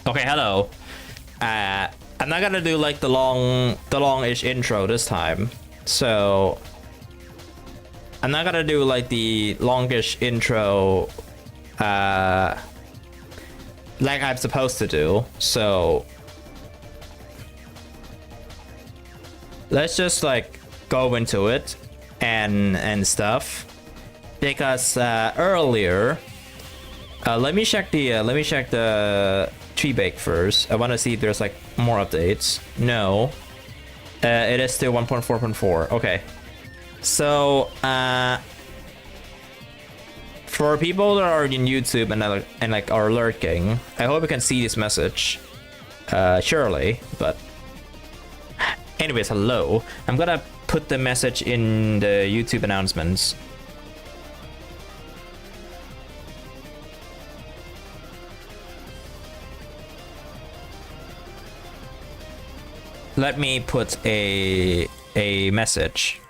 Okay, hello. I'm not gonna do like the longish intro this time. So I'm not gonna do like the longish intro like I'm supposed to do. So let's just like go into it and stuff. Because earlier let me check the 3Baked first. I want to see if there's like more updates. No, it is still 1.4.4. Okay, so for people that are in YouTube and like are lurking, I hope you can see this message. Surely, but anyways, hello. I'm gonna put the message in the YouTube announcements. Let me put a message.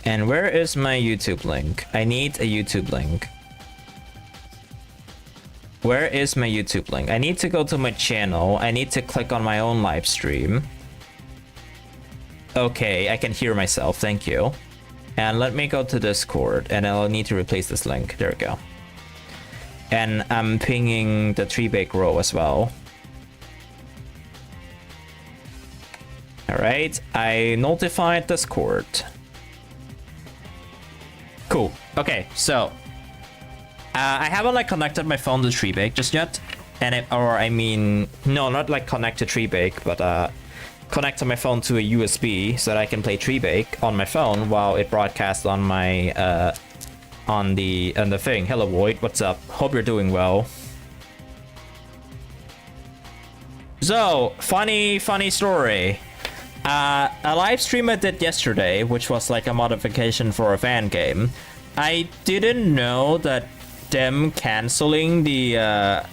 And where is my YouTube link? I need a YouTube link. Where is my YouTube link? I need to go to my channel. I need to click on my own live stream. Okay, I can hear myself, thank you. And let me go to Discord, and I'll need to replace this link. There we go. And I'm pinging the 3Baked row as well. Alright, I notified Discord. Cool. Okay, so I haven't like connected my phone to 3Baked just yet. And no, not like connect to 3Baked, but connect to my phone to a USB so that I can play 3Baked on my phone while it broadcasts on my on the thing. Hello Void, what's up? Hope you're doing well. So funny story. A live stream I did yesterday, which was like a modification for a fan game. I didn't know that them canceling the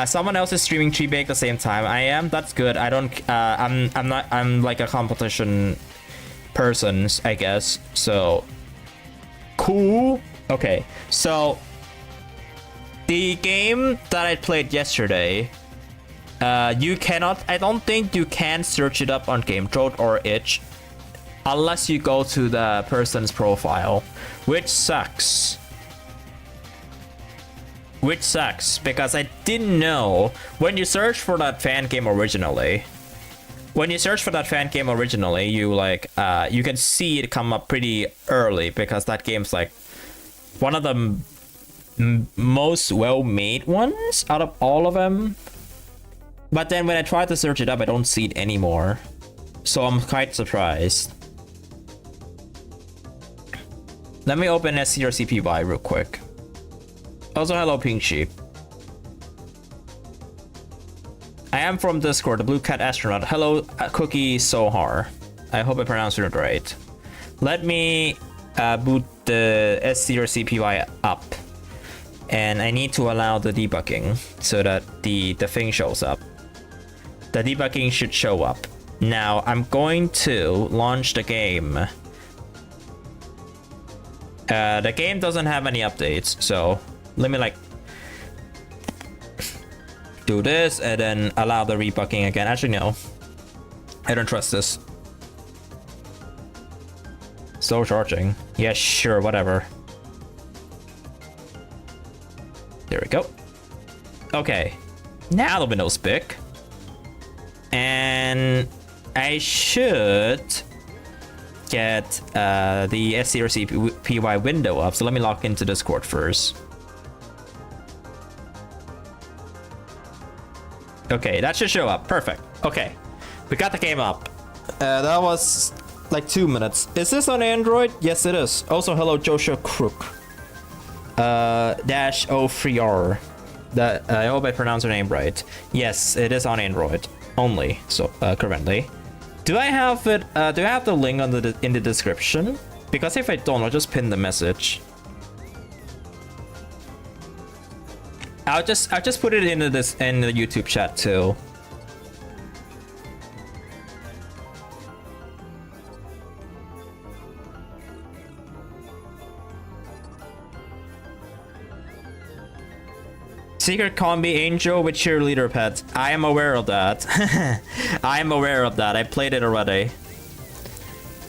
someone else is streaming 3Baked at the same time. I am. That's good. I don't. I'm not. I'm like a competition person, I guess. So cool. Okay. So the game that I played yesterday, you cannot. I don't think you can search it up on GameTrot or itch unless you go to the person's profile, which sucks. Which sucks, because I didn't know when you search for that fan game originally. You like you can see it come up pretty early because that game's like one of the most well-made ones out of all of them. But then when I try to search it up, I don't see it anymore. So I'm quite surprised. Let me open SCRCPY real quick. Also, hello, Pink Sheep. I am from Discord, the Blue Cat Astronaut. Hello, Cookie Sohar. I hope I pronounced it right. Let me boot the SCRCPY up. And I need to allow the debugging so that the thing shows up. The debugging should show up. Now, I'm going to launch the game. The game doesn't have any updates, so let me like do this and then allow the rebugging again. Actually, no, I don't trust this. Slow charging. Yeah, sure, whatever. There we go. Okay, now the window's big. And I should get the SCRCPY window up. So let me log into Discord first. Okay, that should show up. Perfect. Okay, we got the game up. That was like 2 minutes. Is this on Android? Yes, it is. Also, hello, Joshua Crook. -03R. That I hope I pronounced your name right. Yes, it is on Android only. So currently, do I have it? Do I have the link on in the description? Because if I don't, I'll just pin the message. I'll just put it into in the YouTube chat too. Secret combi angel with cheerleader pet. I am aware of that. I am aware of that. I played it already.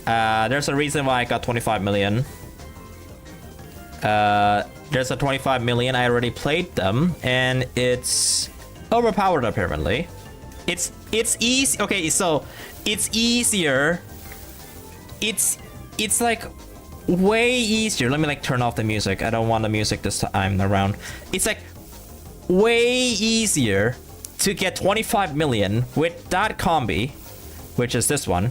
There's a reason why I got 25 million. There's a 25 million. I already played them, and it's overpowered apparently. It's easy. Okay, so it's easier. It's like way easier. Let me like turn off the music. I don't want the music this time around. It's like way easier to get 25 million with that combi, which is this one,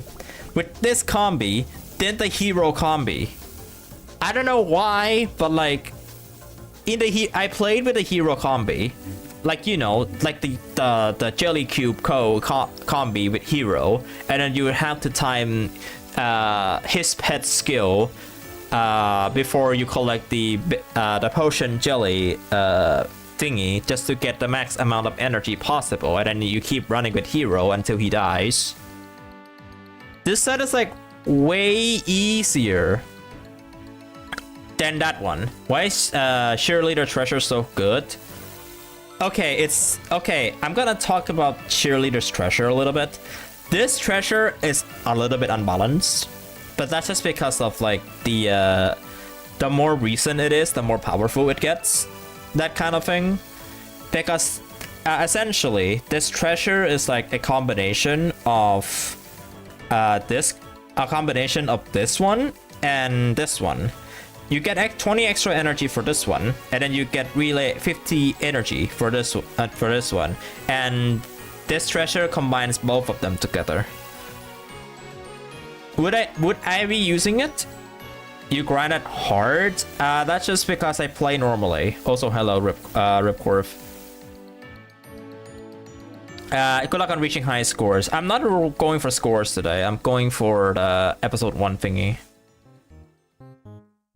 with this combi than the hero combi. I don't know why, but like I played with the hero combi, like, you know, like the jelly cube combi with hero, and then you would have to time his pet skill before you collect the potion jelly thingy, just to get the max amount of energy possible, and then you keep running with hero until he dies. This set is like way easier than that one. Why is cheerleader treasure so good? Okay, I'm gonna talk about cheerleader's treasure a little bit. This treasure is a little bit unbalanced, but that's just because of like the more recent it is, the more powerful it gets. That kind of thing. Because essentially this treasure is like a combination of this one and this one. You get 20 extra energy for this one, and then you get relay 50 energy for this one, and this treasure combines both of them together. Would I be using it? You grind it hard? That's just because I play normally. Also, hello, Ripcorv. Good luck on reaching high scores. I'm not going for scores today. I'm going for the episode 1 thingy.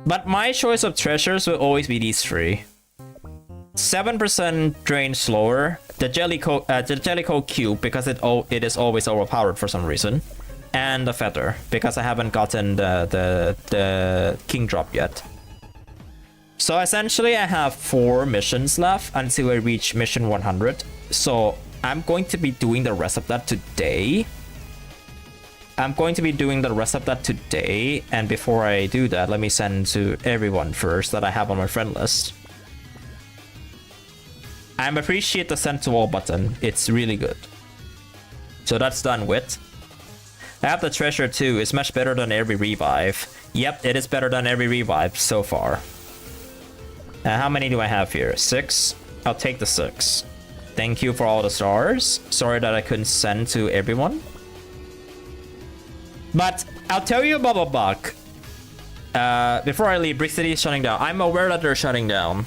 But my choice of treasures will always be these three. 7% drain slower. The Jellicoe cube, because it is always overpowered for some reason. And the feather, because I haven't gotten the King Drop yet. So essentially I have 4 missions left until I reach mission 100. So I'm going to be doing the rest of that today. And before I do that, let me send to everyone first that I have on my friend list. I appreciate the send to all button. It's really good. So that's done with. I have the treasure too. It's much better than every revive. Yep, it is better than every revive so far. How many do I have here? 6? I'll take the 6. Thank you for all the stars. Sorry that I couldn't send to everyone. But I'll tell you about a bug. Before I leave, Brick City is shutting down. I'm aware that they're shutting down.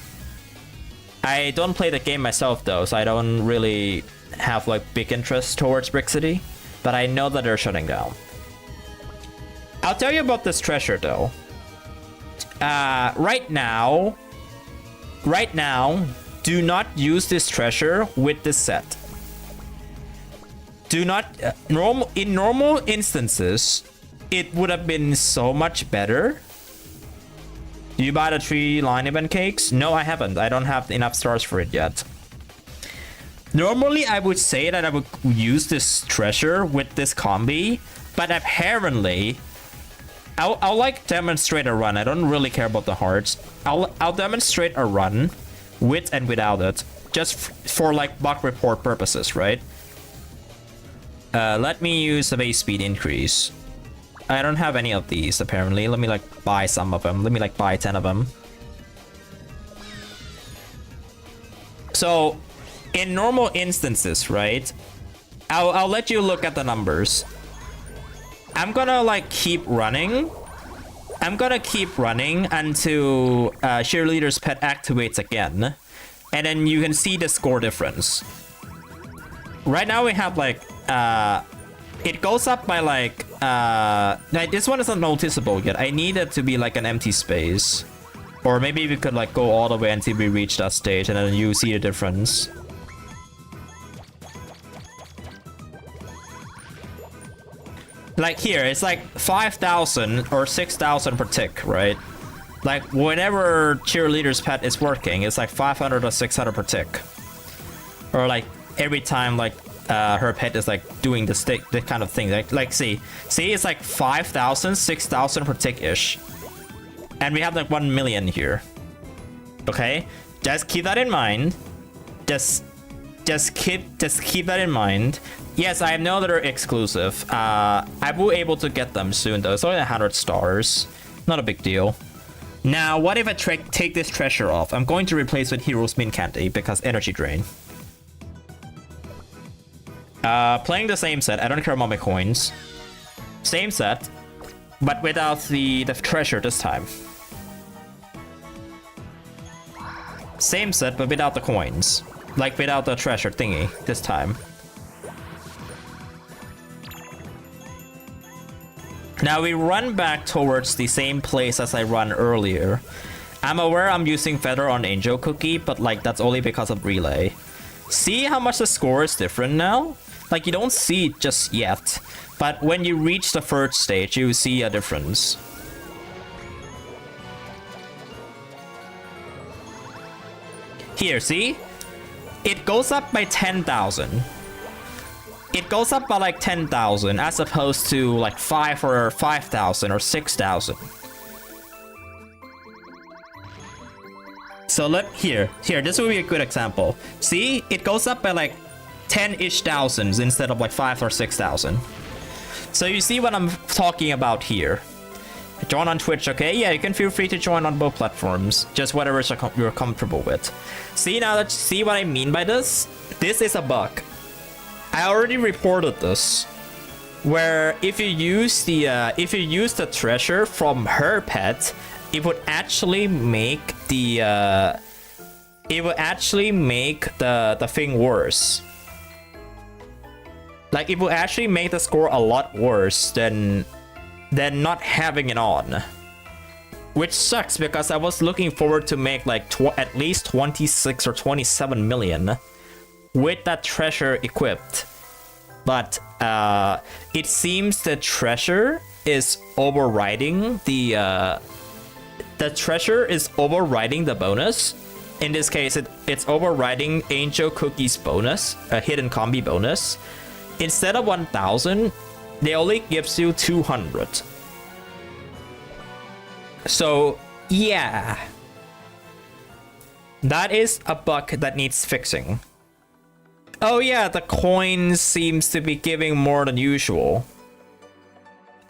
I don't play the game myself though, so I don't really have like big interest towards Brick City. But I know that they're shutting down. I'll tell you about this treasure though. Right now, do not use this treasure with this set. Do not in normal instances, it would have been so much better. Do you buy the 3 line event cakes? No, I haven't. I don't have enough stars for it yet. Normally, I would say that I would use this treasure with this combi, but apparently, I'll like demonstrate a run. I don't really care about the hearts. I'll demonstrate a run with and without it, just for like bug report purposes, right? Let me use the base speed increase. I don't have any of these apparently. Let me like buy some of them. Let me like buy 10 of them. So in normal instances, right? I'll let you look at the numbers. I'm gonna like keep running. I'm gonna keep running until Cheerleader's Pet activates again. And then you can see the score difference. Right now we have like it goes up by like this one isn't noticeable yet. I need it to be like an empty space. Or maybe we could like go all the way until we reach that stage and then you see the difference. Like here, it's like 5,000 or 6,000 per tick, right? Like, whenever cheerleader's pet is working, it's like 500 or 600 per tick. Or like, every time, like, her pet is like doing this kind of thing. Like see, it's like 5,000, 6,000 per tick-ish. And we have like 1 million here. Okay? Just keep that in mind. Just keep that in mind. Yes, I know they're exclusive. I will be able to get them soon though. It's only 100 stars. Not a big deal. Now, what if I take this treasure off? I'm going to replace with Hero's Mint Candy because energy drain. Playing the same set. I don't care about my coins. Same set, but without the treasure this time. Same set, but without the coins. Like, without the treasure thingy this time. Now we run back towards the same place as I run earlier. I'm aware I'm using Feather on Angel Cookie, but like that's only because of Relay. See how much the score is different now? Like you don't see it just yet, but when you reach the third stage, you see a difference. Here, see? It goes up by 10,000. It goes up by like 10,000 as opposed to like 5,000 or 6,000. So here, this will be a good example. See, it goes up by like 10-ish thousands instead of like 5 or 6,000. So you see what I'm talking about here. Join on Twitch, okay? Yeah, you can feel free to join on both platforms. Just whatever you're comfortable with. See now that see what I mean by this? This is a bug. I already reported this, where if you use the treasure from her pet, it would actually make the thing worse. Like it will actually make the score a lot worse than not having it on. Which sucks because I was looking forward to make like at least 26 or 27 million with that treasure equipped. But it seems the treasure is overriding the treasure is overriding the bonus. In this case, it's overriding Angel Cookie's bonus, a hidden combi bonus. Instead of 1,000, they only gives you 200. So, yeah. That is a bug that needs fixing. Oh yeah, the coins seems to be giving more than usual.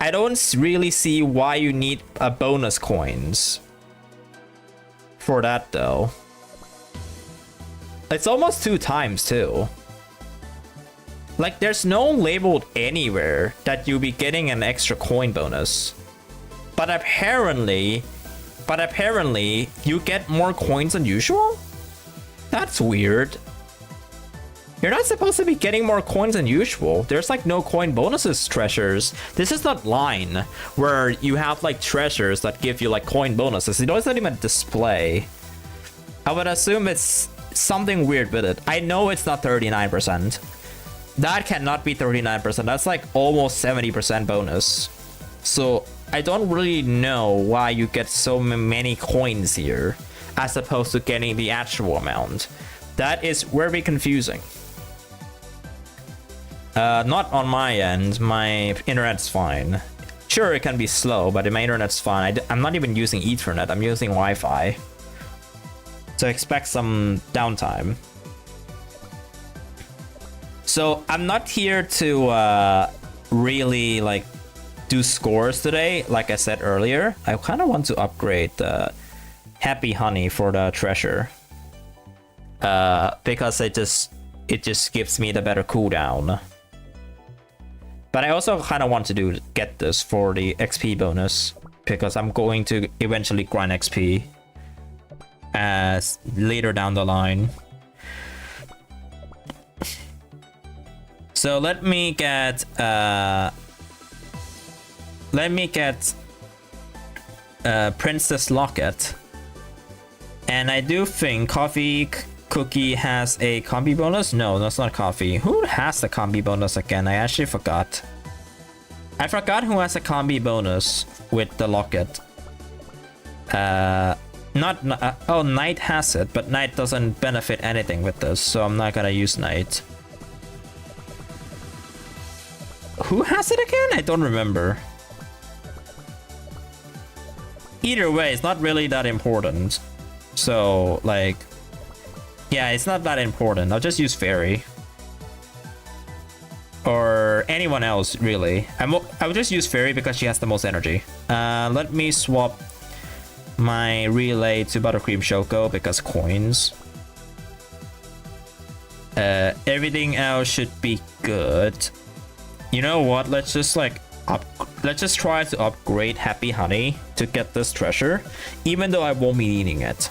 I don't really see why you need a bonus coins for that though. It's almost 2 times too. Like there's no labeled anywhere that you'll be getting an extra coin bonus. But apparently you get more coins than usual? That's weird. You're not supposed to be getting more coins than usual. There's like no coin bonuses treasures. This is not line where you have like treasures that give you like coin bonuses. It doesn't even display. I would assume it's something weird with it. I know it's not 39%. That cannot be 39%. That's like almost 70% bonus. So I don't really know why you get so many coins here as opposed to getting the actual amount. That is very confusing. Not on my end. My internet's fine. Sure, it can be slow, but my internet's fine. I'm not even using Ethernet. I'm using Wi-Fi. So expect some downtime. So I'm not here to really like do scores today. Like I said earlier, I kind of want to upgrade the Happy Honey for the treasure. Because it just gives me the better cooldown. But I also kind of want to get this for the XP bonus because I'm going to eventually grind XP as later down the line. So let me get Princess Locket, and I do think Coffee Cookie has a combi bonus. No, that's not Coffee. Who has the combi bonus again? I actually forgot. I forgot who has a combi bonus with the locket. Oh, Knight has it, but Knight doesn't benefit anything with this, so I'm not gonna use Knight. Who has it again? I don't remember. Either way, it's not really that important. So, like, yeah, it's not that important. I'll just use Fairy. Or anyone else, really. I would just use Fairy because she has the most energy. Let me swap my relay to Buttercream Choco because coins. Everything else should be good. You know what? Let's just like let's just try to upgrade Happy Honey to get this treasure, even though I won't be needing it.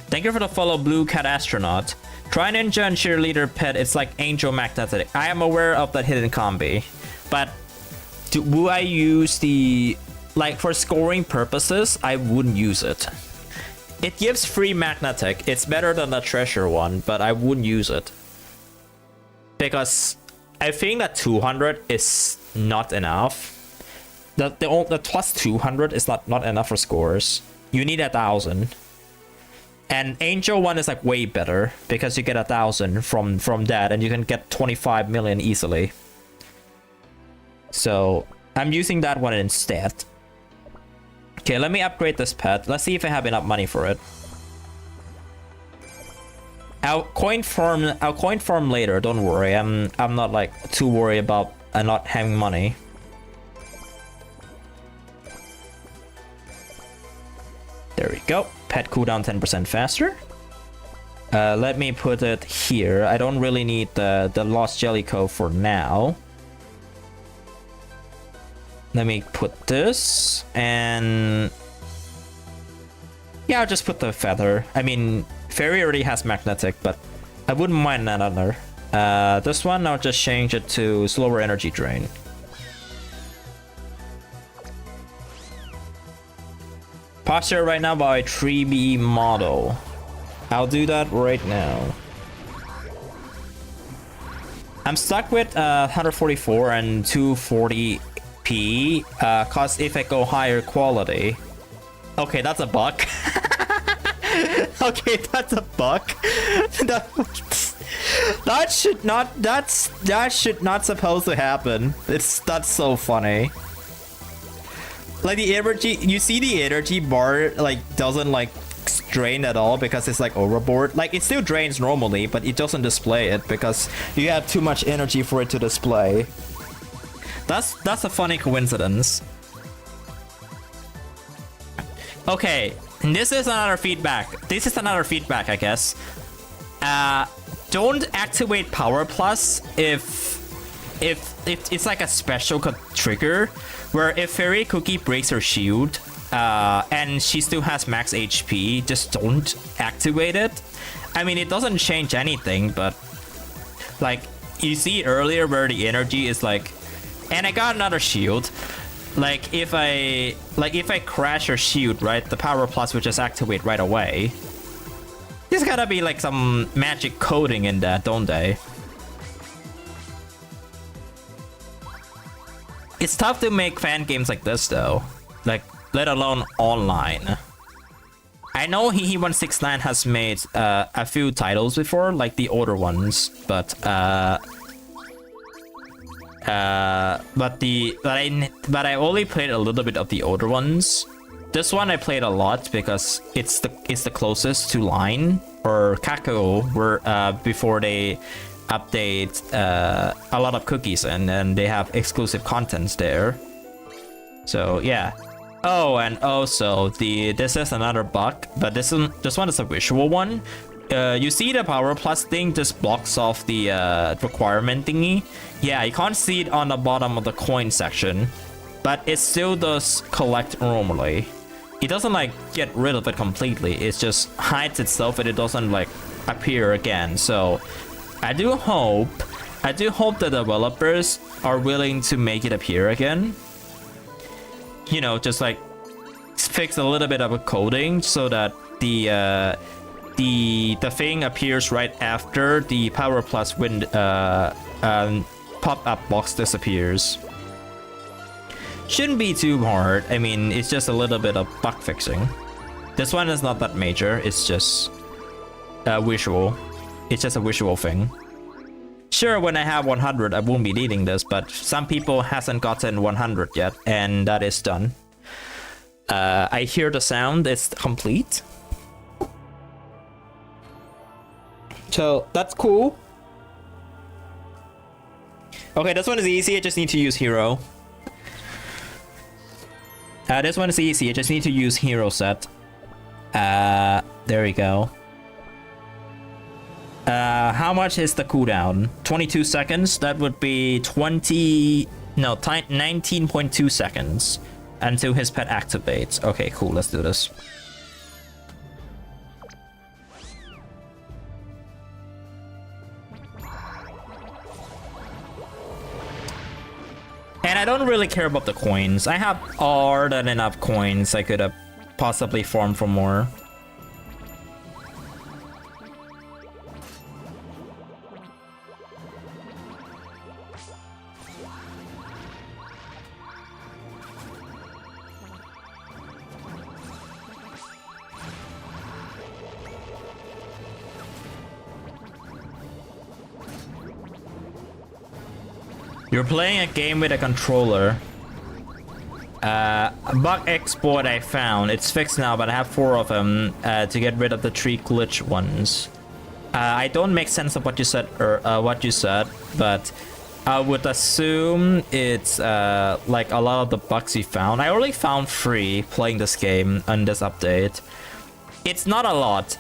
Thank you for the follow, Blue Cat Astronaut. Try Ninja and Cheerleader Pet. It's like Angel Magnetic. I am aware of that hidden combi, but will I use the, like, for scoring purposes? I wouldn't use it. It gives free Magnetic. It's better than the treasure one, but I wouldn't use it because I think that 200 is not enough. The plus 200 is not enough for scores. You need 1,000. And Angel one is like way better because you get 1,000 from that, and you can get 25 million easily. So I'm using that one instead. Okay, let me upgrade this pet. Let's see if I have enough money for it. I'll coin farm later. Don't worry. I'm not like too worried about not having money. There we go. Pet cooldown 10% faster. Let me put it here. I don't really need the Lost Jellicoe for now. Let me put this, and yeah, I'll just put the feather. I mean, Fairy already has Magnetic, but I wouldn't mind another. This one, I'll just change it to slower energy drain. Posture right now by 3B model. I'll do that right now. I'm stuck with 144 and 240p, cause if I go higher quality. Okay, that's a buck. Okay, that's a buck. That should not supposed to happen. That's so funny. Like the energy, you see the energy bar like doesn't like drain at all because it's like overboard. Like it still drains normally, but it doesn't display it because you have too much energy for it to display. That's a funny coincidence. Okay, this is another feedback. I guess. Don't activate Power Plus if it's like a special trigger where if Fairy Cookie breaks her shield and she still has max HP, just don't activate it. I mean, it doesn't change anything, but like you see earlier where the energy is like, and I got another shield. Like if I crash her shield, right, the Power Plus would just activate right away. There's gotta be like some magic coding in that, don't they? It's tough to make fan games like this though, like let alone online. I know HeHe169 has made a few titles before, like the older ones, but I only played a little bit of the older ones. This one I played a lot because it's the closest to Line or Cacola, where before they update a lot of cookies and they have exclusive contents there. So yeah. Oh, and also this is another bug, but this one is a visual one. You see the Power Plus thing just blocks off the requirement thingy. Yeah, you can't see it on the bottom of the coin section, but it still does collect normally. It doesn't like get rid of it completely. It just hides itself and it doesn't like appear again. So I do hope the developers are willing to make it appear again. You know, just like fix a little bit of a coding so that the thing appears right after the Power Plus pop-up box disappears. Shouldn't be too hard. I mean, it's just a little bit of bug fixing. This one is not that major. It's just visual. It's just a visual thing. Sure, when I have 100, I won't be needing this, but some people hasn't gotten 100 yet, and that is done. I hear the sound. It's complete. So that's cool. Okay, this one is easy. I just need to use hero. This one is easy. I just need to use hero set. There we go. How much is the cooldown? 22 seconds. That would be 19.2 seconds until his pet activates. Okay, cool. Let's do this. And I don't really care about the coins. I have more than enough coins. I could have possibly farmed for more. You're playing a game with a controller. Bug exploit I found. It's fixed now, but I have 4 of them to get rid of the 3 glitch ones. I don't make sense of what you said, but I would assume it's like a lot of the bugs you found. I only found 3 playing this game on this update. It's not a lot.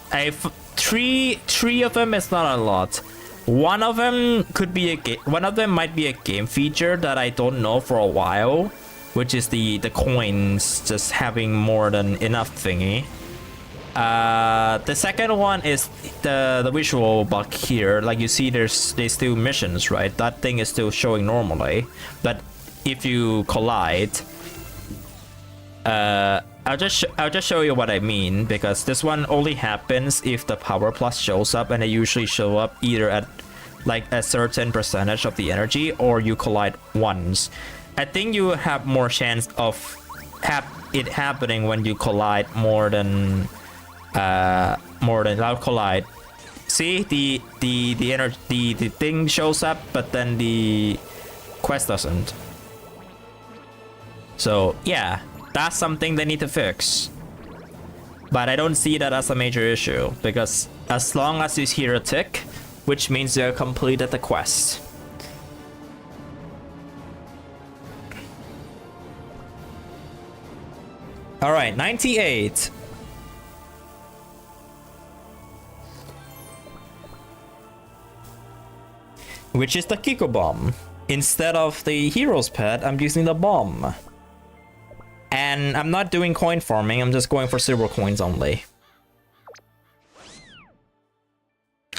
Three of them is not a lot. One of them could be one of them might be a game feature that I don't know for a while, which is the coins just having more than enough thingy. The second one is the visual bug here. Like you see, there's still missions, right? That thing is still showing normally, but if you collide, I'll just show you what I mean, because this one only happens if the power plus shows up, and they usually show up either at like a certain percentage of the energy or you collide once. I think you have more chance of it happening when you collide more than I'll collide. See, the energy, the thing shows up, but then the quest doesn't. So yeah, that's something they need to fix. But I don't see that as a major issue, because as long as you hear a tick, which means you completed the quest. Alright, 98. Which is the Kiko Bomb. Instead of the hero's pet, I'm using the bomb. And I'm not doing coin farming, I'm just going for silver coins only.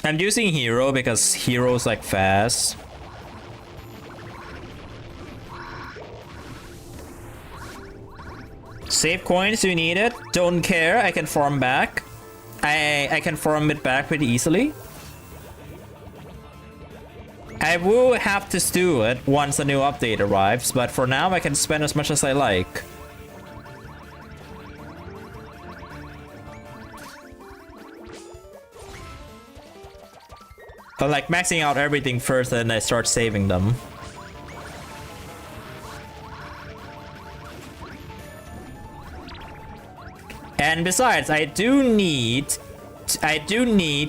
I'm using hero because hero's like fast. Save coins, you need it. Don't care, I can farm back. I can farm it back pretty easily. I will have to do it once a new update arrives, but for now I can spend as much as I like. I like maxing out everything first, and I start saving them. And besides, I do need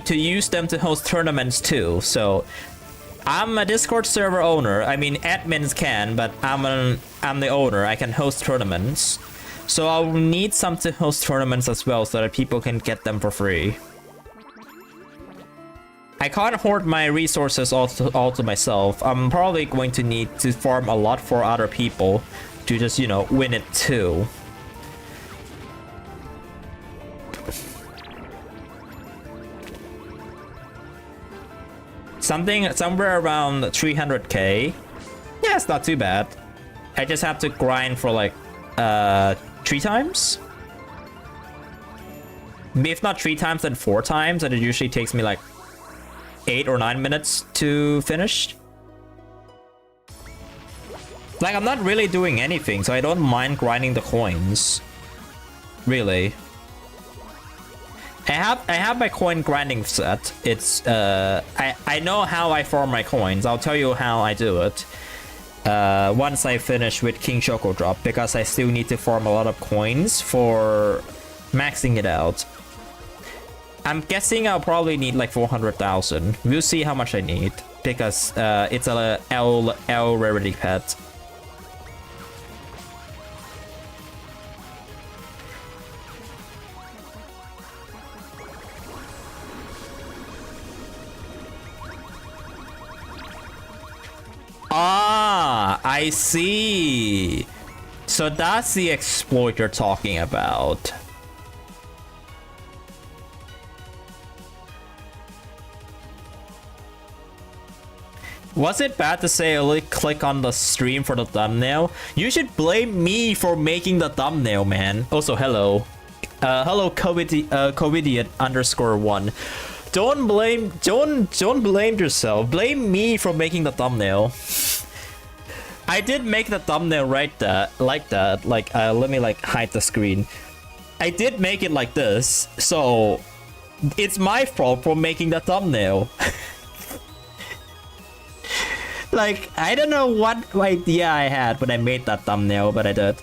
to use them to host tournaments too. So I'm a Discord server owner. I mean, admins can, but I'm the owner. I can host tournaments. So I'll need some to host tournaments as well, so that people can get them for free. I can't hoard my resources all to myself. I'm probably going to need to farm a lot for other people to just, you know, win it too. Somewhere around 300k. Yeah, it's not too bad. I just have to grind for like 3 times. If not 3 times, then 4 times, and it usually takes me like 8 or 9 minutes to finish. Like, I'm not really doing anything, so I don't mind grinding the coins. Really. I have my coin grinding set. It's I know how I farm my coins. I'll tell you how I do it. Once I finish with King Choco Drop, because I still need to farm a lot of coins for maxing it out. I'm guessing I'll probably need like 400,000. We'll see how much I need, because it's a L rarity pet. Ah, I see. So that's the exploit you're talking about. Was it bad to say only click on the stream for the thumbnail? You should blame me for making the thumbnail, man. Also, hello. Hello, Covidiot_1. Don't blame yourself. Blame me for making the thumbnail. I did make the thumbnail like that. Like, let me like hide the screen. I did make it like this, so it's my fault for making the thumbnail. Like, I don't know what idea I had when I made that thumbnail, but I did.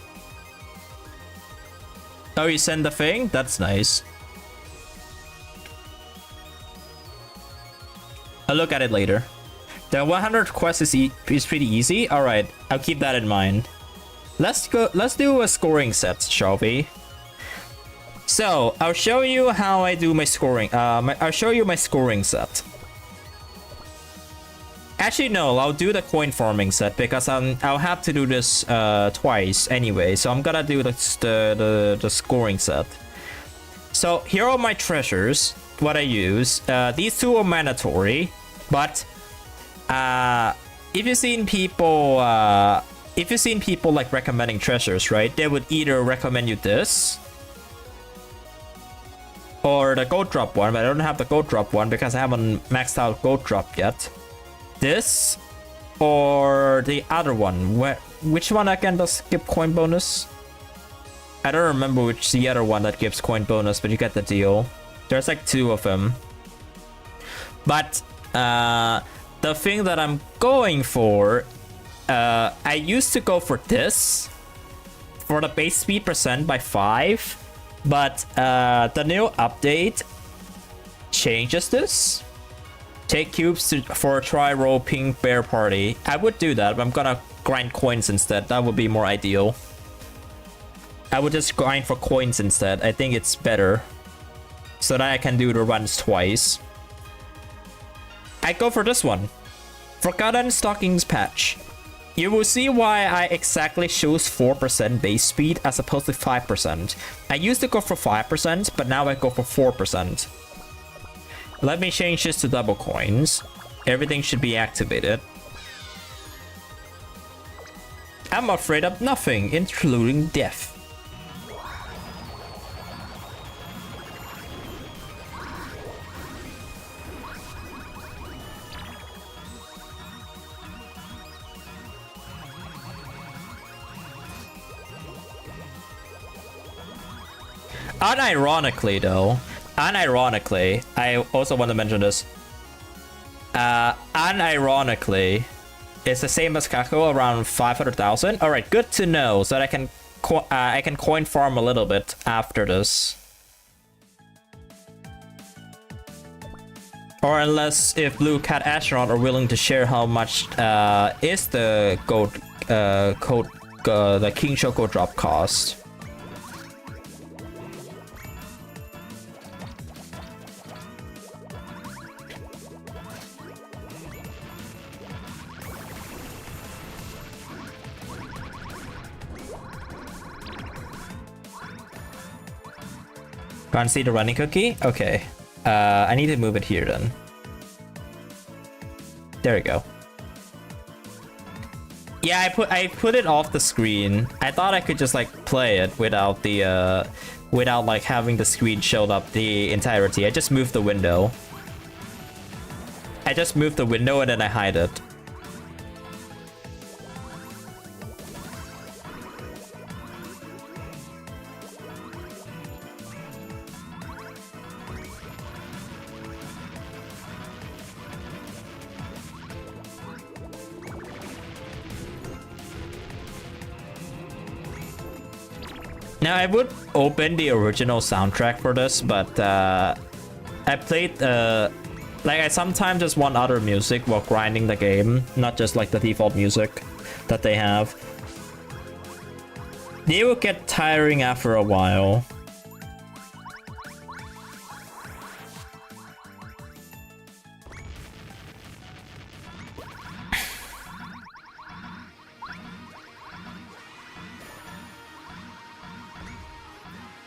Oh, you send the thing? That's nice. I'll look at it later. The 100 quest is pretty easy. All right, I'll keep that in mind. Let's do a scoring set, shall we? So I'll show you how I do my scoring. I'll show you my scoring set. Actually, no, I'll do the coin farming set because I'll have to do this twice anyway. So I'm gonna do the scoring set. So here are my treasures. What I use. These two are mandatory, but if you've seen people like recommending treasures, right? They would either recommend you this or the gold drop one, but I don't have the gold drop one because I haven't maxed out gold drop yet. This or the other one. Which one again does give coin bonus? I don't remember which the other one that gives coin bonus, but you get the deal. There's like two of them. But the thing that I'm going for, I used to go for this for the base speed percent by 5, but the new update changes this. Take cubes for a tri-roll pink bear party. I would do that, but I'm gonna grind coins instead. That would be more ideal. I would just grind for coins instead. I think it's better, so that I can do the runs twice. I go for this one. Forgotten Stockings patch. You will see why I exactly choose 4% base speed as opposed to 5%. I used to go for 5%, but now I go for 4%. Let me change this to double coins. Everything should be activated. I'm afraid of nothing, including death. Unironically, though, I also want to mention this. Unironically, it's the same as Cacola, around 500,000. All right, good to know, so that I can coin farm a little bit after this. Or unless if Blue Cat Astronaut are willing to share how much is the gold the King Choco Drop cost. Can't see the running cookie? Okay. I need to move it here then. There we go. Yeah, I put it off the screen. I thought I could just like play it without the without like having the screen showed up the entirety. I just moved the window. And then I hide it. Now I would open the original soundtrack for this, but I played like I sometimes just want other music while grinding the game, not just like the default music that they have. They will get tiring after a while.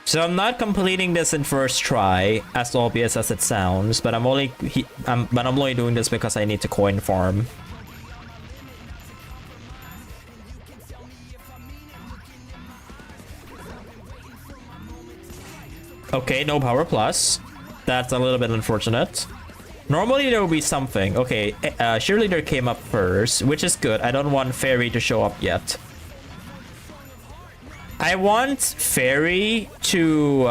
So I'm not completing this in first try, as obvious as it sounds, but I'm only doing this because I need to coin farm. Okay, no power plus. That's a little bit unfortunate. Normally there will be something. Okay, cheerleader came up first, which is good. I don't want fairy to show up yet. I want fairy to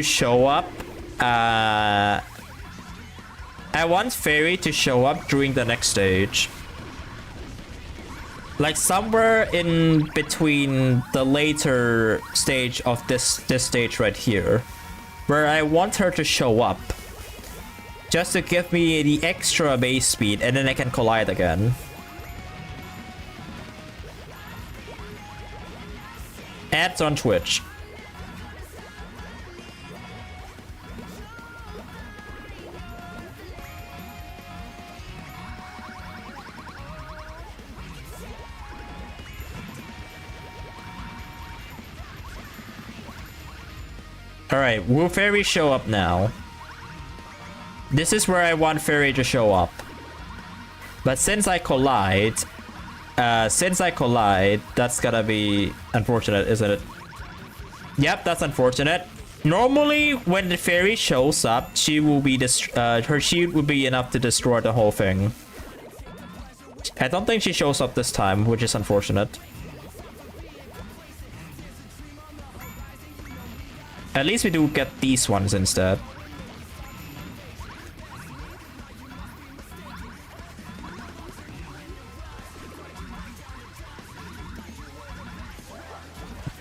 show up. I want fairy to show up during the next stage. Like somewhere in between the later stage of this stage right here, where I want her to show up, just to give me the extra base speed, and then I can collide again. Ads on Twitch. Alright, will Fairy show up now? This is where I want Fairy to show up. But since I collide, that's gonna be unfortunate, isn't it? Yep, that's unfortunate. Normally, when the fairy shows up, she will be her shield will be enough to destroy the whole thing. I don't think she shows up this time, which is unfortunate. At least we do get these ones instead.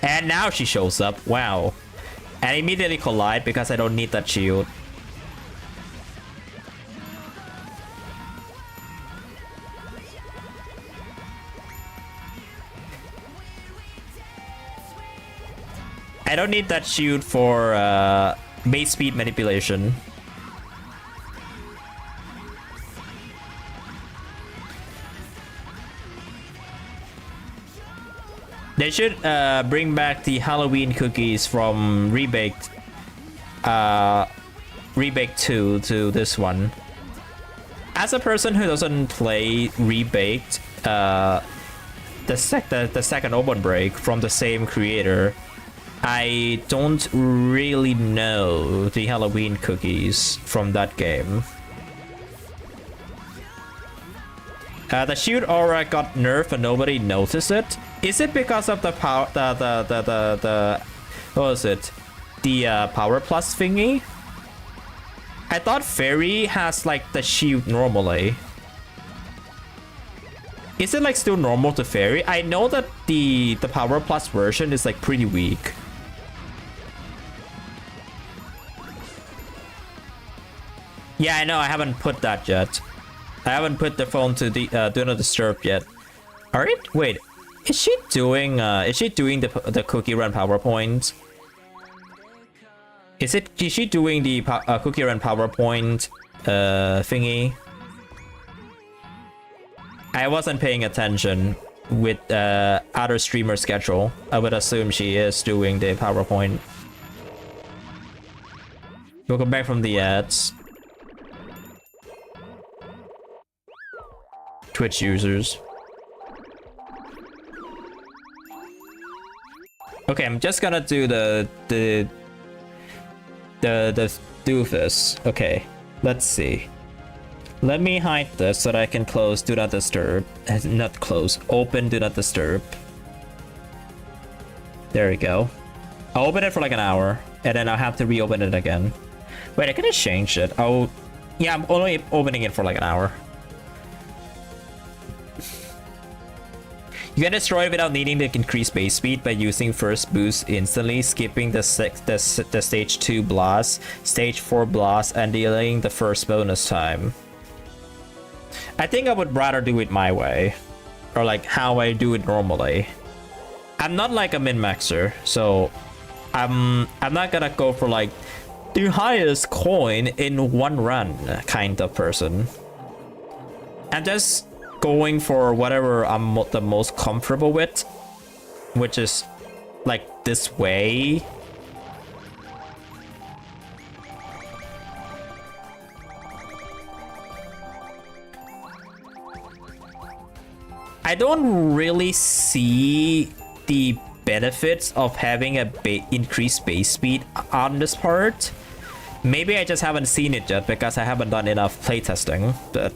And now she shows up. Wow. And immediately collide because I don't need that shield. I don't need that shield for base speed manipulation. They should bring back the Halloween cookies from Rebaked 2 to this one. As a person who doesn't play Rebaked, the second Ovenbreak from the same creator, I don't really know the Halloween cookies from that game. The shield aura got nerfed and nobody noticed it. Is it because of the power, what was it? The power plus thingy? I thought Fairy has like the shield normally. Is it like still normal to Fairy? I know that the power plus version is like pretty weak. Yeah, I know, I haven't put that yet. I haven't put the phone to the do not disturb yet. Alright, wait. Is she doing the cookie run PowerPoint? Is she doing the cookie run PowerPoint thingy? I wasn't paying attention with other streamer schedule. I would assume she is doing the PowerPoint. Welcome back from the ads. Twitch users. Okay, I'm just gonna do the doofus. Okay, let's see. Let me hide this so that I can close do not disturb. Not close, open do not disturb. There we go. I'll open it for like an hour and then I'll have to reopen it again. Wait, I could have changed it. Oh, yeah, I'm only opening it for like an hour. You can destroy it without needing to increase base speed by using first boost instantly, skipping the stage 2 blast, stage 4 blast, and dealing the first bonus time. I think I would rather do it my way, or like how I do it normally. I'm not like a min-maxer, so I'm not gonna go for like the highest coin in one run kind of person. I'm just going for whatever I'm the most comfortable with, which is like this way. I don't really see the benefits of having a increased base speed on this part. Maybe I just haven't seen it yet because I haven't done enough playtesting, but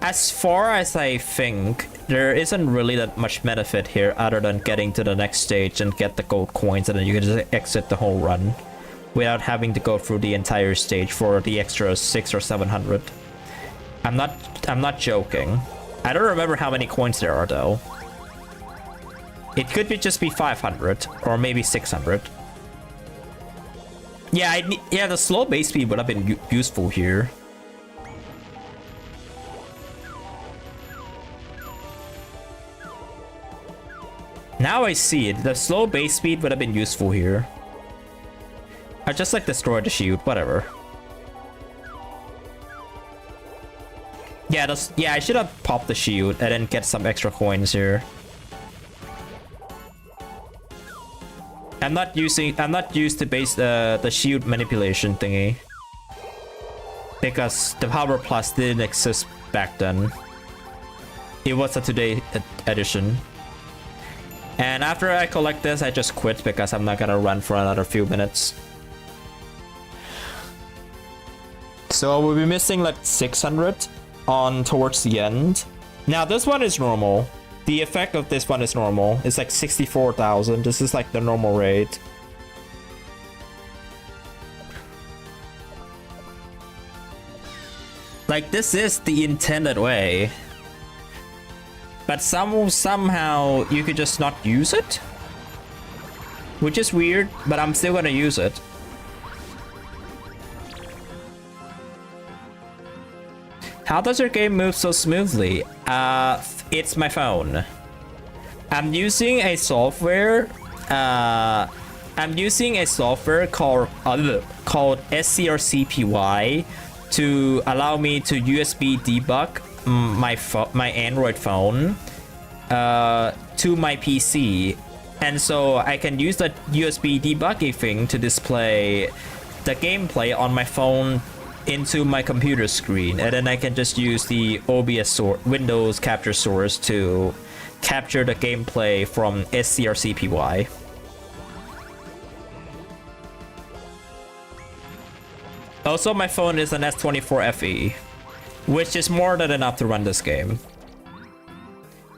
as far as I think, there isn't really that much benefit here other than getting to the next stage and get the gold coins, and then you can just exit the whole run without having to go through the entire stage for the extra 600 or 700. I'm not joking. I don't remember how many coins there are though. It could just be 500 or maybe 600. Yeah, the slow base speed would have been useful here. Now I see it. The slow base speed would have been useful here. I just like destroy the shield, whatever. Yeah, I should have popped the shield and then get some extra coins here. I'm not used to base the shield manipulation thingy because the power plus didn't exist back then. It was a today edition. And after I collect this, I just quit because I'm not gonna run for another few minutes. So we'll be missing like 600 on towards the end. Now this one is normal. The effect of this one is normal. It's like 64,000. This is like the normal rate. Like this is the intended way. But somehow you could just not use it, which is weird, but I'm still gonna use it. How does your game move so smoothly? It's my phone. I'm using a software. Called SCRCPY to allow me to USB debug my Android phone to my PC, and so I can use the USB debugging thing to display the gameplay on my phone into my computer screen, and then I can just use the OBS Windows capture source to capture the gameplay from SCRCPY. Also, my phone is an S24 FE, which is more than enough to run this game.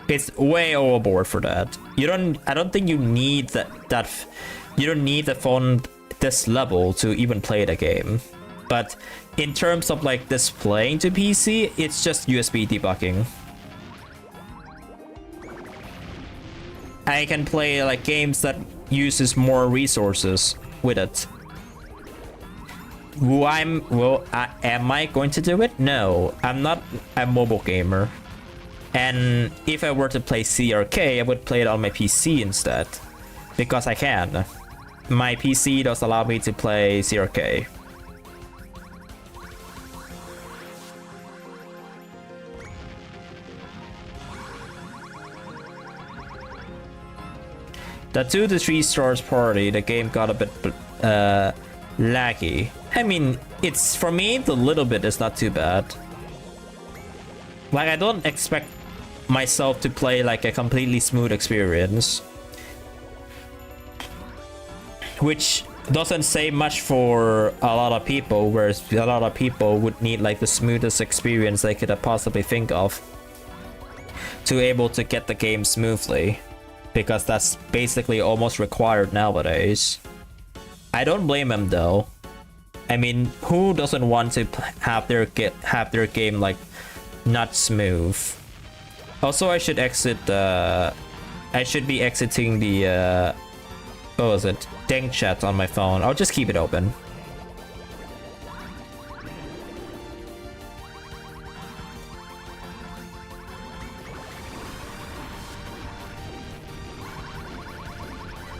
It's way overboard for that. I don't think you need you don't need the phone this level to even play the game. But in terms of like displaying to PC, it's just USB debugging. I can play like games that uses more resources with it. Am I going to do it? No, I'm not a mobile gamer. And if I were to play CRK, I would play it on my PC instead, because I can. My PC does allow me to play CRK. The 2 to 3 stars party, the game got a bit laggy. I mean, it's for me, the little bit is not too bad. Like, I don't expect myself to play like a completely smooth experience, which doesn't say much for a lot of people, whereas a lot of people would need like the smoothest experience they could possibly think of to able to get the game smoothly, because that's basically almost required nowadays. I don't blame them though. I mean, who doesn't want to have their game like not smooth? Also, I should exit the... I should be exiting the... what was it? Deng chat on my phone. I'll just keep it open.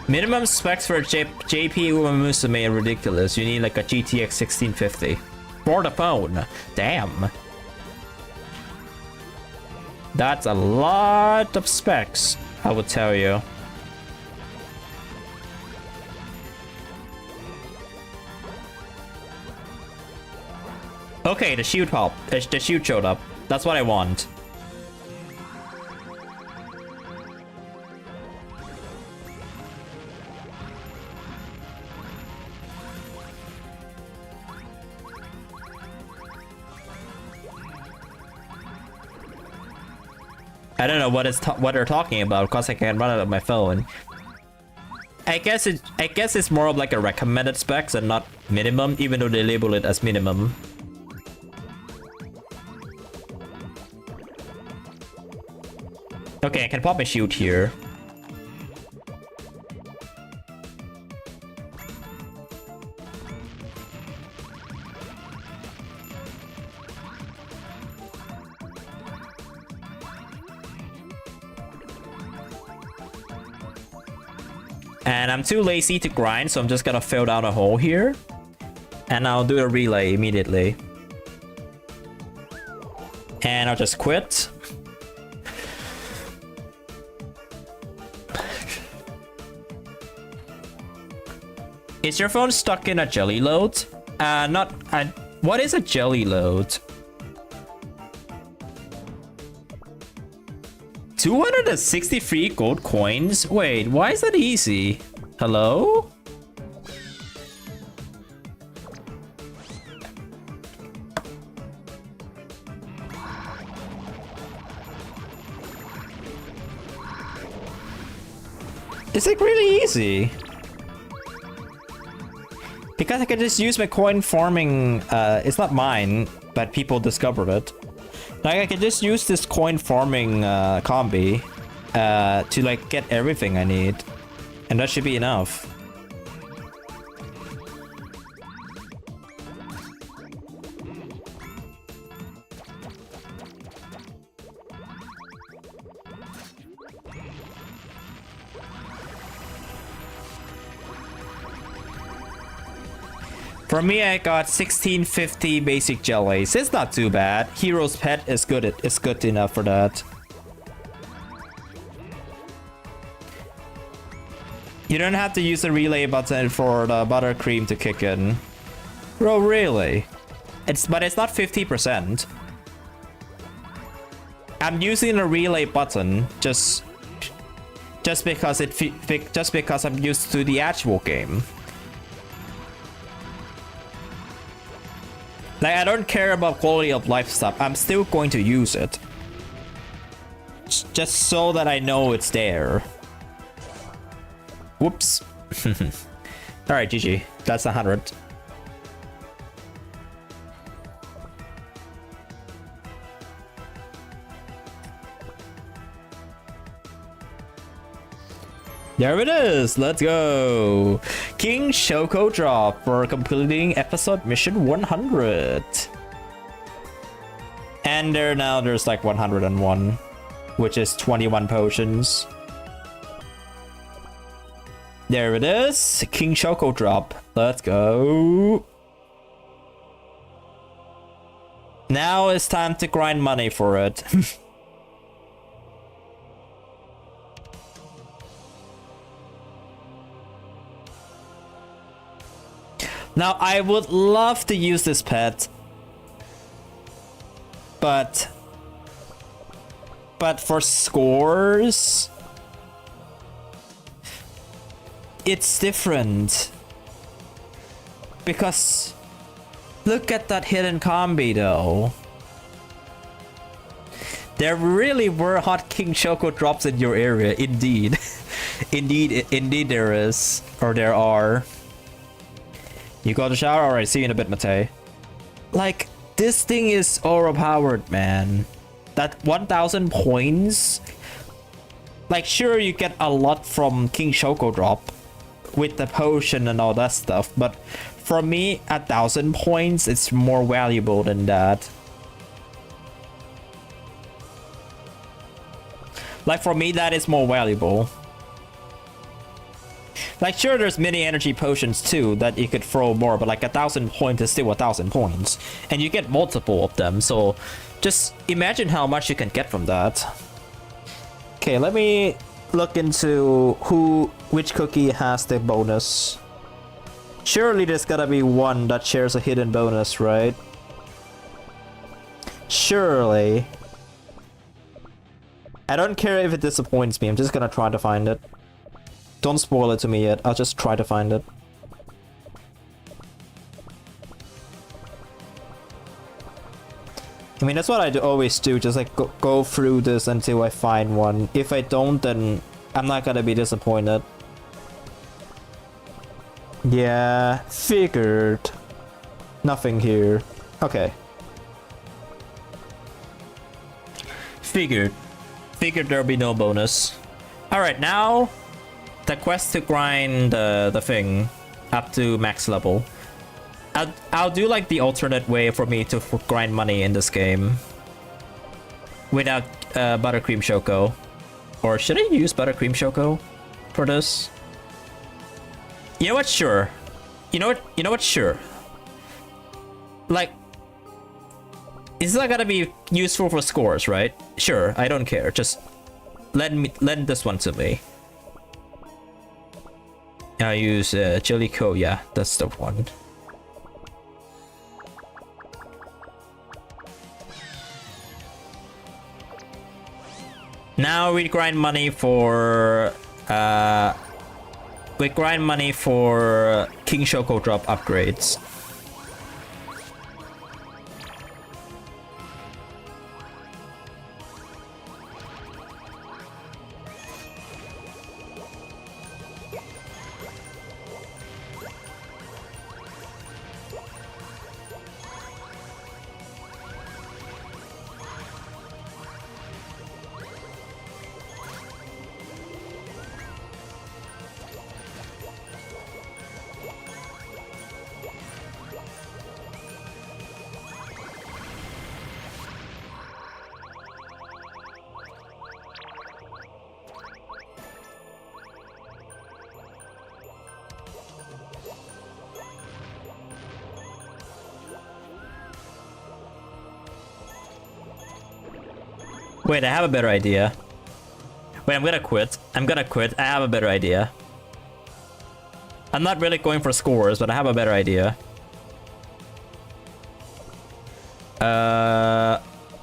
Minimum specs for JP Uemusume are ridiculous. You need like a GTX 1650 for the phone. Damn. That's a lot of specs, I would tell you. Okay, the shoot popped. The shoot showed up. That's what I want. I don't know what they're talking about because I can't run it on my phone. I guess it's more of like a recommended specs and not minimum, even though they label it as minimum. Okay, I can pop my shoot here. And I'm too lazy to grind, so I'm just gonna fill down a hole here. And I'll do a relay immediately. And I'll just quit. Is your phone stuck in a jelly load? What is a jelly load? 263 gold coins? Wait, why is that easy? Hello? It's like really easy. Because I can just use my coin farming, it's not mine, but people discovered it. Like I can just use this coin farming combi to like get everything I need. And that should be enough. For me, I got 1650 basic jellies. It's not too bad. Hero's Pet is good. It's good enough for that. You don't have to use the relay button for the buttercream to kick in. Bro, really? But it's not 50%. I'm using the relay button just because I'm used to the actual game. Like, I don't care about quality of life stuff. I'm still going to use it. Just so that I know it's there. Whoops. Alright, GG. That's 100. There it is. Let's go. King Choco Drop for completing episode mission 100. And there's like 101, which is 21 potions. There it is. King Choco Drop. Let's go. Now it's time to grind money for it. Now, I would love to use this pet, but for scores, it's different. Because look at that hidden combi though. There really were hot King Choco drops in your area, indeed. indeed there is, or there are. You got a shower? Alright, see you in a bit, Mate. Like, this thing is overpowered, man. that 1000 points, like sure you get a lot from King Choco Drop with the potion and all that stuff, but for me 1000 points it's more valuable than that. Like for me that is more valuable. Like sure there's many energy potions too that you could throw more, but like 1000 points is still 1000 points and you get multiple of them, so just imagine how much you can get from that. Okay, let me look into which cookie has the bonus. Surely there's gotta be one that shares a hidden bonus, right? Surely. I don't care if it disappoints me, I'm just gonna try to find it. Don't spoil it to me yet, I'll just try to find it. I mean, that's what I always do, just like go through this until I find one. If I don't, then I'm not gonna be disappointed. Yeah, figured. Nothing here. Okay. Figured there'll be no bonus. Alright, now the quest to grind the thing up to max level. I'll do like the alternate way for me to grind money in this game without Buttercream Choco. Or should I use Buttercream Choco for this? You know what? Sure. You know what? Sure. Like, it's not gonna be useful for scores, right? Sure, I don't care. Just lend this one to me. I use Jellicoe. Yeah, that's the one. Now we grind money for King Choco Drop upgrades. Wait, I have a better idea. Wait, I'm gonna quit. I have a better idea. I'm not really going for scores, but I have a better idea.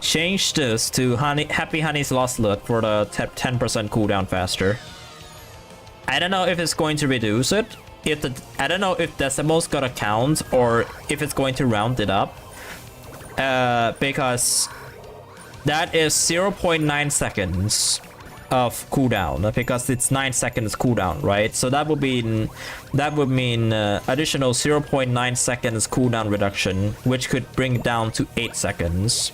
Change this to Happy Honey's Lost Look for the 10% cooldown faster. I don't know if it's going to reduce it. I don't know if decimals gonna count or if it's going to round it up. Because that is 0.9 seconds of cooldown, because it's 9 seconds cooldown, right? So that would mean additional 0.9 seconds cooldown reduction, which could bring it down to 8 seconds.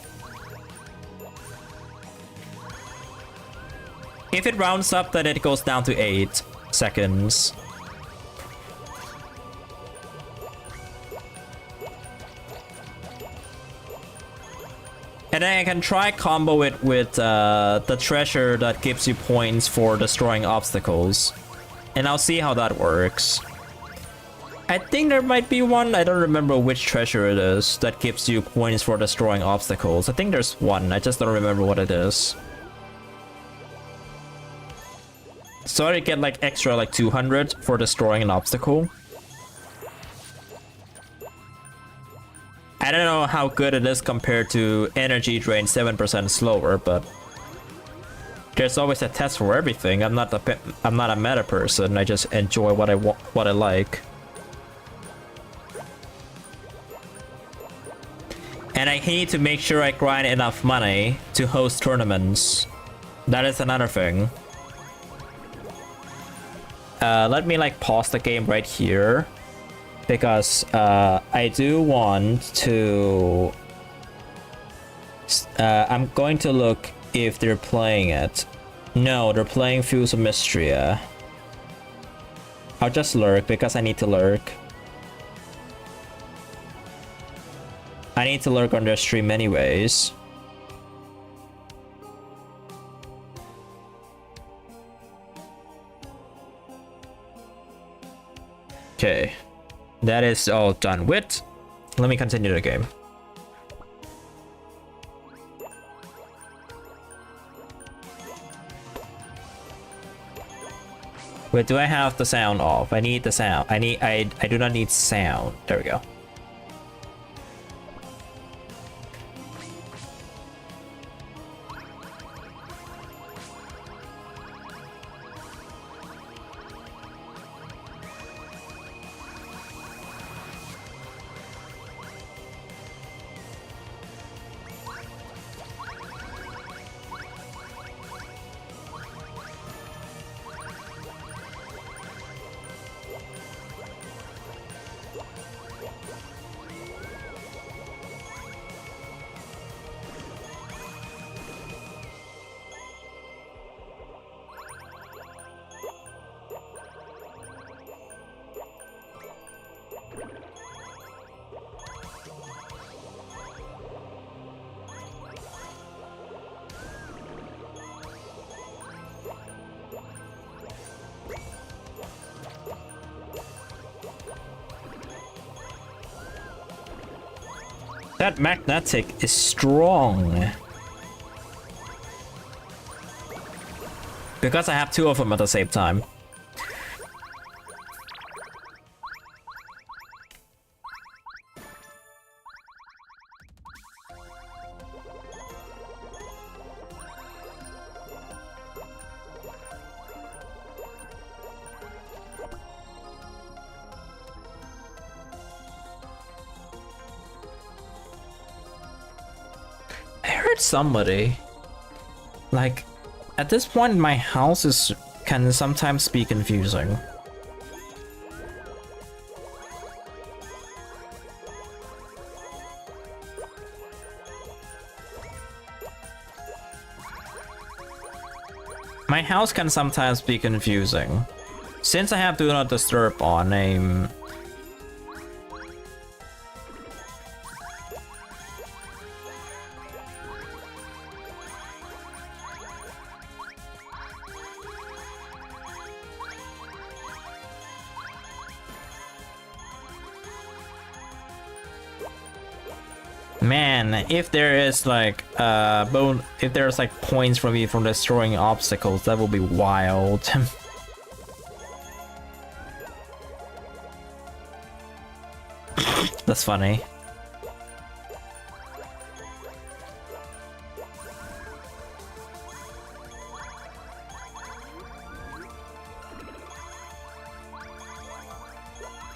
If it rounds up, then it goes down to 8 seconds. And then I can try combo it with the treasure that gives you points for destroying obstacles. And I'll see how that works. I think there might be one, I don't remember which treasure it is, that gives you points for destroying obstacles. I think there's one, I just don't remember what it is. So I get like extra like 200 for destroying an obstacle. I don't know how good it is compared to energy drain 7% slower, but there's always a test for everything. I'm not a meta person. I just enjoy what I like. And I need to make sure I grind enough money to host tournaments. That is another thing. Let me like pause the game right here, because I do want to I'm going to look if they're playing it. No, they're playing Fuse of Mystria. I'll just lurk because I need to lurk. I need to lurk on their stream anyways. Okay, that is all done with. Let me continue the game. Wait, do I have the sound off? I need the sound. I do not need sound. There we go. That magnetic is strong. Because I have two of them at the same time. Somebody like at this point my house can sometimes be confusing. My house can sometimes be confusing since I have Do Not Disturb on. Man, if there is like if there's like points for me from destroying obstacles, that will be wild. That's funny.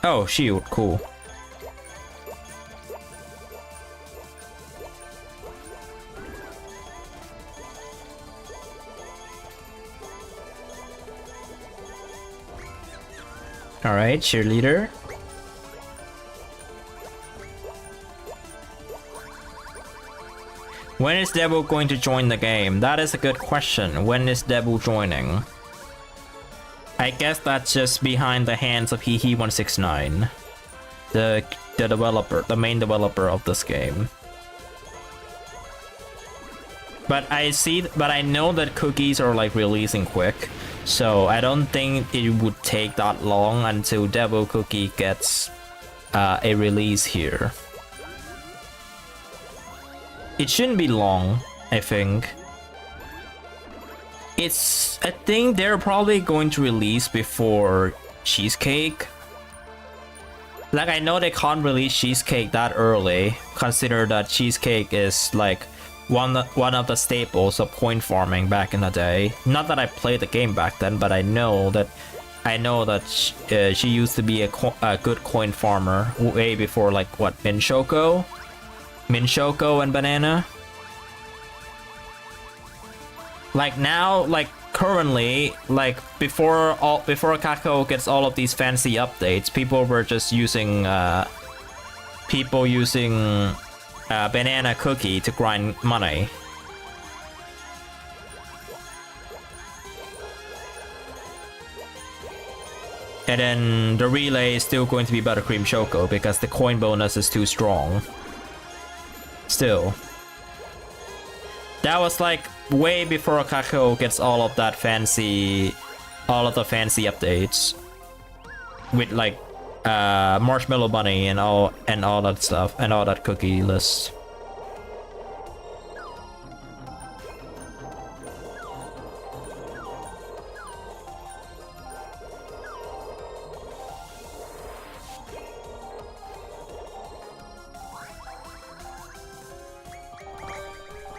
Oh, shield, cool. Alright, cheerleader. When is Debu going to join the game? That is a good question. When is Debu joining? I guess that's just behind the hands of HeHe169, the developer, the main developer of this game. But I know that cookies are like releasing quick. So I don't think it would take that long until Devil Cookie gets a release here. It shouldn't be long, I think. I think they're probably going to release before Cheesecake. Like, I know they can't release Cheesecake that early, consider that Cheesecake is like one of the staples of coin farming back in the day. Not that I played the game back then, but I know that she used to be a good coin farmer way before, like, what, Minshoko and Banana. Like now, like currently, like before Cacola gets all of these fancy updates, people were just using banana cookie to grind money. And then the relay is still going to be Buttercream Choco because the coin bonus is too strong. Still. That was like way before Cacola gets all of that fancy, all of the fancy updates. With like Marshmallow Bunny and all that stuff and all that cookie list.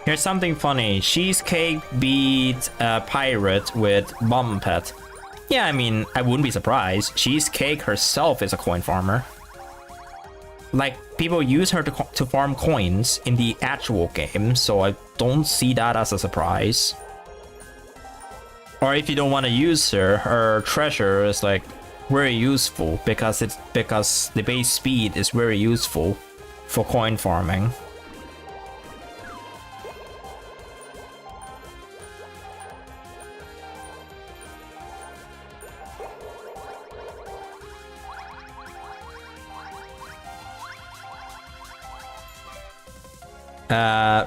Here's something funny. Cheesecake beat Pirate with Bomb Pet. Yeah, I mean, I wouldn't be surprised. Cheesecake herself is a coin farmer. Like, people use her to farm coins in the actual game, so I don't see that as a surprise. Or if you don't want to use her, her treasure is like very useful because the base speed is very useful for coin farming.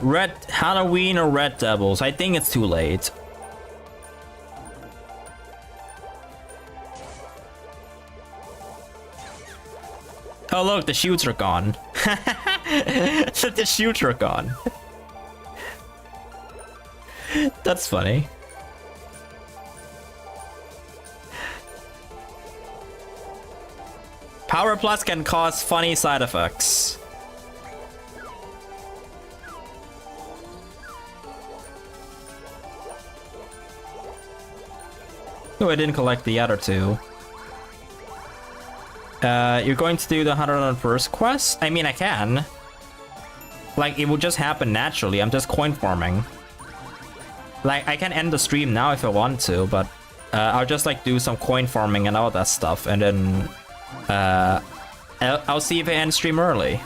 Red Halloween or Red Devils? I think it's too late. Oh look, the shoots are gone. The shoots are gone. That's funny. Power Plus can cause funny side effects. Oh, I didn't collect the other two. You're going to do the 101st quest? I mean, I can. Like, it will just happen naturally. I'm just coin farming. Like, I can end the stream now if I want to, but I'll just like do some coin farming and all that stuff, and then I'll see if I end stream early.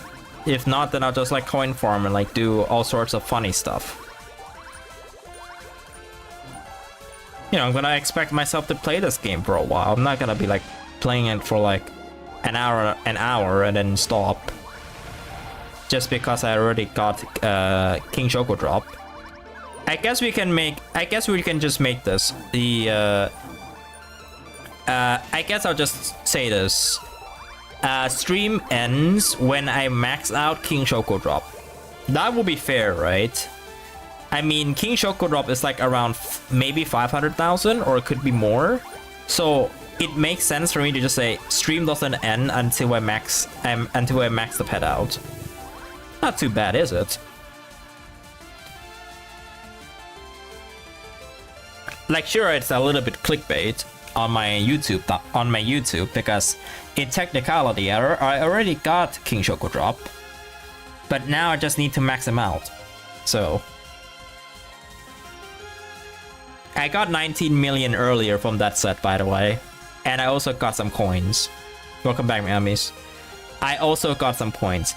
If not, then I'll just like coin farm and like do all sorts of funny stuff. You know, I'm gonna expect myself to play this game for a while. I'm not gonna be like playing it for like an hour and then stop. Just because I already got King Choco Drop. I guess we can just make this the I guess I'll just say this. Stream ends when I max out King Choco Drop. That will be fair, right? I mean, King Choco Drop is like around maybe 500,000, or it could be more. So it makes sense for me to just say stream doesn't end until I max the pet out. Not too bad, is it? Like, sure, it's a little bit clickbait on my YouTube because in technicality I already got King Choco Drop, but now I just need to max him out. So I got 19 million earlier from that set, by the way. And I also got some coins. Welcome back, Miamis. I also got some coins.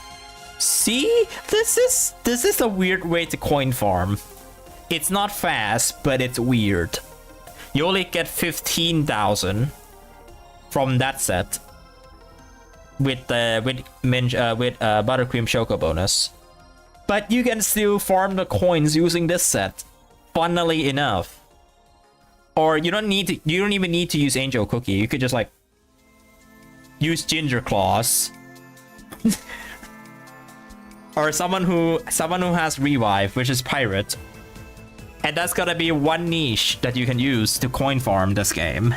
See? This is a weird way to coin farm. It's not fast, but it's weird. You only get 15,000 from that set with Buttercream Choco bonus. But you can still farm the coins using this set, funnily enough. Or you don't even need to use Angel Cookie. You could just like use Ginger Claws. Or someone who has Revive, which is Pirate. And that's gotta be one niche that you can use to coin farm this game.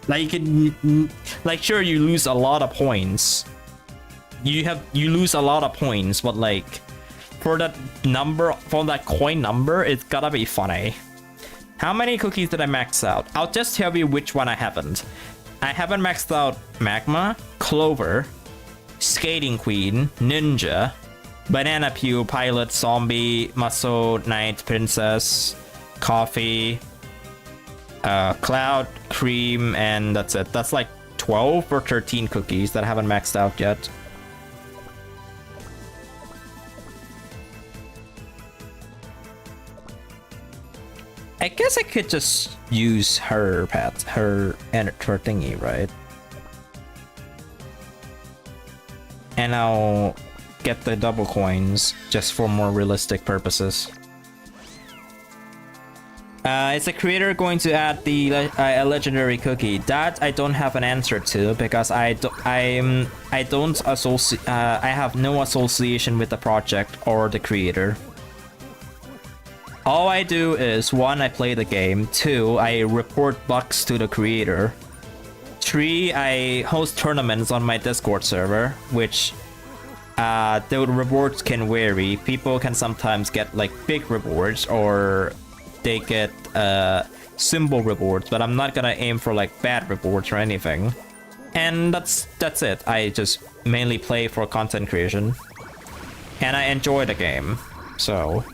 Like, you can, like, sure, you lose a lot of points. You lose a lot of points, but like for that coin number, it's gotta be funny. How many cookies did I max out? I'll just tell you which one I haven't. I haven't maxed out Magma, Clover, Skating Queen, Ninja, Banana Pew, Pilot, Zombie, Muscle, Knight, Princess, Coffee, Cloud, Cream, and that's it. That's like 12 or 13 cookies that I haven't maxed out yet. guess I could just use her pet, her thingy, right? And I'll get the double coins just for more realistic purposes. Is the creator going to add the a legendary cookie? That I don't have an answer to because I don't associate. I have no association with the project or the creator. All I do is 1, I play the game. 2, I report bugs to the creator. 3, I host tournaments on my Discord server, which the rewards can vary. People can sometimes get like big rewards or they get symbol rewards, but I'm not gonna aim for like bad rewards or anything. And that's it. I just mainly play for content creation. And I enjoy the game. So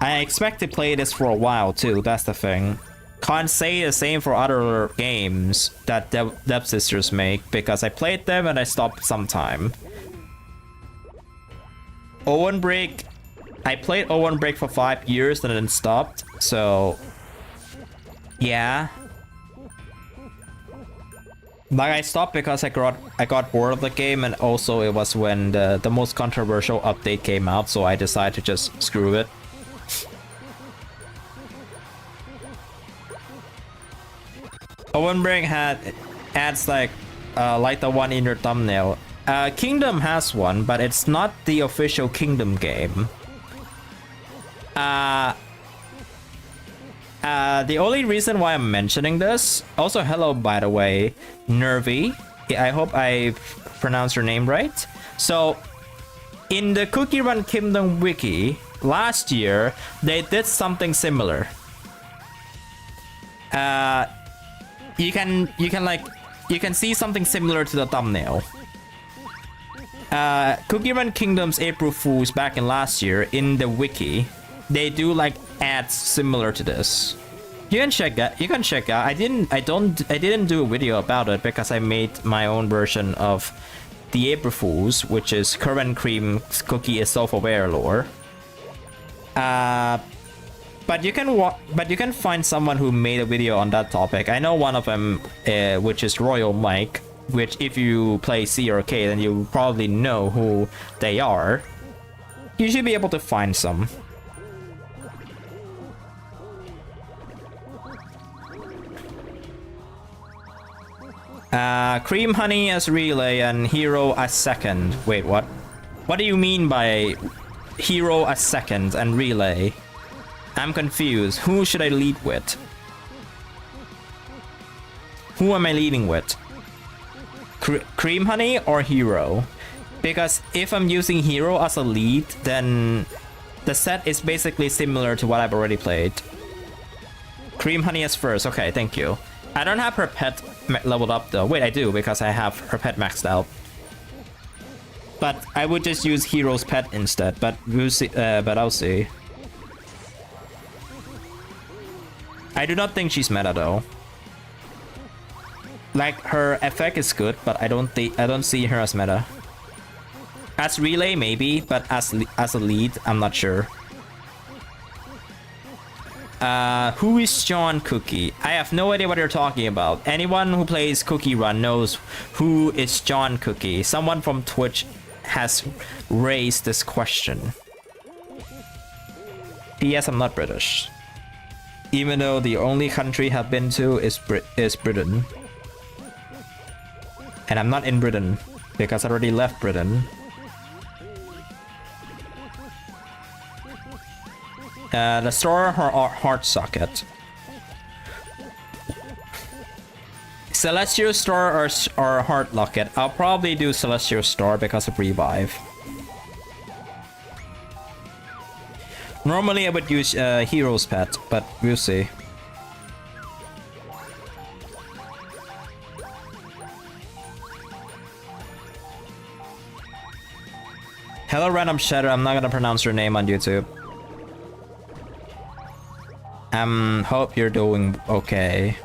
I expect to play this for a while too, that's the thing. Can't say the same for other games that Devsisters make because I played them and I stopped sometime. Ovenbreak, I played Ovenbreak for 5 years and then stopped, so yeah. Like I stopped because I got bored of the game, and also it was when the most controversial update came out, so I decided to just screw it. Ovenbreak adds like the one in your thumbnail. Kingdom has one, but it's not the official Kingdom game. The only reason why I'm mentioning this, also hello by the way, Nervy. I hope I pronounced your name right. So, in the Cookie Run Kingdom wiki last year, they did something similar. You can see something similar to the thumbnail. Cookie Run Kingdom's April Fools back in last year in the wiki, they do like ads similar to this. You can check that. You can check out. I didn't do a video about it because I made my own version of the April Fools, which is current cream cookie is self-aware lore. But you can find someone who made a video on that topic. I know one of them, which is Royal Mike, which if you play C or K, then you probably know who they are. You should be able to find some. Cream Honey as relay and Hero as second. Wait, what? What do you mean by Hero as second and relay? I'm confused. Who should I lead with? Who am I leading with? Cream Honey or Hero? Because if I'm using Hero as a lead, then the set is basically similar to what I've already played. Cream Honey is first. Okay, thank you. I don't have her pet leveled up though. Wait, I do because I have her pet maxed out. But I would just use Hero's pet instead. But we'll see. But I'll see. I do not think she's meta though. Like her effect is good, but I don't see her as meta. As relay maybe, but as a lead, I'm not sure. Who is John Cookie? I have no idea what you're talking about. Anyone who plays Cookie Run knows who is John Cookie. Someone from Twitch has raised this question. P.S. I'm not British. Even though the only country I've been to is Britain. And I'm not in Britain because I already left Britain. The store or heart socket. Celestial Star or Heart Locket. I'll probably do Celestial Star because of revive. Normally I would use Hero's Pet, but we'll see. Hello Random Shadow, I'm not gonna pronounce your name on YouTube. Hope you're doing okay.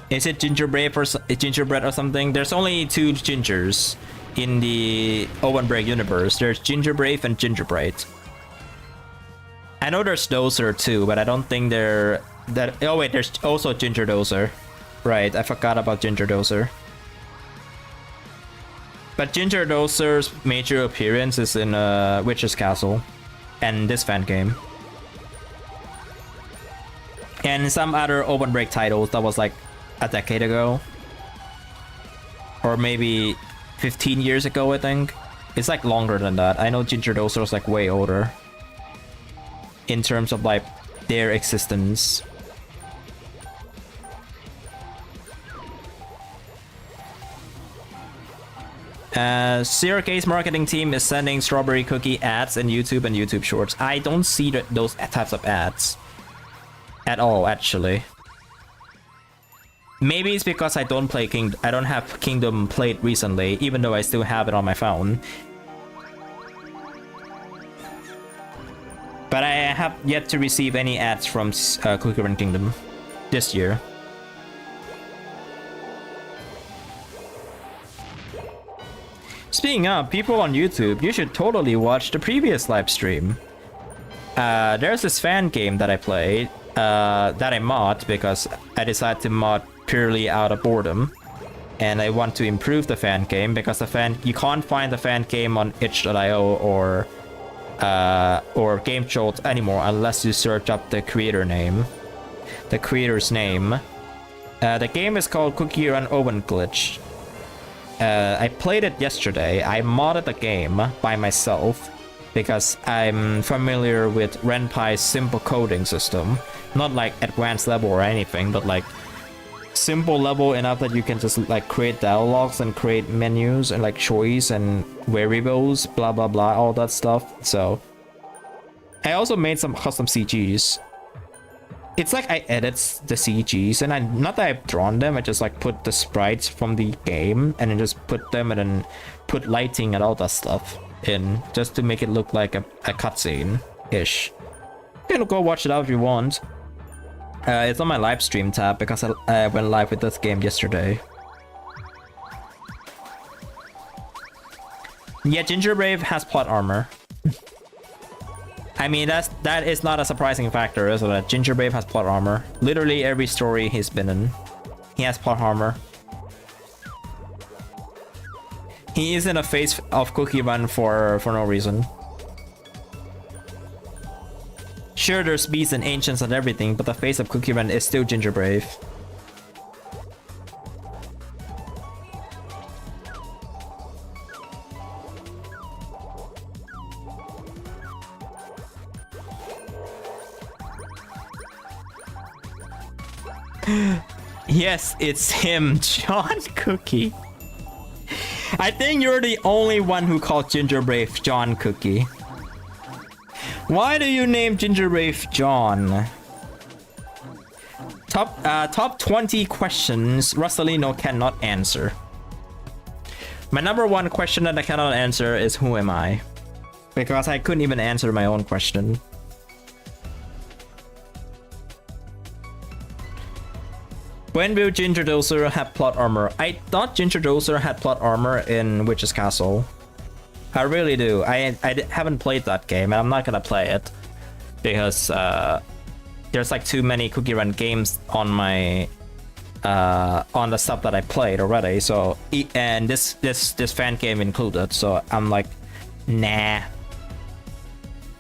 Is it gingerbread or something? There's only 2 gingers in the Ovenbreak universe. There's gingerbread and gingerbread. I know there's Dozer too, but I don't think they're that. Oh wait, there's also Ginger Dozer. Right, I forgot about Ginger Dozer. But Ginger Dozer's major appearance is in Witch's Castle and this fan game. And some other Ovenbreak titles that was like a decade ago. Or maybe 15 years ago, I think. It's like longer than that. I know Ginger Dozer was like way older. In terms of like their existence. Syracuse marketing team is sending strawberry cookie ads in YouTube and YouTube Shorts. I don't see those types of ads at all, actually. Maybe it's because I don't have Kingdom played recently, even though I still have it on my phone. But I have yet to receive any ads from Cookie Run Kingdom this year. Speaking of people on YouTube, you should totally watch the previous live stream. There's this fan game that I played, that I mod because I decided to mod purely out of boredom. And I want to improve the fan game because you can't find the fan game on itch.io or Game Jolt anymore unless you search up the creator's name. The game is called Cookie Run Oven Glitch. I played it yesterday. I modded the game by myself because I'm familiar with Renpai's simple coding system. Not like advanced level or anything, but like simple level enough that you can just like create dialogues and create menus and like choice and variables, blah blah blah, all that stuff. So I also made some custom CGs. It's like I edit the CGs and not that I've drawn them, I just like put the sprites from the game and then just put them and then put lighting and all that stuff in just to make it look like a cutscene-ish. You can go watch it out if you want. It's on my live stream tab because I went live with this game yesterday. Yeah, Ginger Brave has plot armor. I mean, that is not a surprising factor, is it? Ginger Brave has plot armor. Literally every story he's been in, he has plot armor. He is in a phase of Cookie Run for no reason. Sure, there's beasts and ancients and everything, but the face of Cookie Run is still Ginger Brave. Yes, it's him, John Cookie. I think you're the only one who called Ginger Brave John Cookie. Why do you name Ginger Brave John? Top 20 questions Rosalino cannot answer. My number one question that I cannot answer is who am I? Because I couldn't even answer my own question. When will Ginger Dozer have plot armor? I thought Ginger Dozer had plot armor in Witch's Castle. I really do. I haven't played that game, and I'm not gonna play it because there's like too many Cookie Run games on my on the stuff that I played already. So and this fan game included. So I'm like, nah,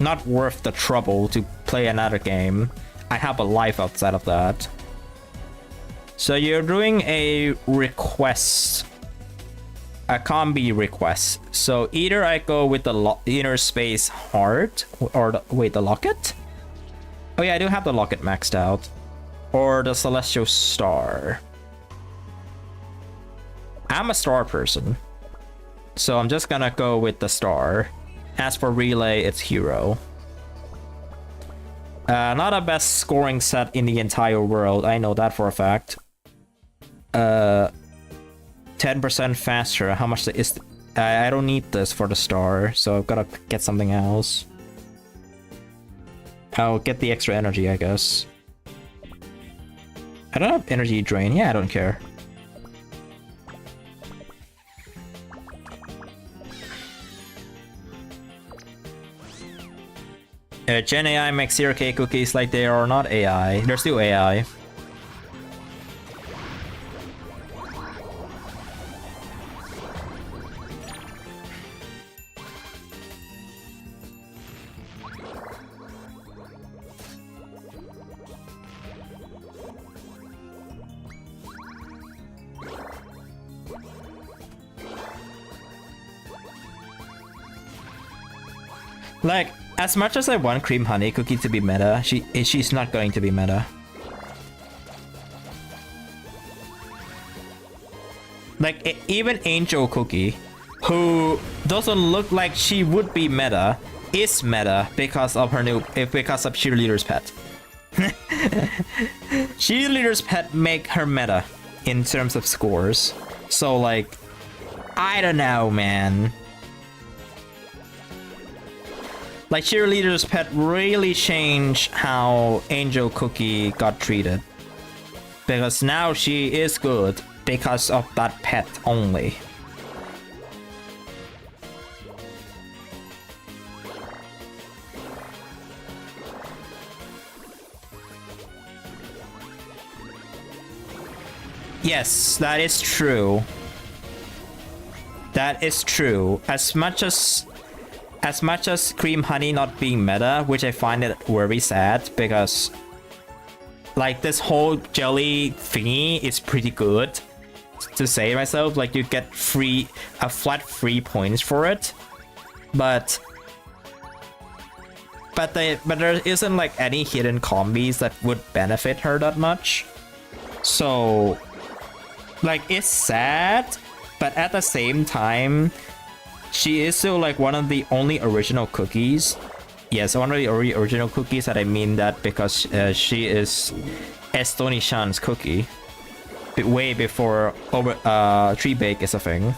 not worth the trouble to play another game. I have a life outside of that. So you're doing a request, a combi request. So either I go with the inner space heart, or the locket. Oh yeah, I do have the locket maxed out, or the celestial star. I'm a star person, so I'm just gonna go with the star. As for relay, it's hero. Not a best scoring set in the entire world. I know that for a fact. 10% faster. How much is? I don't need this for the star, so I've gotta get something else. I'll get the extra energy, I guess. I don't have energy drain. Yeah, I don't care. Gen AI makes zero K cookies like they are not AI. They're still AI. Like, as much as I want Cream Honey Cookie to be meta, she's not going to be meta. Like, even Angel Cookie, who doesn't look like she would be meta, is meta because of Cheerleader's Pet. Cheerleader's Pet make her meta in terms of scores. So, like, I don't know, man. Like, Cheerleader's Pet really changed how Angel Cookie got treated. Because now she is good because of that pet only. Yes, that is true. That is true. As much as Cream Honey not being meta, which I find it very sad because like this whole jelly thingy is pretty good to say myself. Like you get flat free points for it, but there isn't like any hidden combis that would benefit her that much. So like it's sad, but at the same time, she is still like one of the only original cookies. Yes, one of the original cookies, and I mean that because she is Estoni-chan's cookie. Way before 3Baked is a thing.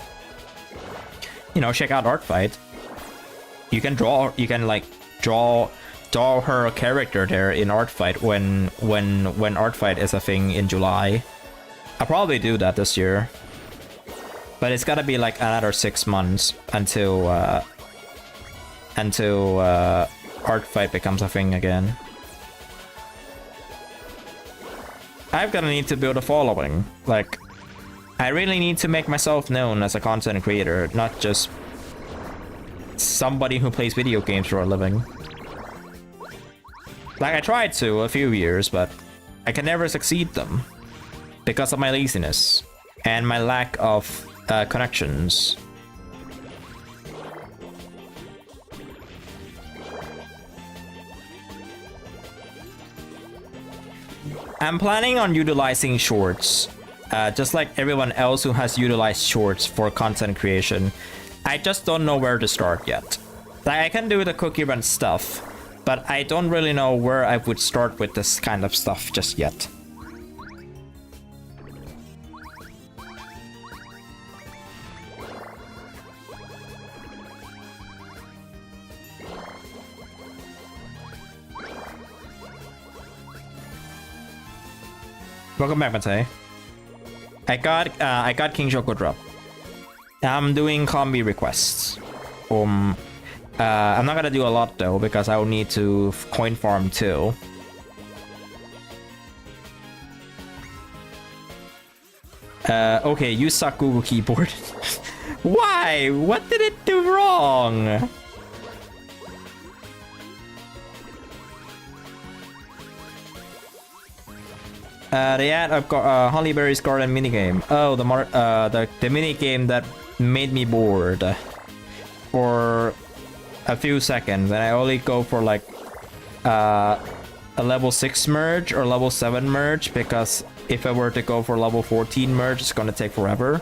You know, check out Art Fight. You can like draw her character there in Art Fight when Art Fight is a thing in July. I'll probably do that this year. But it's gotta be like another 6 months until Art Fight becomes a thing again. I'm gonna need to build a following. Like, I really need to make myself known as a content creator, not just somebody who plays video games for a living. Like, I tried to a few years, but I can never succeed them because of my laziness and my lack of connections. I'm planning on utilizing shorts, just like everyone else who has utilized shorts for content creation. I just don't know where to start yet. Like, I can do the cookie run stuff, but I don't really know where I would start with this kind of stuff just yet. Welcome back, Matei. I got King Choco Drop. I'm doing combi requests. I'm not gonna do a lot though because I will need to coin farm too. Okay, you suck, Google Keyboard. Why? What did it do wrong? The ad I've got Hollyberry's Garden minigame. Oh, the minigame that made me bored for a few seconds, and I only go for like a level 6 merge or level 7 merge because if I were to go for level 14 merge, it's gonna take forever.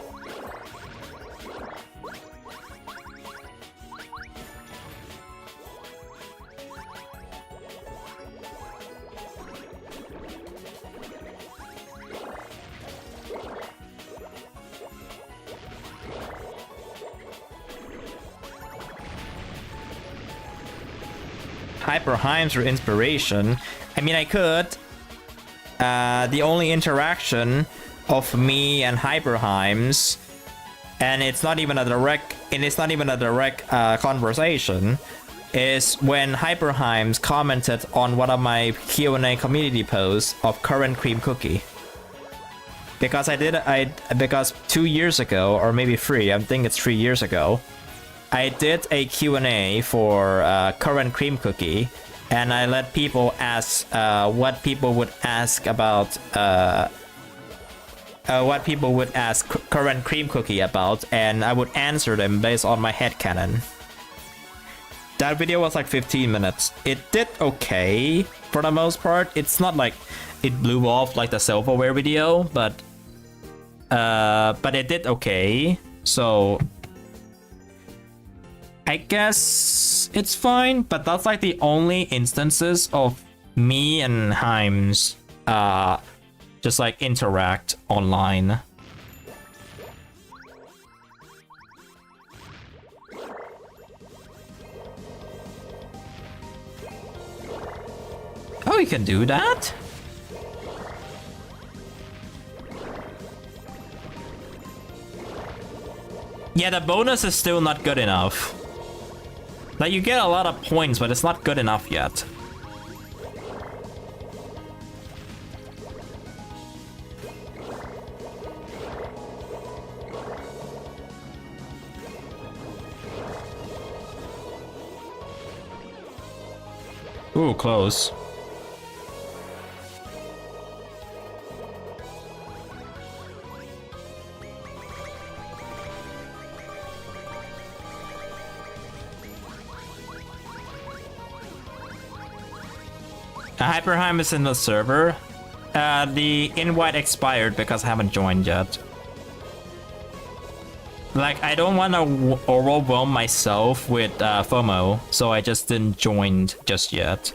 Hyperheims for inspiration. I mean, I could. The only interaction of me and Hyperheims, and it's not even a direct conversation, is when Hyperheims commented on one of my Q&A community posts of current cream cookie. Because because 2 years ago, or maybe 3, I think it's 3 years ago, I did a Q&A for current cream cookie, and I let people ask what people would ask about current cream cookie about, and I would answer them based on my headcanon. That video was like 15 minutes. It did okay for the most part. It's not like it blew off like the silverware video, but it did okay. So I guess it's fine, but that's like the only instances of me and Heims just like interact online. Oh, you can do that? Yeah, the bonus is still not good enough. Like, you get a lot of points, but it's not good enough yet. Ooh, close. Hyperheim is in the server. The invite expired because I haven't joined yet. Like, I don't want to overwhelm myself with FOMO, so I just didn't join just yet.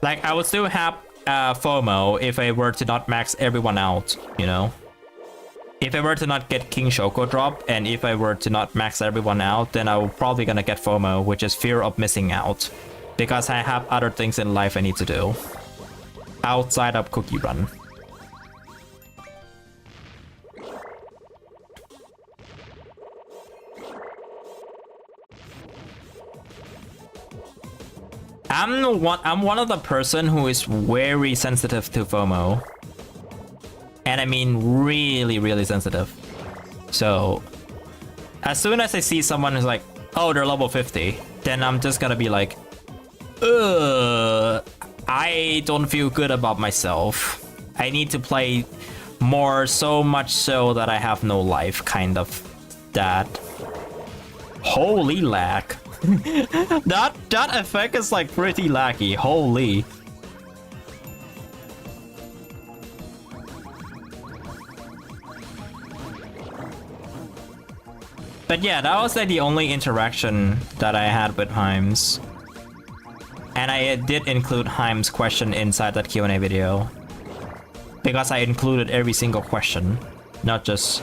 Like, I would still have FOMO if I were to not max everyone out, you know? If I were to not get King Choco Drop, and if I were to not max everyone out, then I'm probably gonna get FOMO, which is fear of missing out. Because I have other things in life I need to do outside of Cookie Run. I'm one of the person who is very sensitive to FOMO. And I mean really, really sensitive. So as soon as I see someone who's like, oh, they're level 50, then I'm just gonna be like, I don't feel good about myself. I need to play more, so much so that I have no life, kind of that. Holy lag. that effect is like pretty laggy, holy. But yeah, that was like the only interaction that I had with Heims. And I did include Heim's question inside that Q&A video. Because I included every single question. Not just...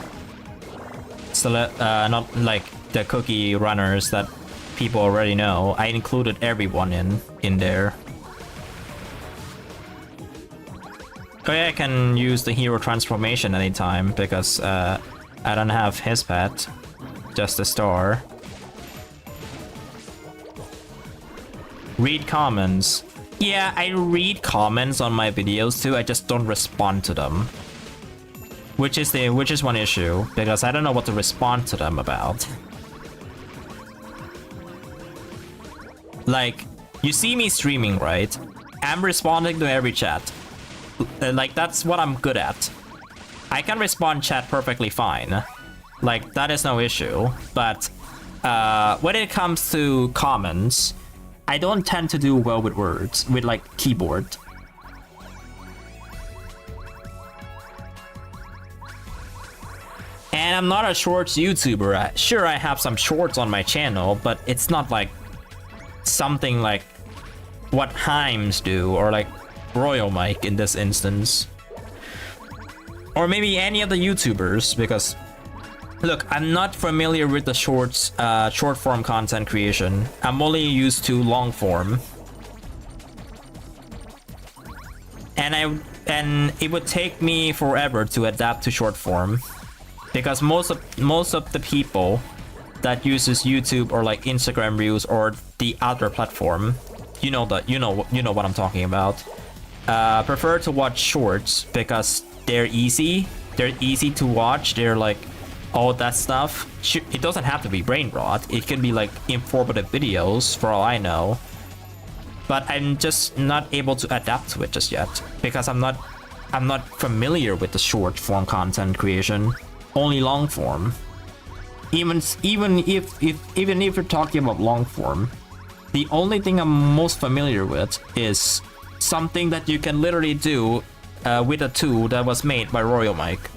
not like the cookie runners that people already know. I included everyone in there. Oh yeah, I can use the hero transformation anytime. Because I don't have his pet. Just a star. Read comments. Yeah, I read comments on my videos too, I just don't respond to them. Which is one issue, because I don't know what to respond to them about. Like, you see me streaming, right? I'm responding to every chat. Like, that's what I'm good at. I can respond chat perfectly fine. Like, that is no issue. But when it comes to comments, I don't tend to do well with words, with like keyboard. And I'm not a shorts YouTuber. Sure, I have some shorts on my channel, but it's not like something like what Heims do, or like Royal Mike in this instance. Or maybe any of the YouTubers, because look, I'm not familiar with the short form content creation. I'm only used to long form. And it would take me forever to adapt to short form. Because most of the people that uses YouTube or like Instagram Reels or the other platform, you know what I'm talking about, prefer to watch shorts because they're easy to watch. They're like all that stuff. It doesn't have to be brain rot. It can be like informative videos for all I know. But I'm just not able to adapt to it just yet because I'm not familiar with the short form content creation. Only long form. Even if you're talking about long form, the only thing I'm most familiar with is something that you can literally do with a tool that was made by Royal Mike.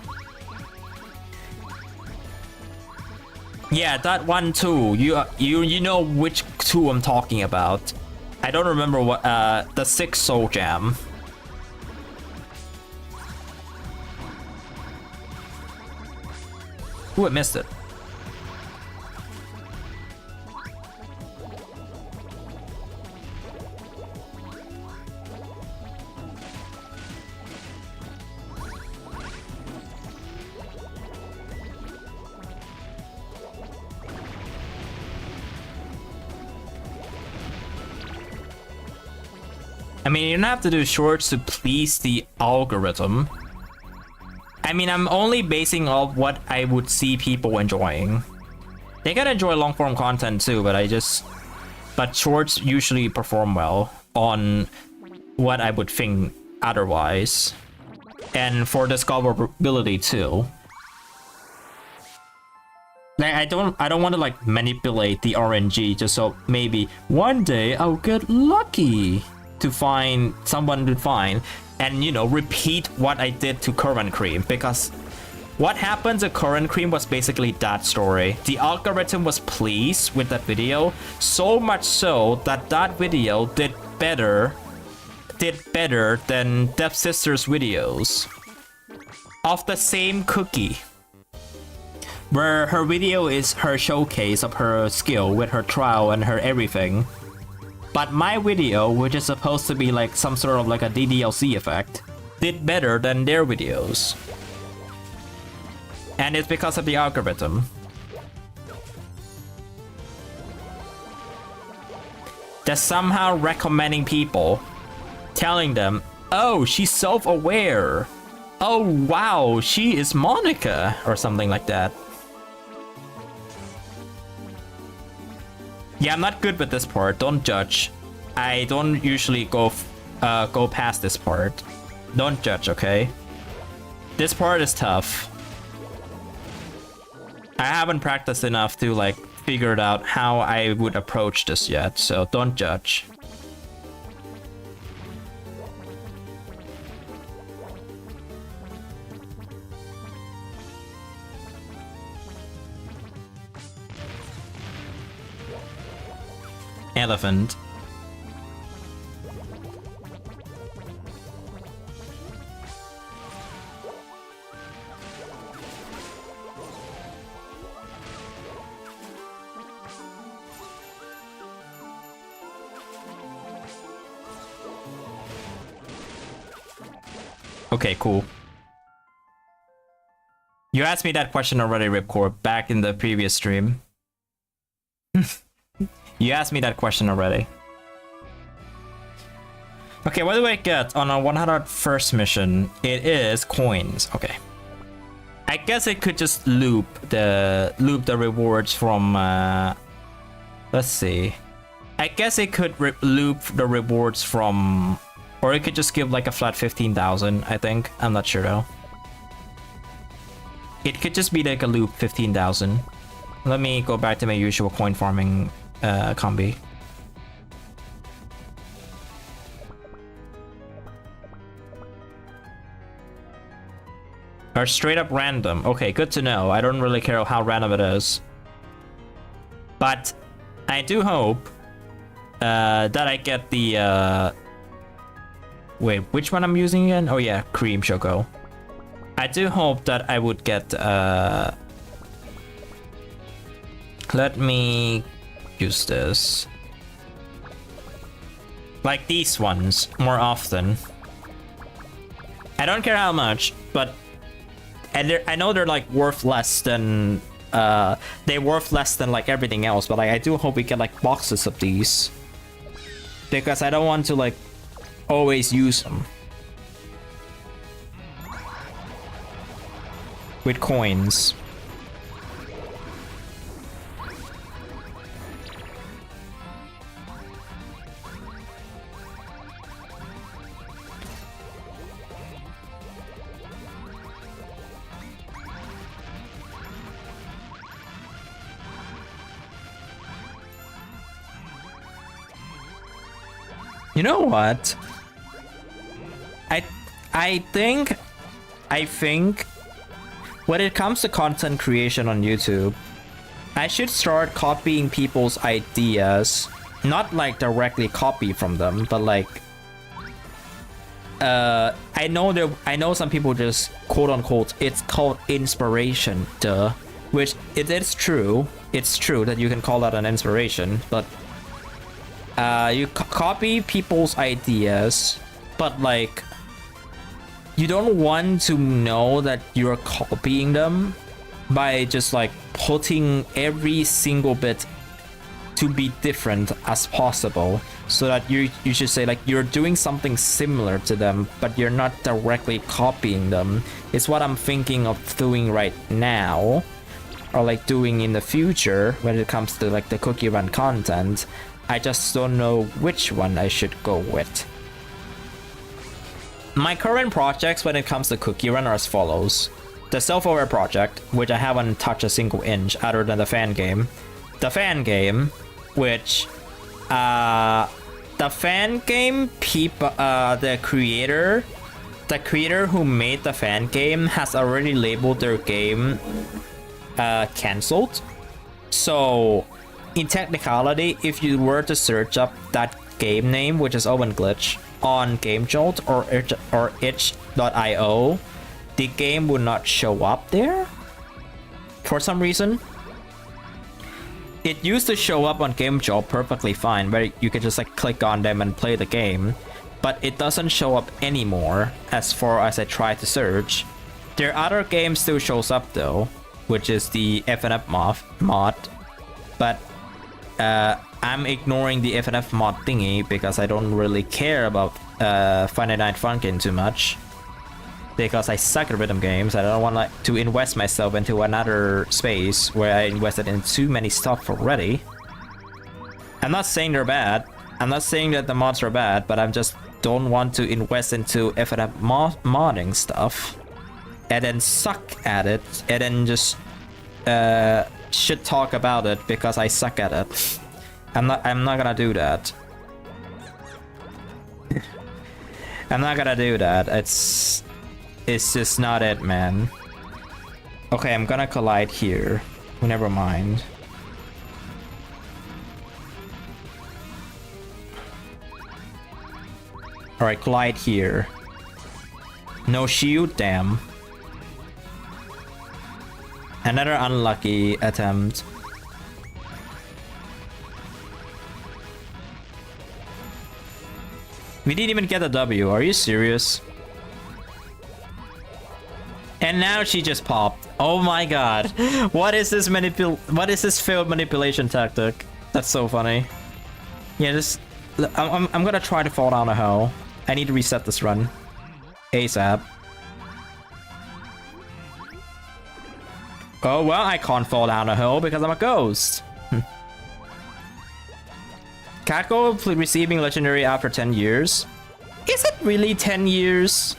Yeah, that one tool. You know which tool I'm talking about. I don't remember what the 6 Soul Jam. Ooh, I missed it. I mean, you don't have to do shorts to please the algorithm. I mean, I'm only basing off what I would see people enjoying. They can enjoy long form content too, but shorts usually perform well on what I would think otherwise. And for discoverability too. Like, I don't want to like manipulate the RNG just so maybe one day I'll get lucky to find someone to find and, you know, repeat what I did to Current Cream, because what happened to Current Cream was basically that story. The algorithm was pleased with that video, so much so that that video did better than Devsisters videos of the same cookie, where her video is her showcase of her skill with her trial and her everything. But my video, which is supposed to be like some sort of like a DDLC effect, did better than their videos. And it's because of the algorithm. They're somehow recommending people, telling them, oh, she's self-aware. Oh, wow, she is Monica, or something like that. Yeah, I'm not good with this part. Don't judge. I don't usually go past this part. Don't judge, okay? This part is tough. I haven't practiced enough to like figure out how I would approach this yet, so don't judge. Elephant. Okay, cool. You asked me that question already, Ripcore, back in the previous stream. You asked me that question already. Okay, what do I get on a 101st mission? It is coins. Okay. I guess it could just loop the rewards from let's see. I guess it could loop the rewards from, or it could just give like a flat 15,000, I think. I'm not sure though. It could just be like a loop 15,000. Let me go back to my usual coin farming combi. Or straight up random. Okay, good to know. I don't really care how random it is. But I do hope that I get the wait, which one I'm using again? Oh yeah, Cream Choco. I do hope that I would get let me use this. Like these ones more often. I don't care how much, but I know they're like worth less than they're worth less than like everything else. But like, I do hope we get like boxes of these, because I don't want to like always use them with coins. You know what? I think when it comes to content creation on YouTube, I should start copying people's ideas. Not like directly copy from them, but like I know some people just quote unquote it's called inspiration, duh. Which it is true. It's true that you can call that an inspiration, but you copy people's ideas, but like you don't want to know that you're copying them by just like putting every single bit to be different as possible, so that you should say like you're doing something similar to them, but you're not directly copying them. It's what I'm thinking of doing right now, or like doing in the future when it comes to like the cookie run content. I just don't know which one I should go with. My current projects when it comes to cookie run are as follows. The self-aware project, which I haven't touched a single inch other than the fan game. The fan game, which the fan game the creator who made the fan game has already labeled their game cancelled. So in technicality, if you were to search up that game name, which is OpenGlitch, on GameJolt or itch.io, the game would not show up there for some reason. It used to show up on GameJolt perfectly fine, where you could just like click on them and play the game, but it doesn't show up anymore as far as I try to search. Their other game still shows up though, which is the FNF mod, but I'm ignoring the FNF mod thingy because I don't really care about Friday Night Funkin' too much, because I suck at rhythm games. I don't want to invest myself into another space where I invested in too many stuff already. I'm not saying they're bad. I'm not saying that the mods are bad, but I just don't want to invest into FNF modding stuff and then suck at it and then just shit talk about it because I suck at it. I'm not gonna do that. I'm not gonna do that. It's just not it, man. Okay, I'm gonna collide here. Never mind. Alright, collide here. No shield, damn. Another unlucky attempt. We didn't even get a W. Are you serious? And now she just popped. Oh my god. What is this failed manipulation tactic? That's so funny. Yeah, just I'm gonna try to fall down a hole. I need to reset this run ASAP. Oh well, I can't fall down a hole because I'm a ghost. Cacola receiving legendary after 10 years. Is it really 10 years?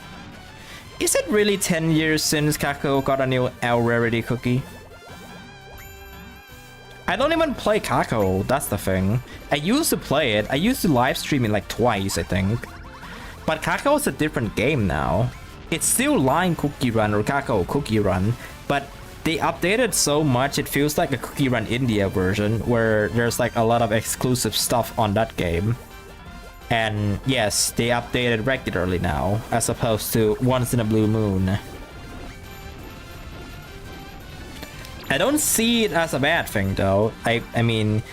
Is it really 10 years since Cacola got a new L rarity cookie? I don't even play Cacola, that's the thing. I used to play it. I used to live stream it like twice, I think. But Cacola is a different game now. It's still Line Cookie Run or Cacola Cookie Run, but they updated so much it feels like a Cookie Run India version where there's like a lot of exclusive stuff on that game. And yes, they update it regularly now, as opposed to once in a blue moon. I don't see it as a bad thing though. I mean,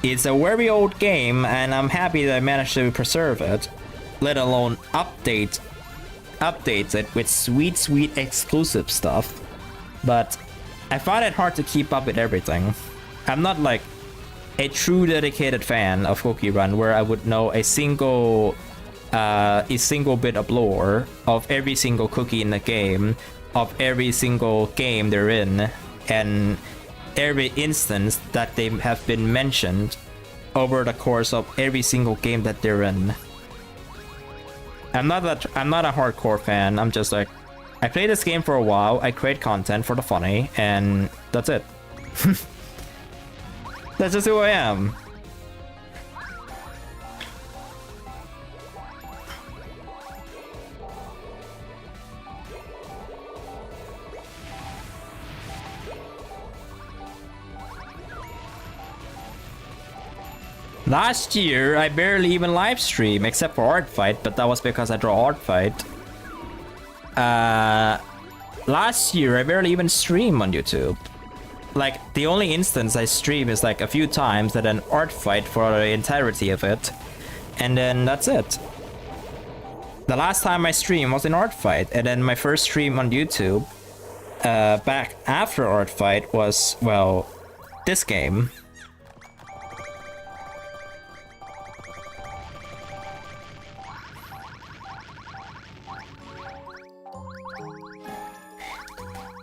it's a very old game and I'm happy that I managed to preserve it, let alone updates it with sweet exclusive stuff. But I find it hard to keep up with everything. I'm not like a true dedicated fan of Cookie Run where I would know a single bit of lore of every single cookie in the game, of every single game they're in, and every instance that they have been mentioned over the course of every single game that they're in. I'm not a hardcore fan. I'm just like, I play this game for a while, I create content for the funny, and that's it. That's just who I am. Last year, I barely even live stream, except for Art Fight, but that was because I draw Art Fight. Last year, I barely even stream on YouTube. Like, the only instance I stream is like a few times, and then Art Fight for the entirety of it. And then that's it. The last time I streamed was in Art Fight, and then my first stream on YouTube, back after Art Fight was, well, this game.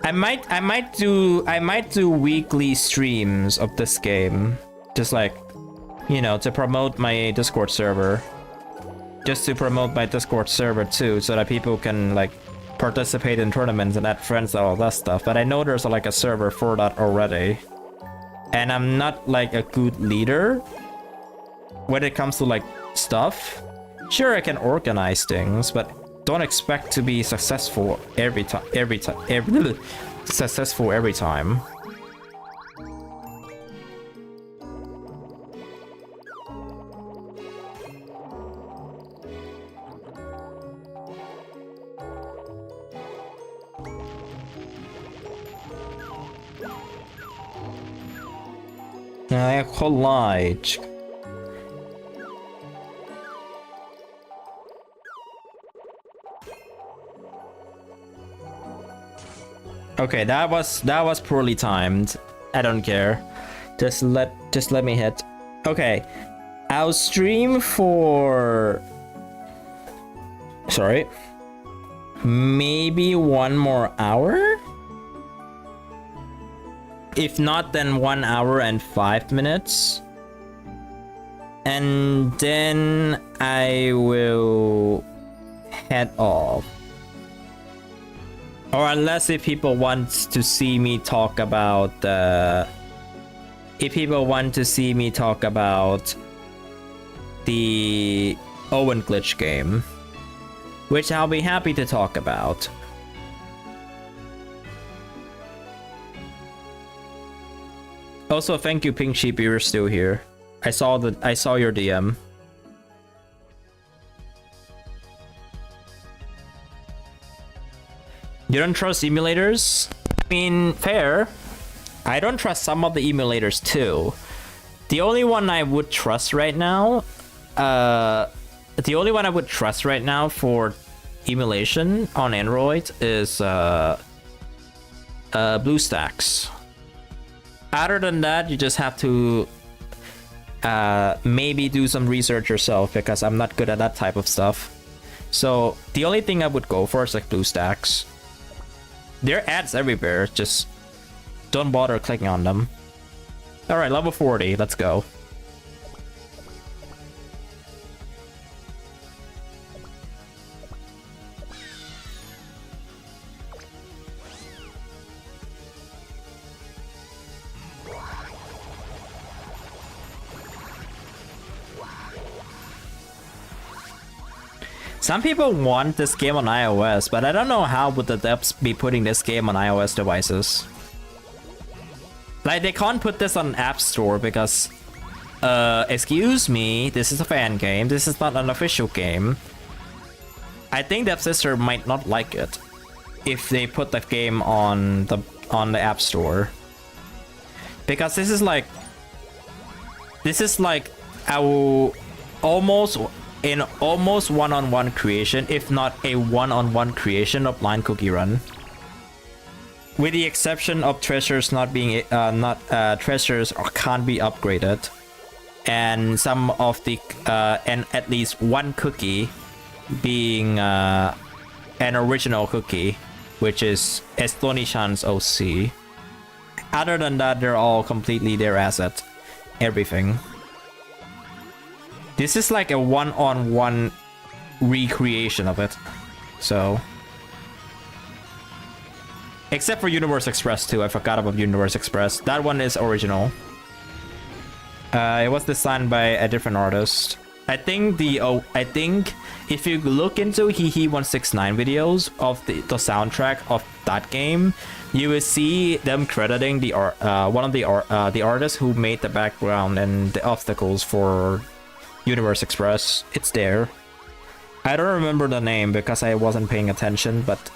I might do weekly streams of this game, just like, you know, to promote my Discord server. Just to promote my Discord server too, so that people can like participate in tournaments and add friends and all that stuff. But I know there's like a server for that already. And I'm not like a good leader when it comes to like stuff. Sure, I can organize things, but don't expect to be successful every time. Successful every time. I collide. Okay, that was poorly timed. I don't care. Just let me hit. Okay. I'll stream for maybe 1 more hour? If not, then 1 hour and 5 minutes. And then I will head off. Or unless if people want to see me talk about the Owen glitch game, which I'll be happy to talk about. Also, thank you, Pink Sheep, you're still here. I saw your DM. You don't trust emulators? I mean, fair. I don't trust some of the emulators too. The only one I would trust right now, for emulation on Android is BlueStacks. Other than that, you just have to maybe do some research yourself, because I'm not good at that type of stuff. So the only thing I would go for is like BlueStacks. There are ads everywhere, just don't bother clicking on them. Alright, level 40, let's go. Some people want this game on iOS, but I don't know how would the devs be putting this game on iOS devices. Like, they can't put this on App Store because, excuse me, this is a fan game, this is not an official game. I think Devsisters might not like it if they put the game on the App Store. Because this is like our almost one-on-one creation, if not a one-on-one creation of Blind Cookie Run. with the exception of treasures not being treasures can't be upgraded, and some of the and at least one cookie being an original cookie, which is Estonishan's OC. Other than that, they're all completely their asset. Everything. This is like a one-on-one recreation of it. So, except for Universe Express too. I forgot about Universe Express. That one is original. It was designed by a different artist. I think if you look into HeHe169 videos of the soundtrack of that game, you will see them crediting the one of the artists who made the background and the obstacles for Universe Express. It's there. I don't remember the name because I wasn't paying attention, but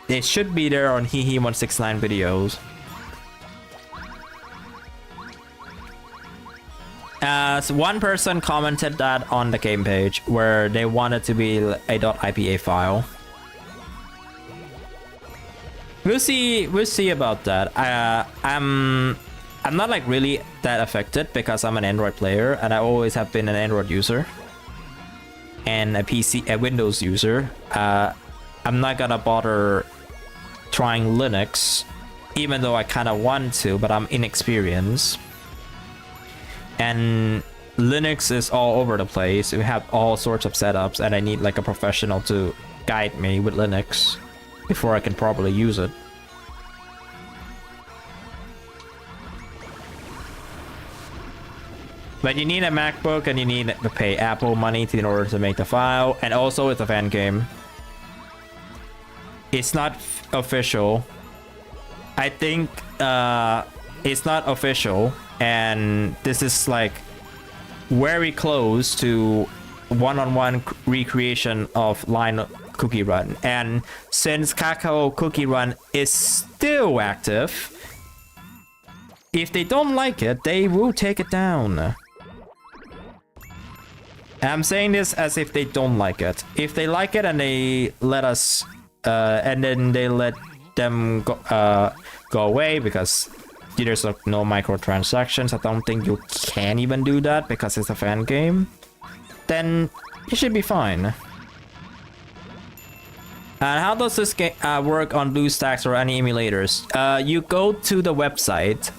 it should be there on HeHe169 videos. So one person commented that on the game page where they wanted to be a .ipa file. We'll see about that. I'm not like really that affected because I'm an Android player and I always have been an Android user and a Windows user. I'm not gonna bother trying Linux, even though I kind of want to, but I'm inexperienced. And Linux is all over the place. We have all sorts of setups and I need like a professional to guide me with Linux before I can properly use it. But you need a MacBook and you need to pay Apple money in order to make the file, and also it's a fan game. It's not official. I think it's not official, and this is like very close to one-on-one recreation of Line Cookie Run. And since Cacola Cookie Run is still active, if they don't like it, they will take it down. I'm saying this as if they don't like it. If they like it and they let us, and then they let them go away because there's no microtransactions. I don't think you can even do that because it's a fan game. Then you should be fine. And how does this game work on BlueStacks or any emulators? You go to the website.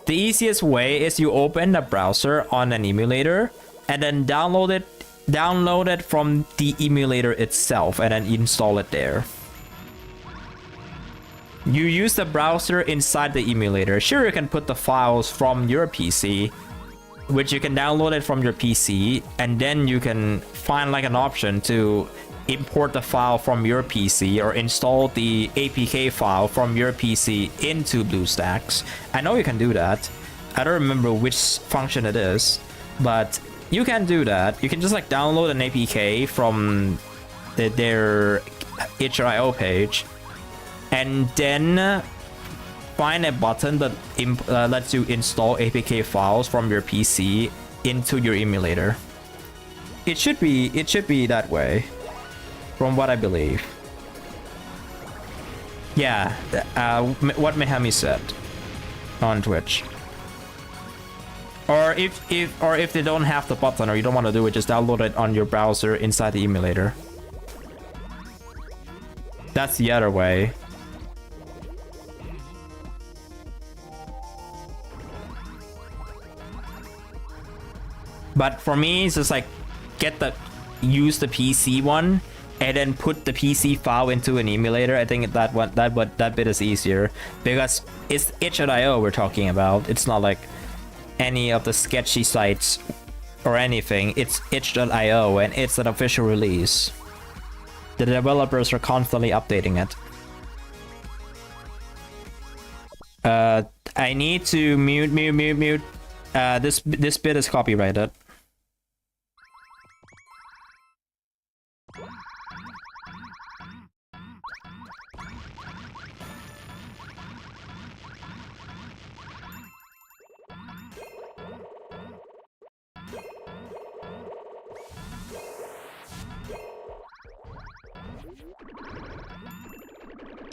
The easiest way is you open the browser on an emulator and then download it from the emulator itself and then install it there. You use the browser inside the emulator. Sure, you can put the files from your PC, which you can download it from your PC, and then you can find like an option to import the file from your PC or install the APK file from your PC into BlueStacks. I know you can do that. I don't remember which function it is, but you can do that. You can just like download an APK from their HeHe page and then find a button that lets you install APK files from your PC into your emulator. It should be that way, from what I believe. Yeah, what Mihami said on Twitch. Or if they don't have the button or you don't want to do it, just download it on your browser inside the emulator. That's the other way. But for me, it's just like use the PC one and then put the PC file into an emulator. I think that bit is easier because it's itch.io we're talking about. It's not like any of the sketchy sites or anything. It's itch.io and it's an official release. The developers are constantly updating it. I need to mute. This bit is copyrighted.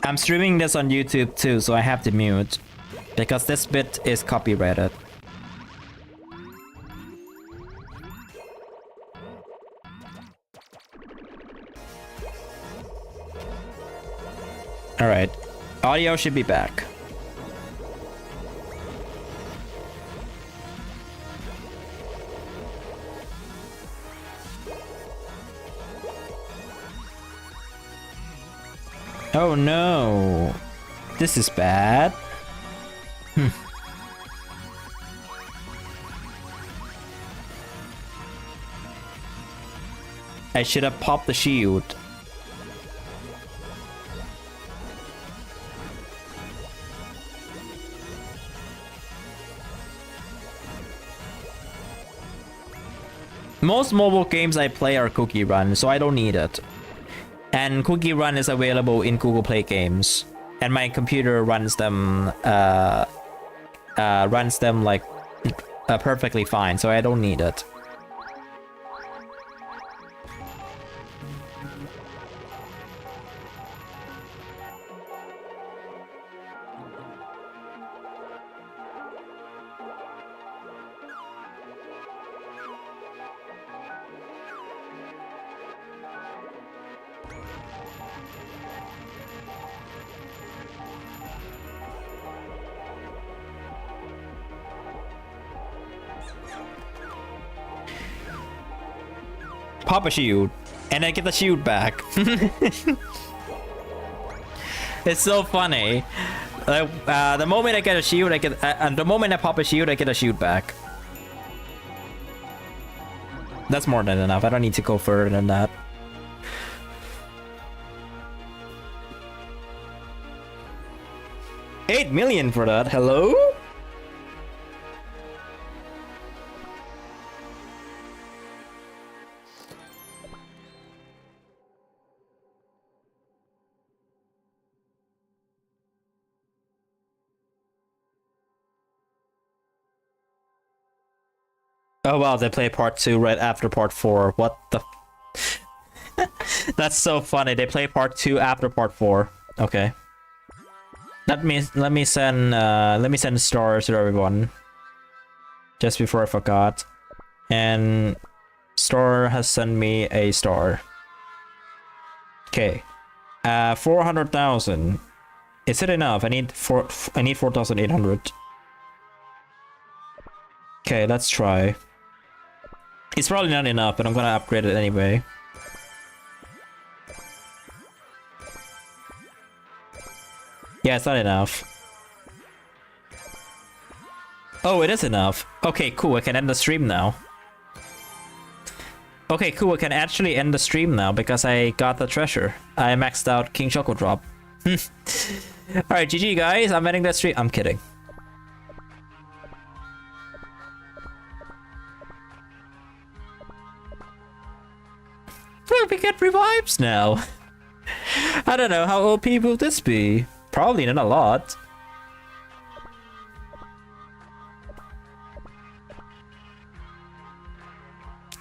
I'm streaming this on YouTube too, so I have to mute. Because this bit is copyrighted. Alright. Audio should be back. Oh no. This is bad. I should have popped the shield. Most mobile games I play are Cookie Run, so I don't need it. And Cookie Run is available in Google Play Games, and my computer runs them like perfectly fine, so I don't need it. Pop a shield, and I get the shield back. It's so funny. The moment I get a shield, I get, and the moment I pop a shield, I get a shield back. That's more than enough. I don't need to go further than that. $8 million for that. Hello? Oh wow, they play part 2 right after part 4. What the? That's so funny. They play part 2 after part 4. Okay. Let me send stars to everyone. Just before I forgot. And Star has sent me a star. Okay. 400,000. Is it enough? I need 4,800. Okay, let's try. It's probably not enough, but I'm gonna upgrade it anyway. Yeah, it's not enough. Oh, it is enough. Okay, cool. I can end the stream now. Okay, cool. I can actually end the stream now because I got the treasure. I maxed out King Choco Drop. Alright, GG guys. I'm ending that stream. I'm kidding. Well, we get revives now. I don't know, how OP will this be? Probably not a lot.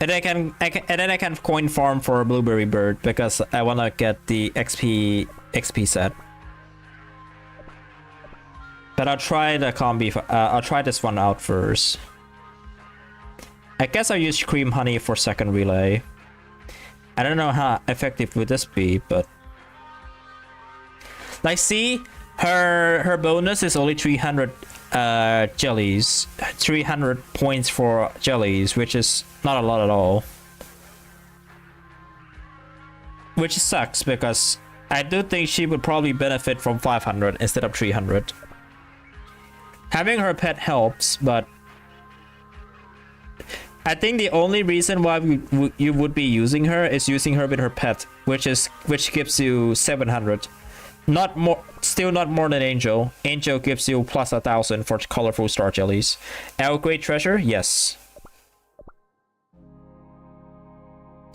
And then I can coin farm for a blueberry bird because I wanna get the XP set. But I'll try the combi. I'll try this one out first. I guess I'll use cream honey for second relay. I don't know how effective would this be, but like, see, her bonus is only 300 jellies, 300 points for jellies, which is not a lot at all. Which sucks because I do think she would probably benefit from 500 instead of 300. Having her pet helps, but I think the only reason why you would be using her is using her with her pet, which gives you 700. Not more, still not more than Angel. Angel gives you plus 1,000 for colorful star jellies. L grade treasure, yes.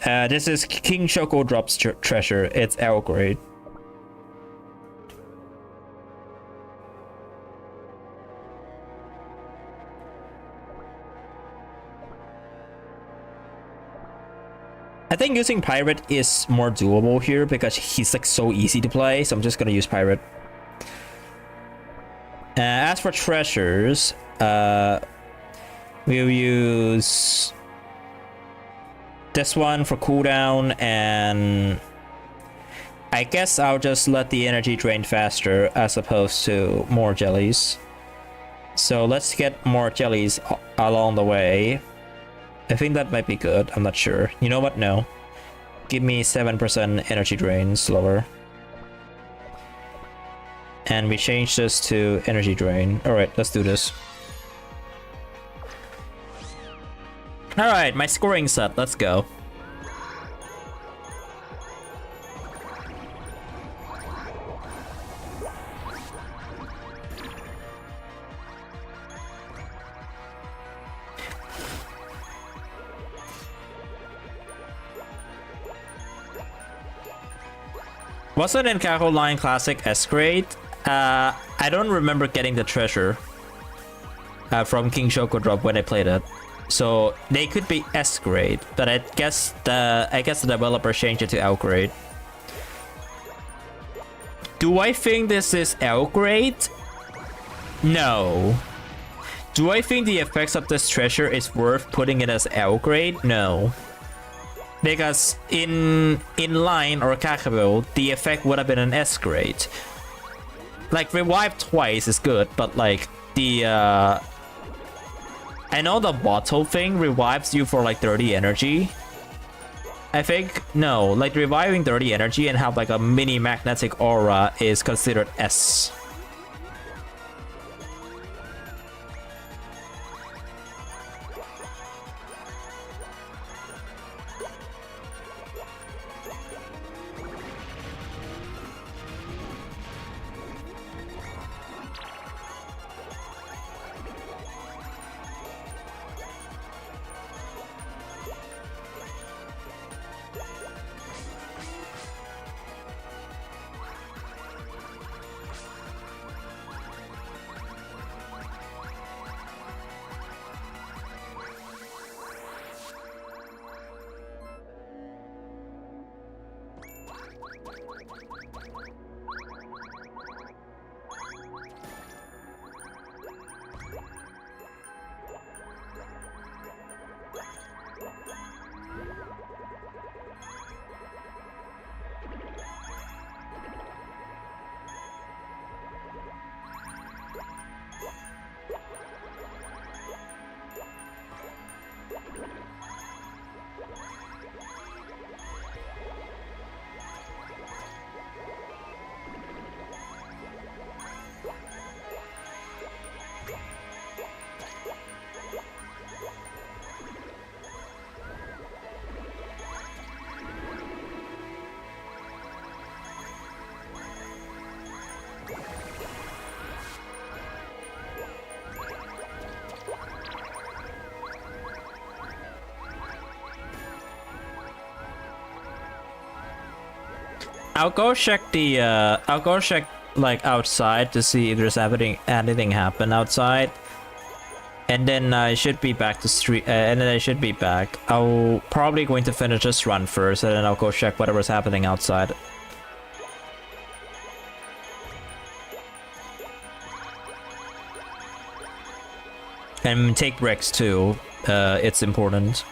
This is King Choco Drop's treasure. It's L grade. I think using Pirate is more doable here because he's like so easy to play, so I'm just gonna use Pirate. As for treasures, we'll use this one for cooldown, and I guess I'll just let the energy drain faster as opposed to more jellies. So let's get more jellies along the way. I think that might be good. I'm not sure. You know what? No. Give me 7% energy drain slower. And we change this to energy drain. Alright, let's do this. Alright, my scoring set. Let's go. Wasn't in Cacola Classic S grade? I don't remember getting the treasure from King Choco Drop when I played it, so they could be S grade, but I guess the developer changed it to L grade. Do I think this is L grade? No. Do I think the effects of this treasure is worth putting it as L grade? No. Because in line or Cacola, the effect would have been an S grade. Like, revive twice is good, but like the I know the bottle thing revives you for like 30 energy. I think no, like reviving 30 energy and have like a mini magnetic aura is considered S. I'll go check like outside to see if there's anything happen outside, and then I should be back to street. And then I should be back. I'll probably going to finish this run first, and then I'll go check whatever's happening outside. And take bricks too. It's important.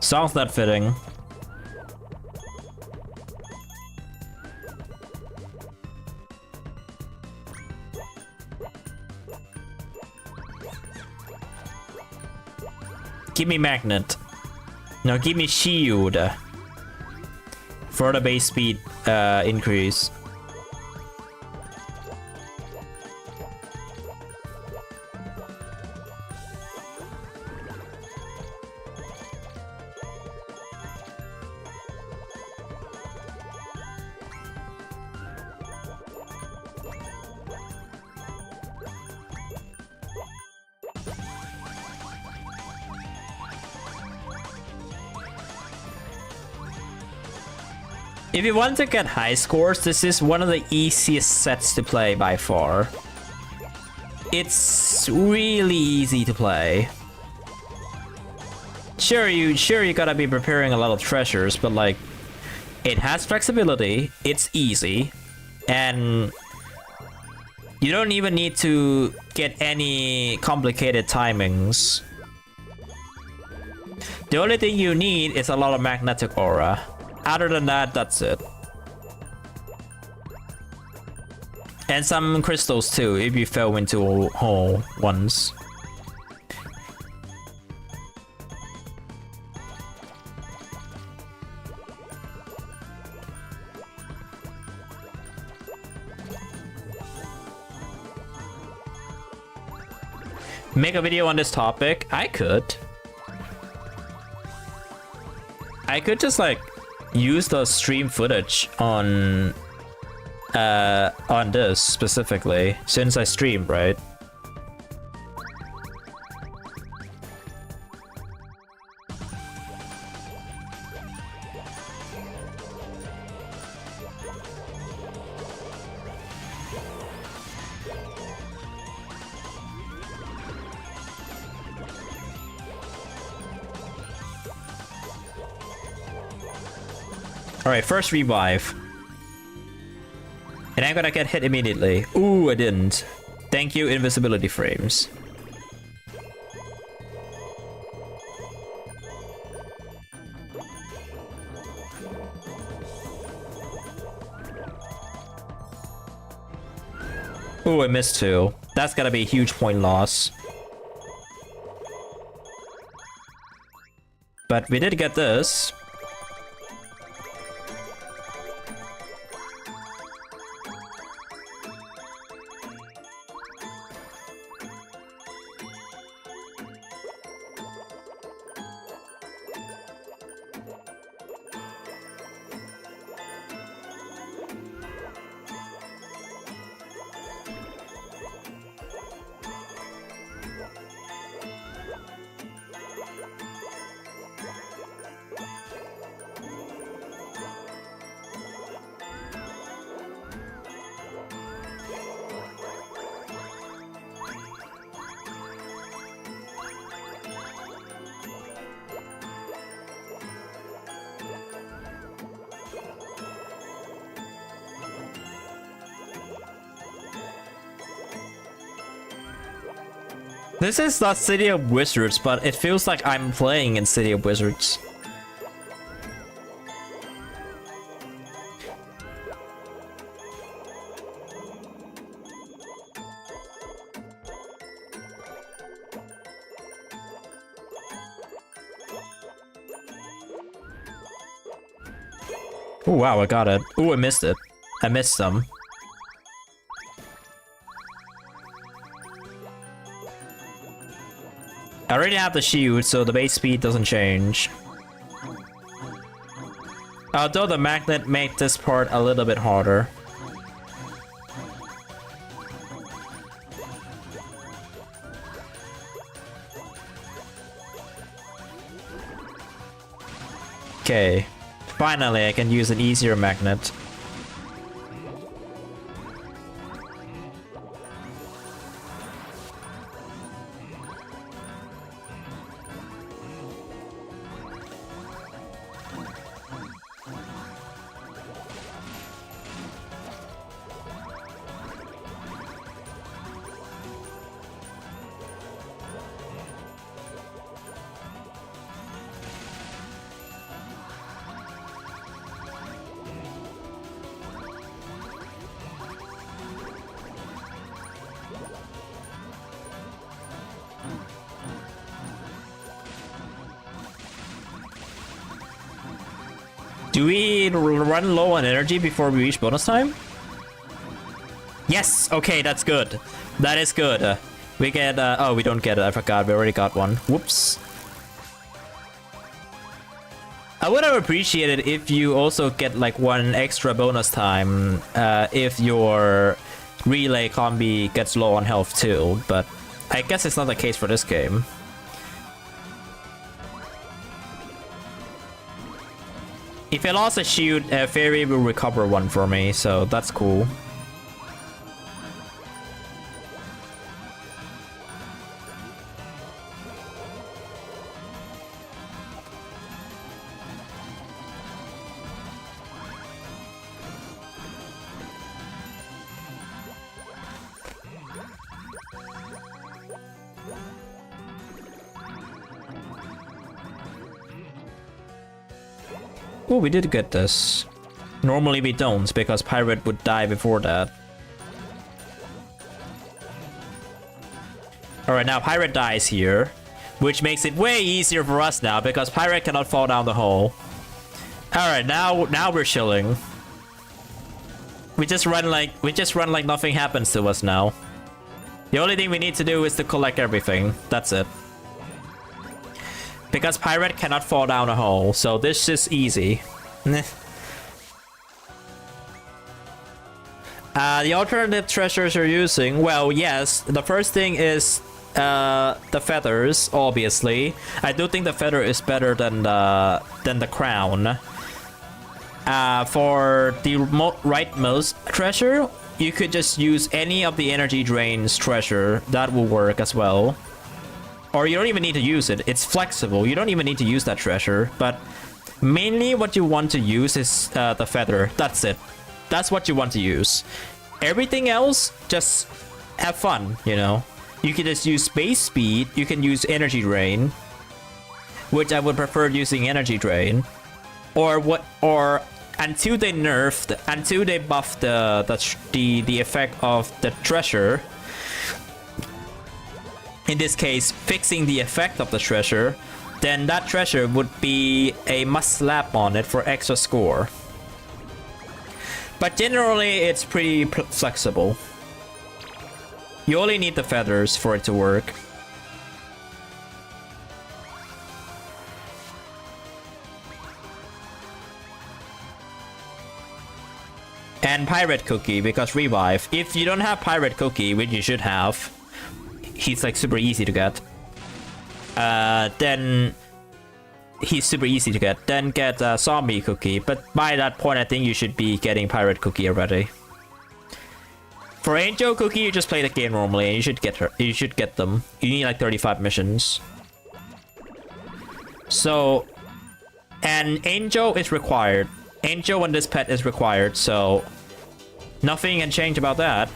Sounds not fitting. Give me magnet. No, give me shield. For the base speed increase. If you want to get high scores, this is one of the easiest sets to play by far. It's really easy to play. Sure, you gotta be preparing a lot of treasures, but like, it has flexibility, it's easy, and you don't even need to get any complicated timings. The only thing you need is a lot of magnetic aura. Other than that, that's it. And some crystals too, if you fell into a hole once. Make a video on this topic? I could just like use the stream footage on this specifically, since I streamed, right? Alright, first revive. And I'm gonna get hit immediately. Ooh, I didn't. Thank you, invisibility frames. Ooh, I missed two. That's gotta be a huge point loss. But we did get this. This is not City of Wizards, but it feels like I'm playing in City of Wizards. Oh wow, I got it. Oh, I missed it. I missed some. I already have the shield, so the base speed doesn't change. Although the magnet made this part a little bit harder. Okay. Finally, I can use an easier magnet. Do we run low on energy before we reach bonus time? Yes! Okay, that's good. That is good. We get... oh, we don't get it. I forgot. We already got one. Whoops. I would have appreciated if you also get like one extra bonus time if your relay combi gets low on health too, but I guess it's not the case for this game. If I lost a shield, a fairy will recover one for me, so that's cool. Oh, we did get this. Normally we don't, because Pirate would die before that. Alright, now Pirate dies here, which makes it way easier for us now, because Pirate cannot fall down the hole. Alright, now we're chilling. We just run like nothing happens to us now. The only thing we need to do is to collect everything. That's it. Because Pirate cannot fall down a hole, so this is easy. The alternative treasures you're using, well, yes, the first thing is the feathers, obviously. I do think the feather is better than the crown. For the rightmost treasure, you could just use any of the energy drains treasure. That will work as well. Or you don't even need to use it. It's flexible. You don't even need to use that treasure. But mainly what you want to use is the feather. That's it. That's what you want to use. Everything else, just have fun, you know. You can just use base speed. You can use energy drain, which I would prefer using energy drain. Or until they buff the effect of the treasure. In this case, fixing the effect of the treasure, then that treasure would be a must slap on it for extra score. But generally, it's pretty flexible. You only need the feathers for it to work. And Pirate Cookie, because revive. If you don't have Pirate Cookie, which you should have, he's like super easy to get. Then he's super easy to get. Then get Zombie Cookie. But by that point, I think you should be getting Pirate Cookie already. For Angel Cookie, you just play the game normally, and you should get her. You should get them. You need like 35 missions. So, and Angel is required. Angel and this pet is required. So, nothing can change about that.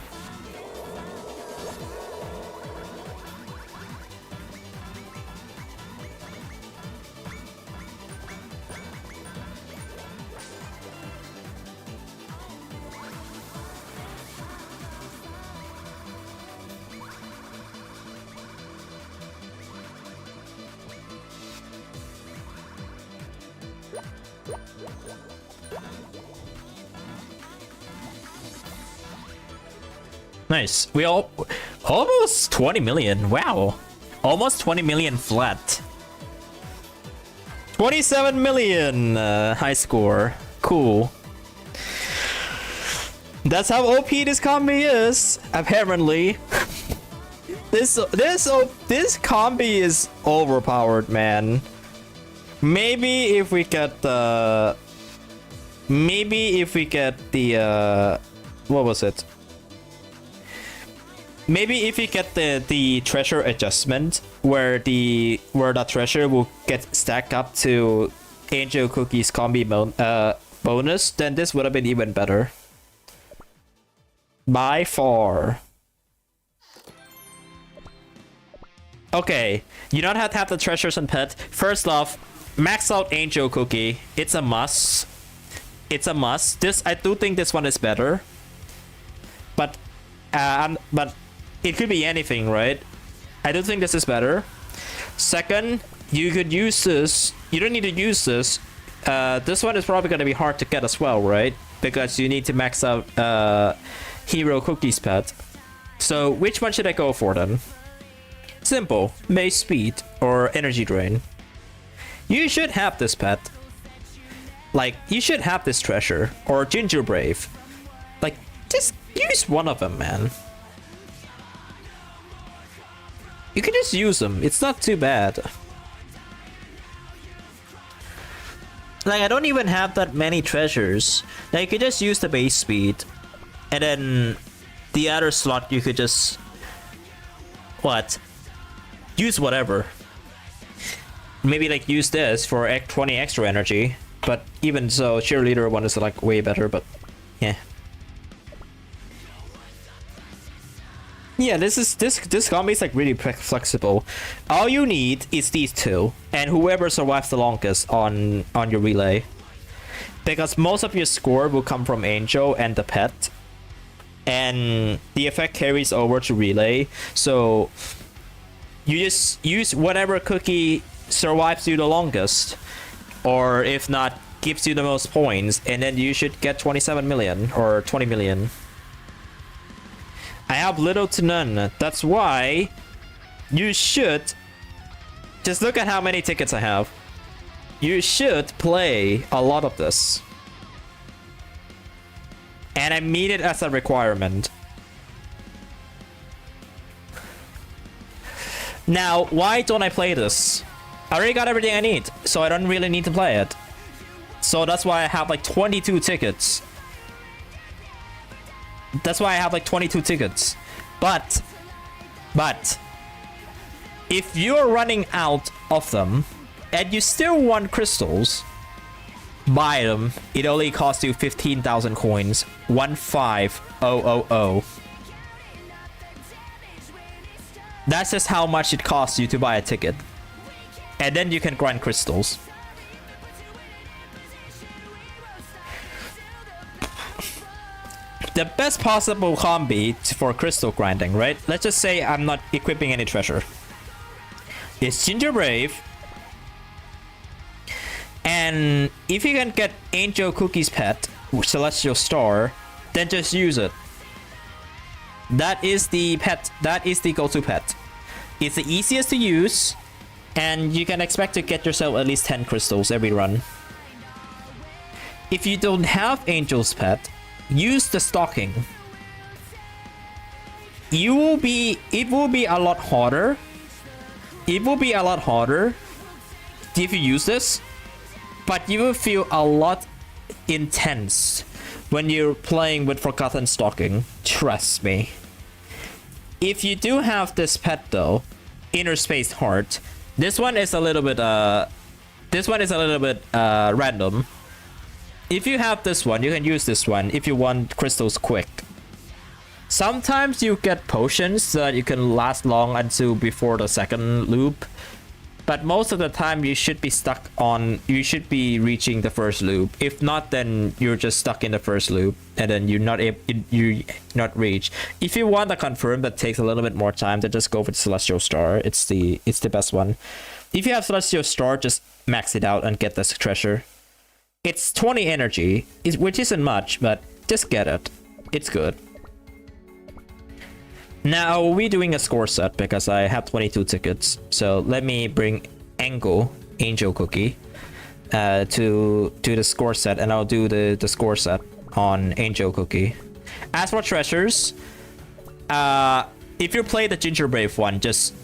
Nice. We almost 20 million. Wow. Almost 20 million flat. 27 million high score. Cool. That's how OP this combi is, apparently. This combi is overpowered, man. Maybe if we get the what was it? Maybe if you get the treasure adjustment where the treasure will get stacked up to Angel Cookie's combi bonus, then this would have been even better. By far. Okay, you don't have to have the treasures and pet. First off, max out Angel Cookie. It's a must. It's a must. I do think this one is better. But it could be anything, right? I do think this is better. Second, you could use this. You don't need to use this. This one is probably going to be hard to get as well, right? Because you need to max out Hero Cookie's pet. So which one should I go for then? Simple. Mace Speed or Energy Drain. You should have this pet. Like, you should have this treasure. Or Ginger Brave. Like, just use one of them, man. You can just use them. It's not too bad. Like, I don't even have that many treasures. Like, you could just use the base speed. And then the other slot you could just... What? Use whatever. Maybe like use this for 20 extra energy. But even so, cheerleader one is like way better, but yeah. Yeah, this combi is like really flexible. All you need is these two, and whoever survives the longest on your relay. Because most of your score will come from Angel and the pet. And the effect carries over to relay, so you just use whatever cookie survives you the longest, or if not, gives you the most points, and then you should get 27 million or 20 million. I have little to none. That's why you should just look at how many tickets I have. You should play a lot of this. And I mean it as a requirement. Now, why don't I play this? I already got everything I need, so I don't really need to play it. So that's why I have like 22 tickets. That's why I have like 22 tickets. But if you're running out of them and you still want crystals, buy them. It only costs you 15,000 coins. 15000. That's just how much it costs you to buy a ticket. And then you can grind crystals. The best possible combi for crystal grinding, right? Let's just say I'm not equipping any treasure. It's Ginger Brave. And if you can get Angel Cookie's pet, Celestial Star, then just use it. That is the pet. That is the go-to pet. It's the easiest to use, and you can expect to get yourself at least 10 crystals every run. If you don't have Angel's pet, use the stocking. It will be a lot harder. It will be a lot harder if you use this. But you will feel a lot intense when you're playing with Forgotten Stocking. Trust me. If you do have this pet though, Inner Space Heart, this one is a little bit random. If you have this one, you can use this one if you want crystals quick. Sometimes you get potions so that you can last long until before the second loop. But most of the time you should be reaching the first loop. If not, then you're just stuck in the first loop and then you not reach. If you want a confirm that takes a little bit more time, then just go with Celestial Star. It's the best one. If you have Celestial Star, just max it out and get this treasure. It's 20 energy, which isn't much, but just get it. It's good. Now we're doing a score set because I have 22 tickets. So let me bring Angel Cookie to the score set, and I'll do the score set on Angel Cookie. As for treasures, if you play the Ginger Brave one, just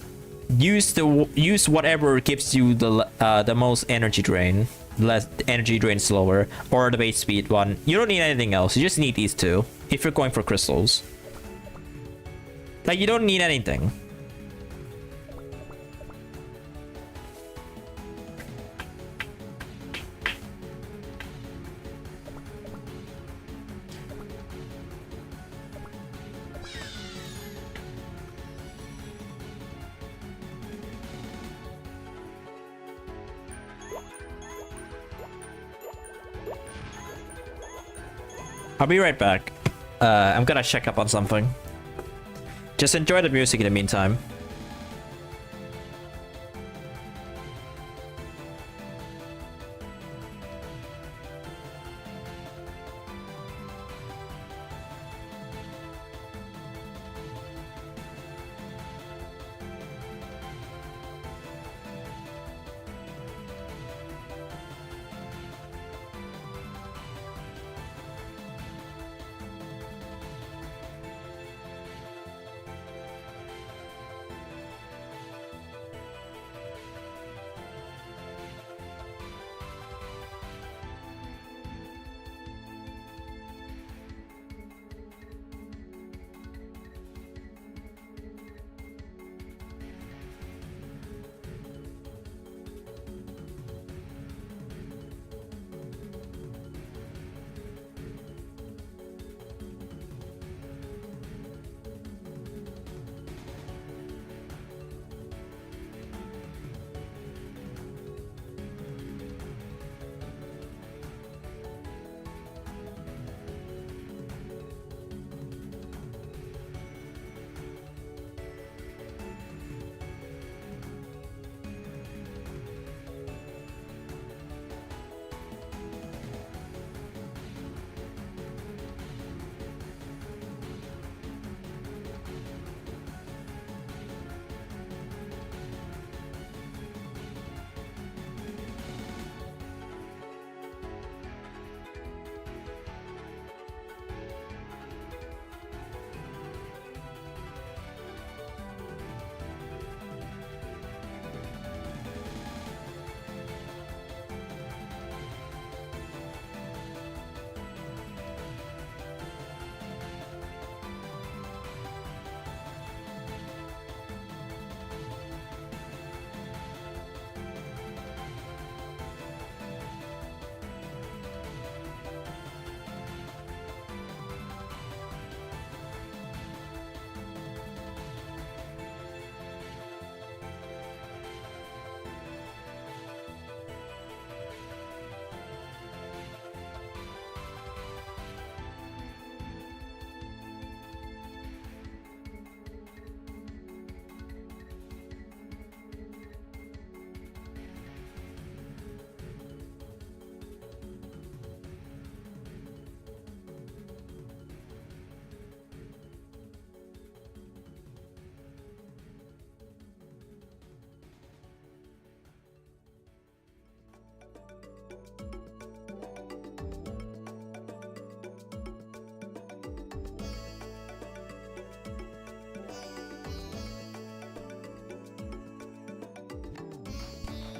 use whatever gives you the most energy drain, less energy drain slower, or the base speed one. You don't need anything else. You just need these two if you're going for crystals. Like, you don't need anything. I'll be right back. I'm gonna check up on something. Just enjoy the music in the meantime.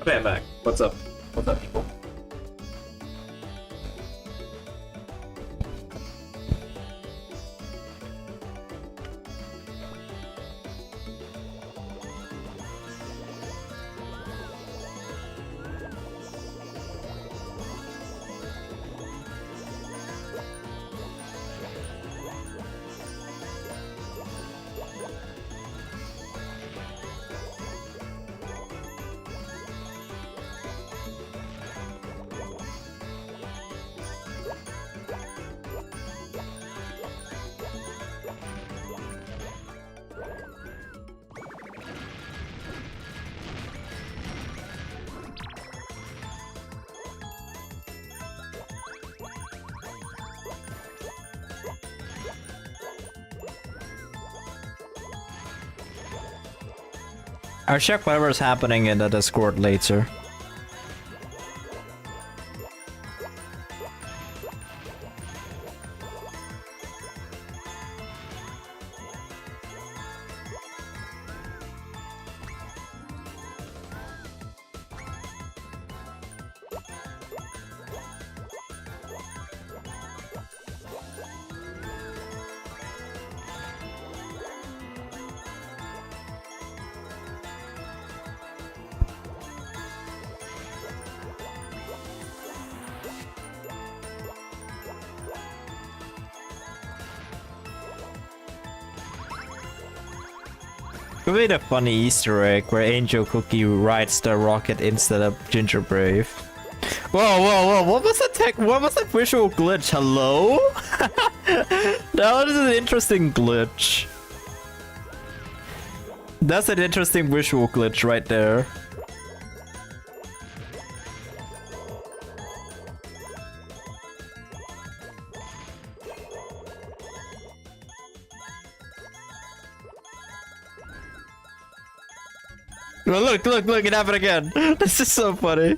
Okay, I'm back. What's up? What's up, people? I'll check whatever's happening in the Discord later. Could be the funny Easter egg where Angel Cookie rides the rocket instead of Ginger Brave. Whoa! What was that tech? What was that visual glitch? Hello? That was an interesting glitch. That's an interesting visual glitch right there. Look, it happened again. This is so funny.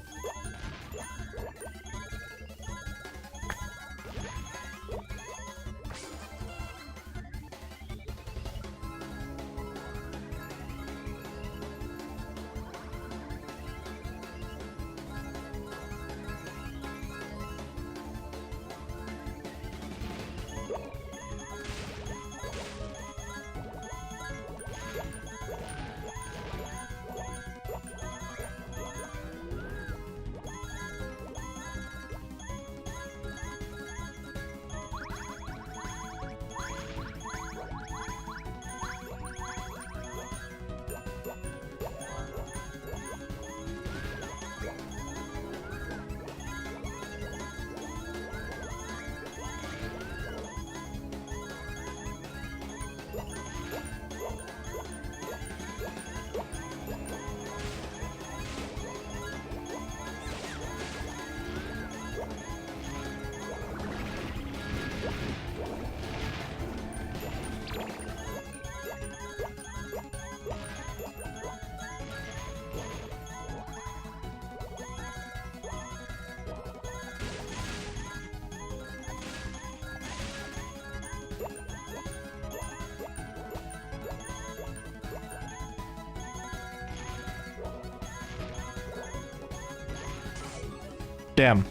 Damn.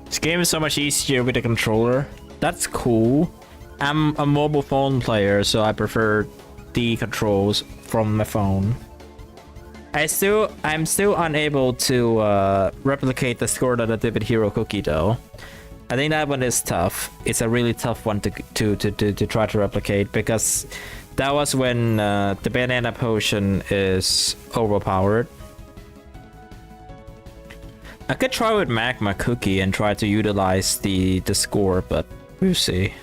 This game is so much easier with the controller. That's cool. I'm a mobile phone player, so I prefer the controls from my phone. I'm still unable to replicate the score that I did with Hero Cookie though. I think that one is tough. It's a really tough one to try to replicate because that was when the banana potion is overpowered. I could try with Magma Cookie and try to utilize the score, but we'll see.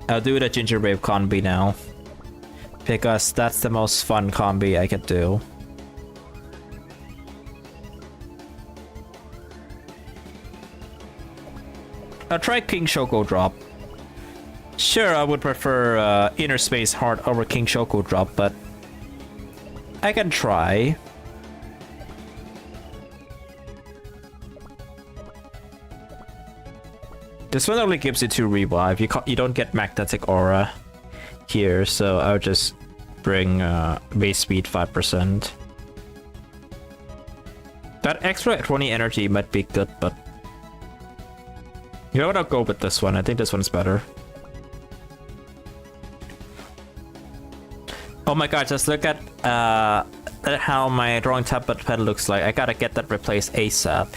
I'll do the Ginger Brave combi now, because that's the most fun combi I could do. I'll try King Choco Drop. Sure, I would prefer Inner Space Heart over King Choco Drop, but I can try. This one only gives you 2 revive. You don't get Magnetic Aura here, so I'll just bring base speed 5%. That extra 20 energy might be good, but you know what, I'll go with this one. I think this one's better. Oh my god, just look at how my drawing tablet pad looks like. I gotta get that replaced ASAP.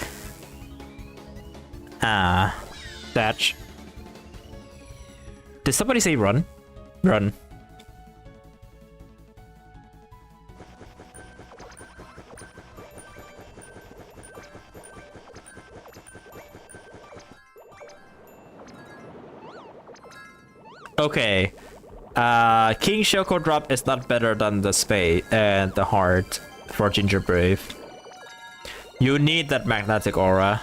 Thatch. Did somebody say run? Run. Okay. King Choco Drop is not better than the spade and the heart for Ginger Brave. You need that magnetic aura.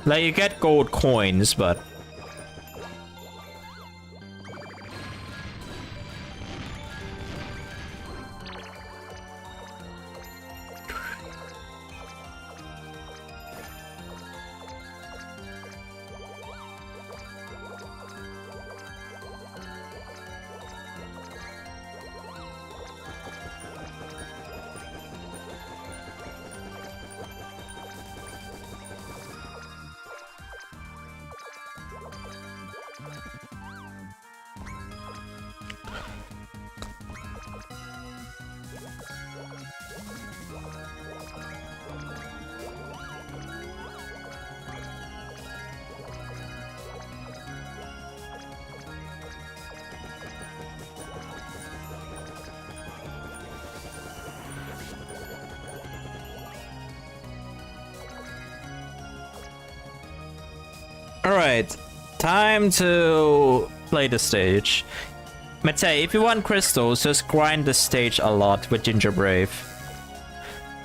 Like, you get gold coins, but alright, time to play the stage. Mate, if you want crystals, just grind the stage a lot with Ginger Brave.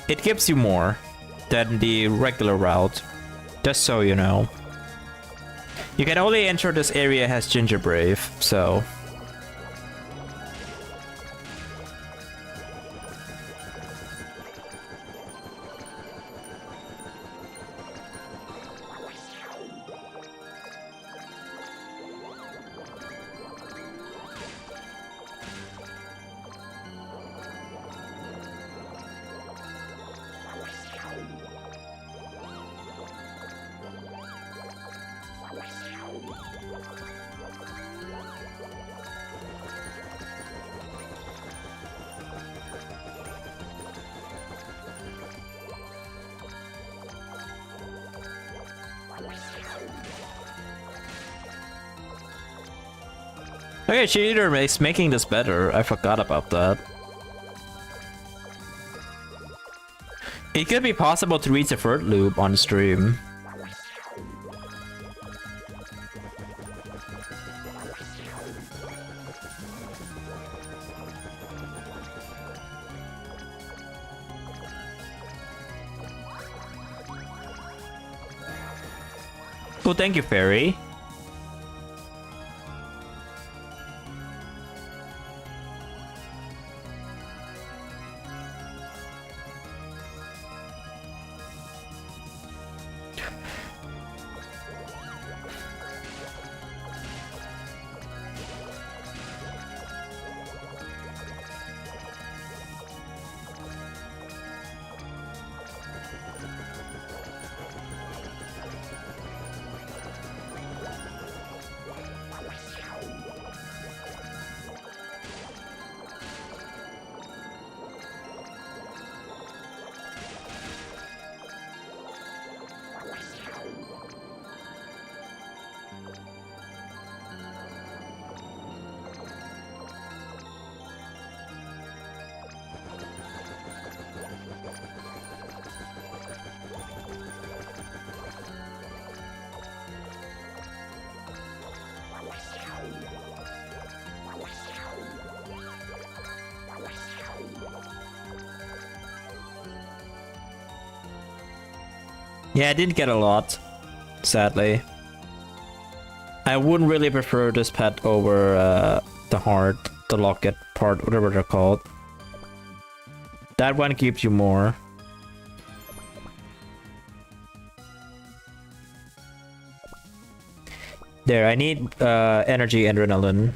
It gives you more than the regular route, just so you know. You can only enter this area as Ginger Brave, so... Okay, Cheater is making this better. I forgot about that. It could be possible to reach the third loop on stream. Well, thank you, Fairy. Yeah, I didn't get a lot, sadly. I wouldn't really prefer this pet over the heart, the locket part, whatever they're called. That one gives you more. There, I need energy adrenaline.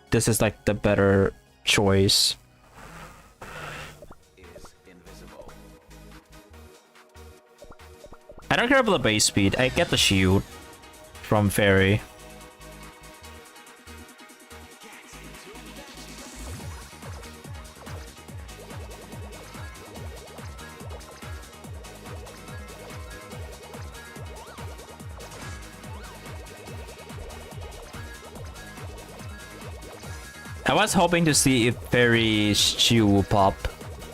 This is like the better choice. I don't care about the base speed. I get the shield from Fairy. I was hoping to see if Fairy's shield will pop.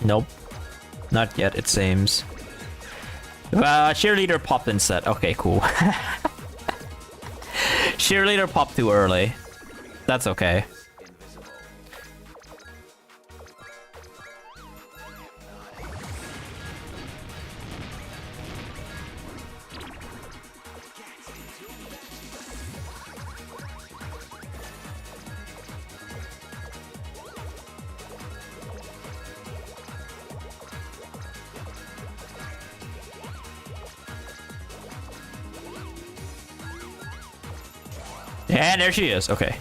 Nope. Not yet, it seems. Cheerleader popped instead. Okay, cool. Cheerleader popped too early. That's okay. And there she is. Okay.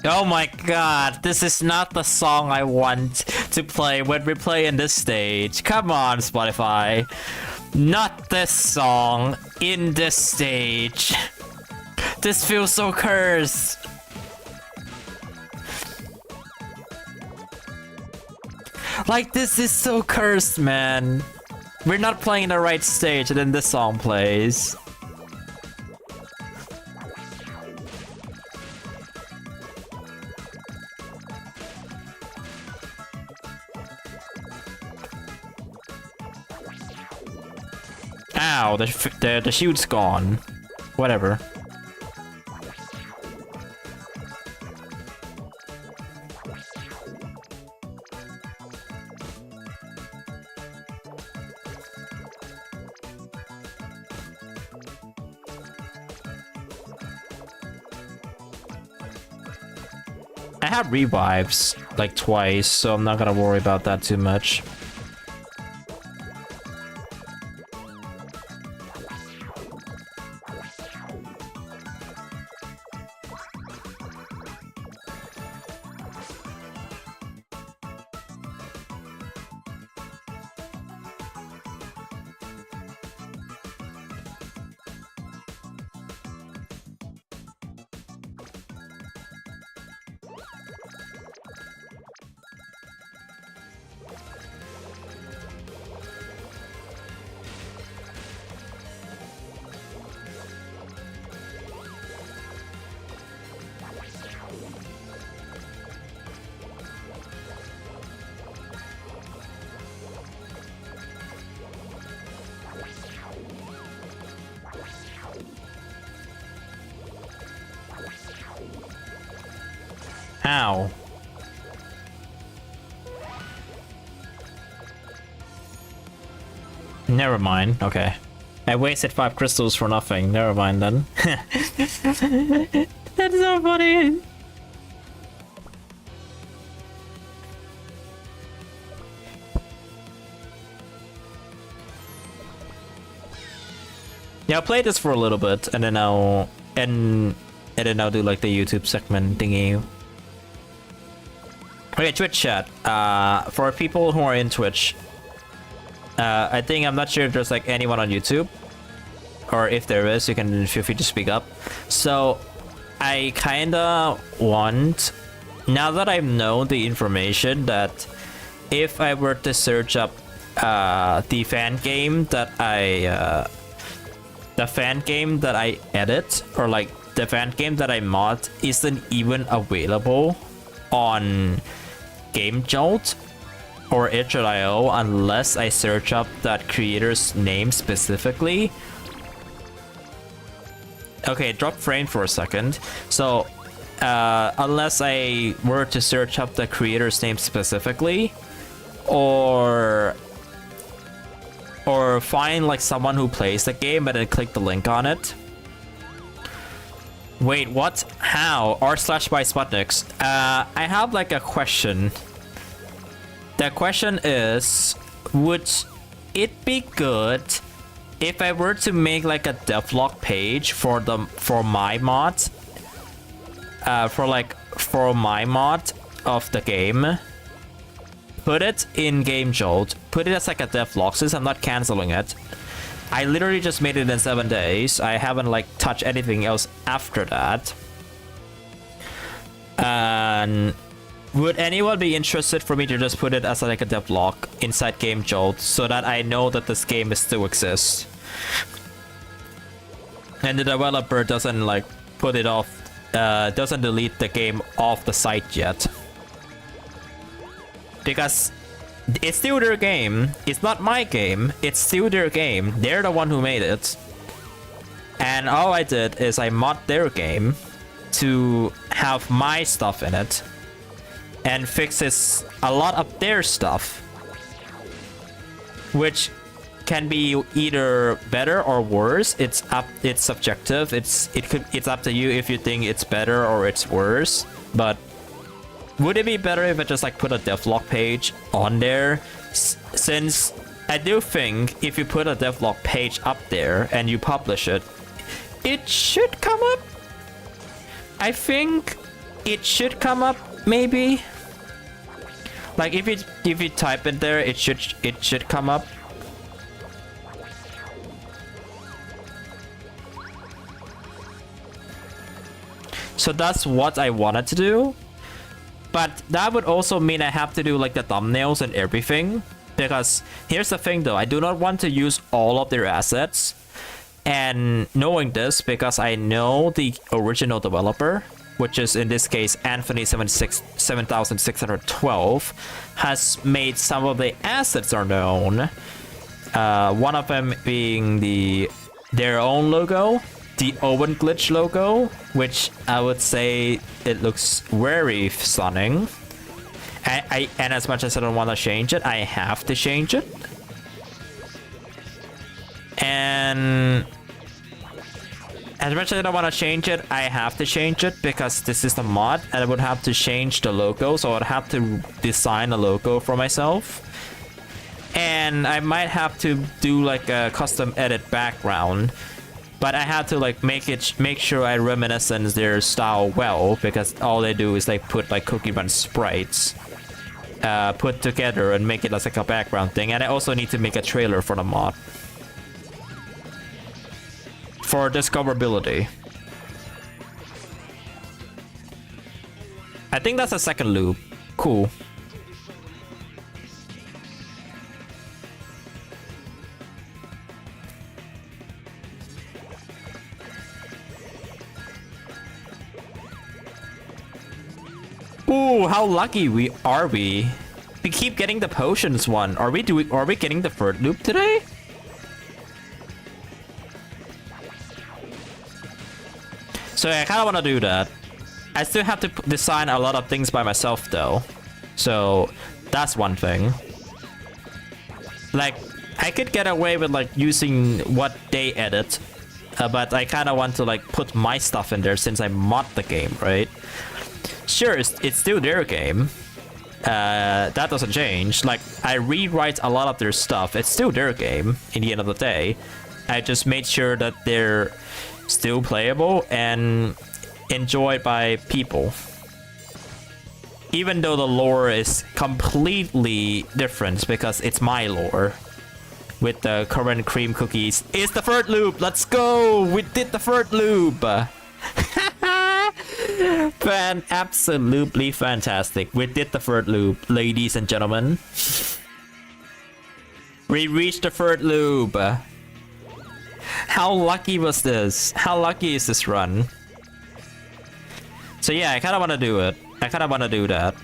Oh my god, this is not the song I want to play when we play in this stage. Come on, Spotify. Not this song in this stage. This feels so cursed. Like, this is so cursed, man. We're not playing the right stage and then this song plays. Ow, the shield's gone. Whatever. I have revives like twice, so I'm not gonna worry about that too much. Ow. Never mind. Okay. I wasted 5 crystals for nothing. Never mind then. That's so funny. Yeah, I'll play this for a little bit and then I'll do like the YouTube segment thingy. Okay, Twitch chat. For people who are in Twitch, I think I'm not sure if there's like anyone on YouTube, or if there is, you can feel free to speak up. So I kinda want, now that I know the information, that if I were to search up the fan game that I edit, or like the fan game that I mod isn't even available on Game Jolt or itch.io unless I search up that creator's name specifically. Okay, drop frame for a second. So unless I were to search up the creator's name specifically, or find like someone who plays the game and then click the link on it. Wait, what? How? r/by/Sputniks. I have like a question. The question is, would it be good if I were to make like a devlog page for my mod? For my mod of the game, put it in Game Jolt, put it as like a devlog since I'm not canceling it. I literally just made it in 7 days. I haven't like touched anything else after that. And would anyone be interested for me to just put it as like a devlog inside Game Jolt so that I know that this game still exists? And the developer doesn't like put it off, doesn't delete the game off the site yet. Because it's still their game. It's not my game. It's still their game. They're the one who made it. And all I did is I mod their game to have my stuff in it. And fixes a lot of their stuff. Which can be either better or worse. It's subjective. It's up to you if you think it's better or it's worse. But would it be better if I just like put a devlog page on there? Since I do think if you put a devlog page up there and you publish it, it should come up. I think it should come up, maybe. Like if you type it there, it should come up. So that's what I wanted to do. But that would also mean I have to do like the thumbnails and everything. Because here's the thing though, I do not want to use all of their assets. And knowing this, because I know the original developer, which is in this case Anthony 7612, has made some of the assets are known. One of them being their own logo. The Owen glitch logo, which I would say it looks very stunning. And as much as I don't want to change it, I have to change it. And as much as I don't want to change it, I have to change it because this is the mod and I would have to change the logo. So I'd have to design a logo for myself. And I might have to do like a custom edit background. But I had to like make sure I reminiscence their style well, because all they do is like put like Cookie Run sprites put together and make it as like a background thing. And I also need to make a trailer for the mod for discoverability. I think that's a second loop. Cool. Ooh, how lucky we are we? We keep getting the potions one. Are we getting the third loop today? So I kind of want to do that. I still have to design a lot of things by myself though. So that's one thing. Like I could get away with like using what they edit, but I kind of want to like put my stuff in there since I mod the game, right? Sure, it's still their game. That doesn't change. Like, I rewrite a lot of their stuff. It's still their game in the end of the day. I just made sure that they're still playable and enjoyed by people. Even though the lore is completely different because it's my lore. With the current cream cookies. It's the third loop! Let's go! We did the third loop! Absolutely fantastic. We did the third loop, ladies and gentlemen. We reached the third loop. How lucky was this? How lucky is this run? So yeah, I kind of want to do it. I kind of want to do that.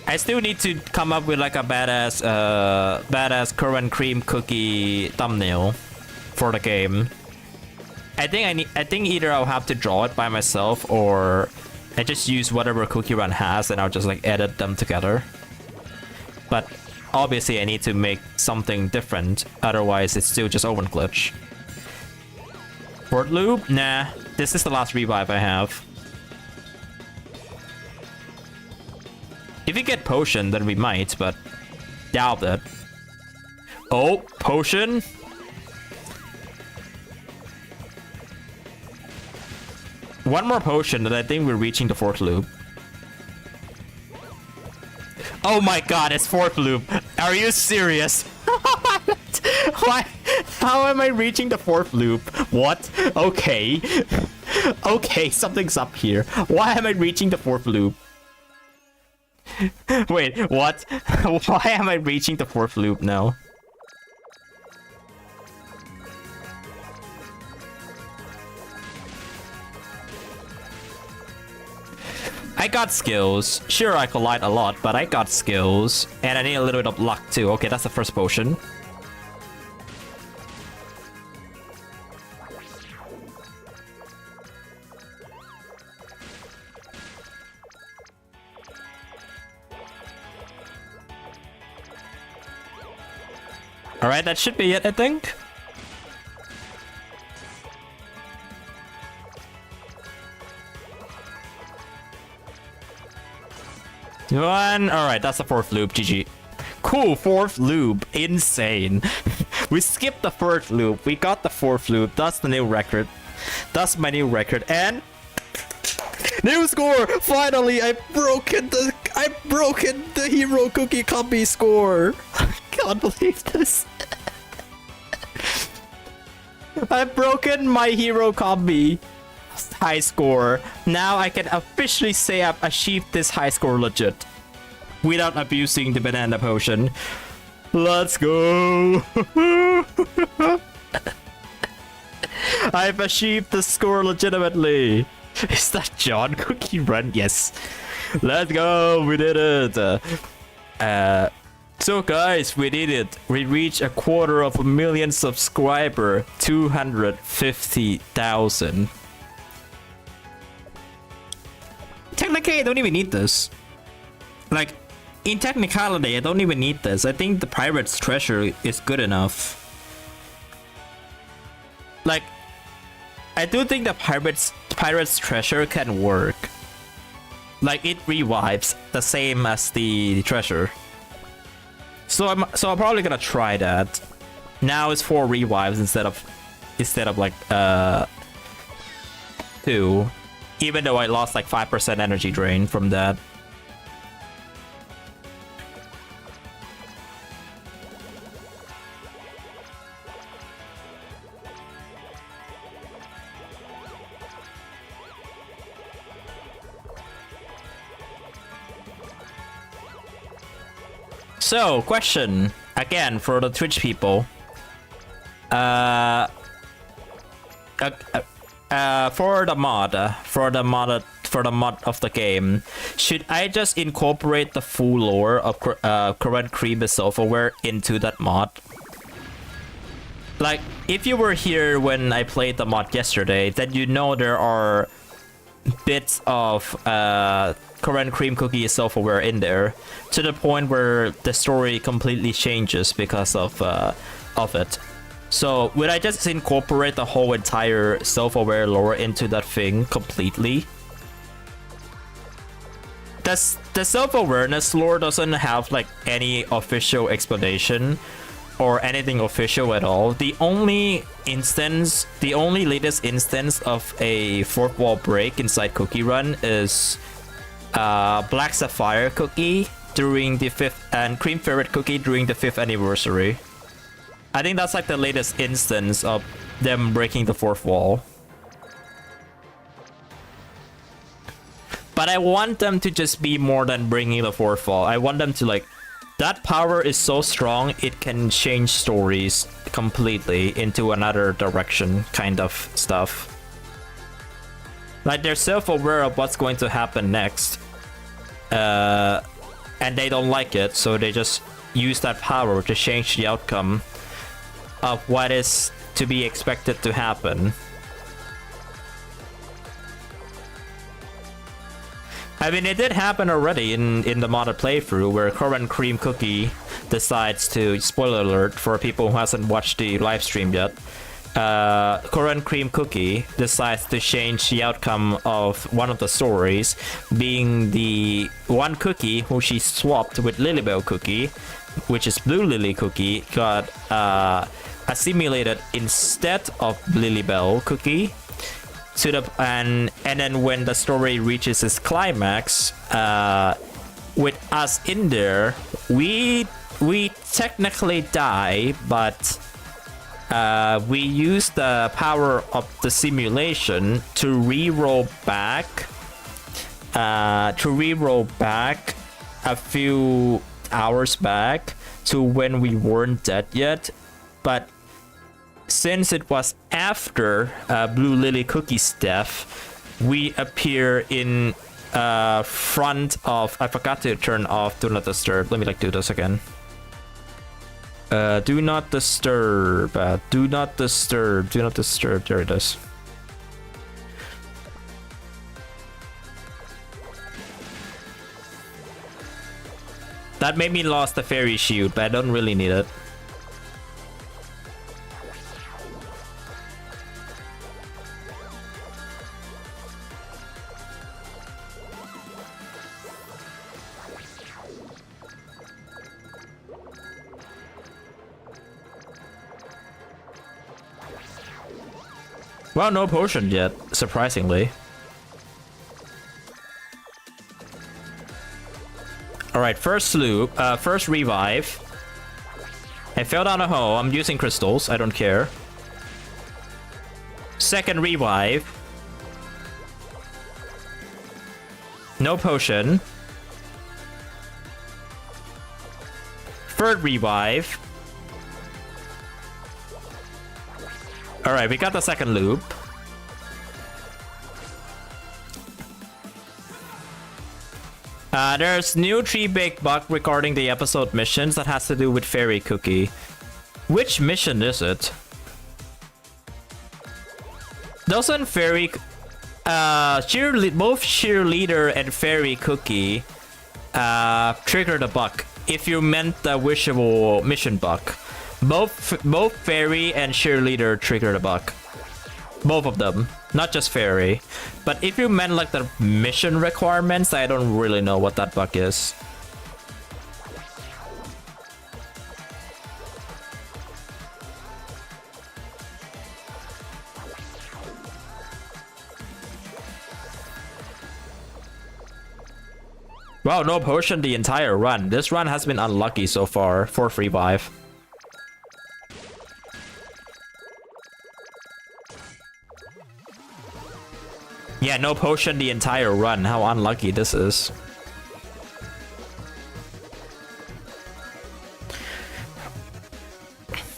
I still need to come up with like a badass current cream cookie thumbnail for the game. I think either I'll have to draw it by myself, or I just use whatever Cookie Run has and I'll just like edit them together. But obviously I need to make something different, otherwise it's still just Oven Glitch. Fort Loop? Nah, this is the last revive I have. If you get Potion, then we might, but doubt it. Oh, Potion? One more potion and I think we're reaching the 4th loop. Oh my god, it's 4th loop. Are you serious? Why? How am I reaching the 4th loop? What? Okay. Okay, something's up here. Why am I reaching the 4th loop? Wait, what? Why am I reaching the 4th loop now? I got skills. Sure, I collide a lot, but I got skills. And I need a little bit of luck too. Okay, that's the first potion. Alright, that should be it, I think. One. Alright, that's the 4th loop. GG. Cool, 4th loop. Insane. We skipped the 3rd loop. We got the 4th loop. That's the new record. That's my new record. And new score! Finally, I've broken the hero cookie copy score. I can't believe this. I've broken my hero copy high score. Now I can officially say I've achieved this high score legit without abusing the banana potion. Let's go. I've achieved the score legitimately. Is that John Cookie Run? Yes. Let's go. We did it. So guys, we did it. We reached 250,000 subscriber. 250,000. Technically, I don't even need this. Like, in technicality, I don't even need this. I think the Pirate's Treasure is good enough. Like, I do think the Pirate's Treasure can work. Like, it revives the same as the treasure. So I'm probably gonna try that. Now it's 4 revives instead of like 2. Even though I lost like 5% energy drain from that. So, question again for the Twitch people. For the mod of the game, should I just incorporate the full lore of current cream self-aware into that mod? Like, if you were here when I played the mod yesterday, then you know there are bits of current cream cookie self-aware in there, to the point where the story completely changes because of it. So would I just incorporate the whole entire self-aware lore into that thing completely? The self-awareness lore doesn't have like any official explanation or anything official at all. The only latest instance of a 4th wall break inside Cookie Run is Black Sapphire Cookie during the 5th and Cream Ferret Cookie during the 5th anniversary. I think that's like the latest instance of them breaking the 4th wall. But I want them to just be more than bringing the 4th wall. I want them to like, that power is so strong it can change stories completely into another direction kind of stuff. Like, they're self-aware of what's going to happen next. And they don't like it, so they just use that power to change the outcome of what is to be expected to happen. I mean, it did happen already in the modded playthrough where Current Cream Cookie decides to, spoiler alert for people who hasn't watched the live stream yet, Current Cream Cookie decides to change the outcome of one of the stories, being the one cookie who she swapped with Lilybell Cookie, which is Blue Lily Cookie, got assimilated instead of Lilybell Cookie. To the and then when the story reaches its climax, with us in there, we technically die, but we use the power of the simulation to re-roll back a few hours back to when we weren't dead yet. But since it was after Blue Lily Cookie's death, we appear in front of... I forgot to turn off Do Not Disturb. Let me do this again. Do not disturb. Do not disturb. Do not disturb. There it is. That made me lost the fairy shield, but I don't really need it. Well, no potion yet, surprisingly. Alright, first loop, first revive. I fell down a hole, I'm using crystals, I don't care. Second revive. No potion. Third revive. Alright, we got the second loop. There's new 3Baked bug regarding the episode missions that has to do with Fairy Cookie. Which mission is it? Doesn't Fairy... both Cheerleader and Fairy Cookie trigger the bug, if you meant the wishable mission bug. Both Fairy and Cheerleader trigger the bug. Both of them, not just Fairy. But if you meant the mission requirements, I don't really know what that bug is. Wow, no potion the entire run. This run has been unlucky so far. 4th revive. Yeah, no potion the entire run. How unlucky this is.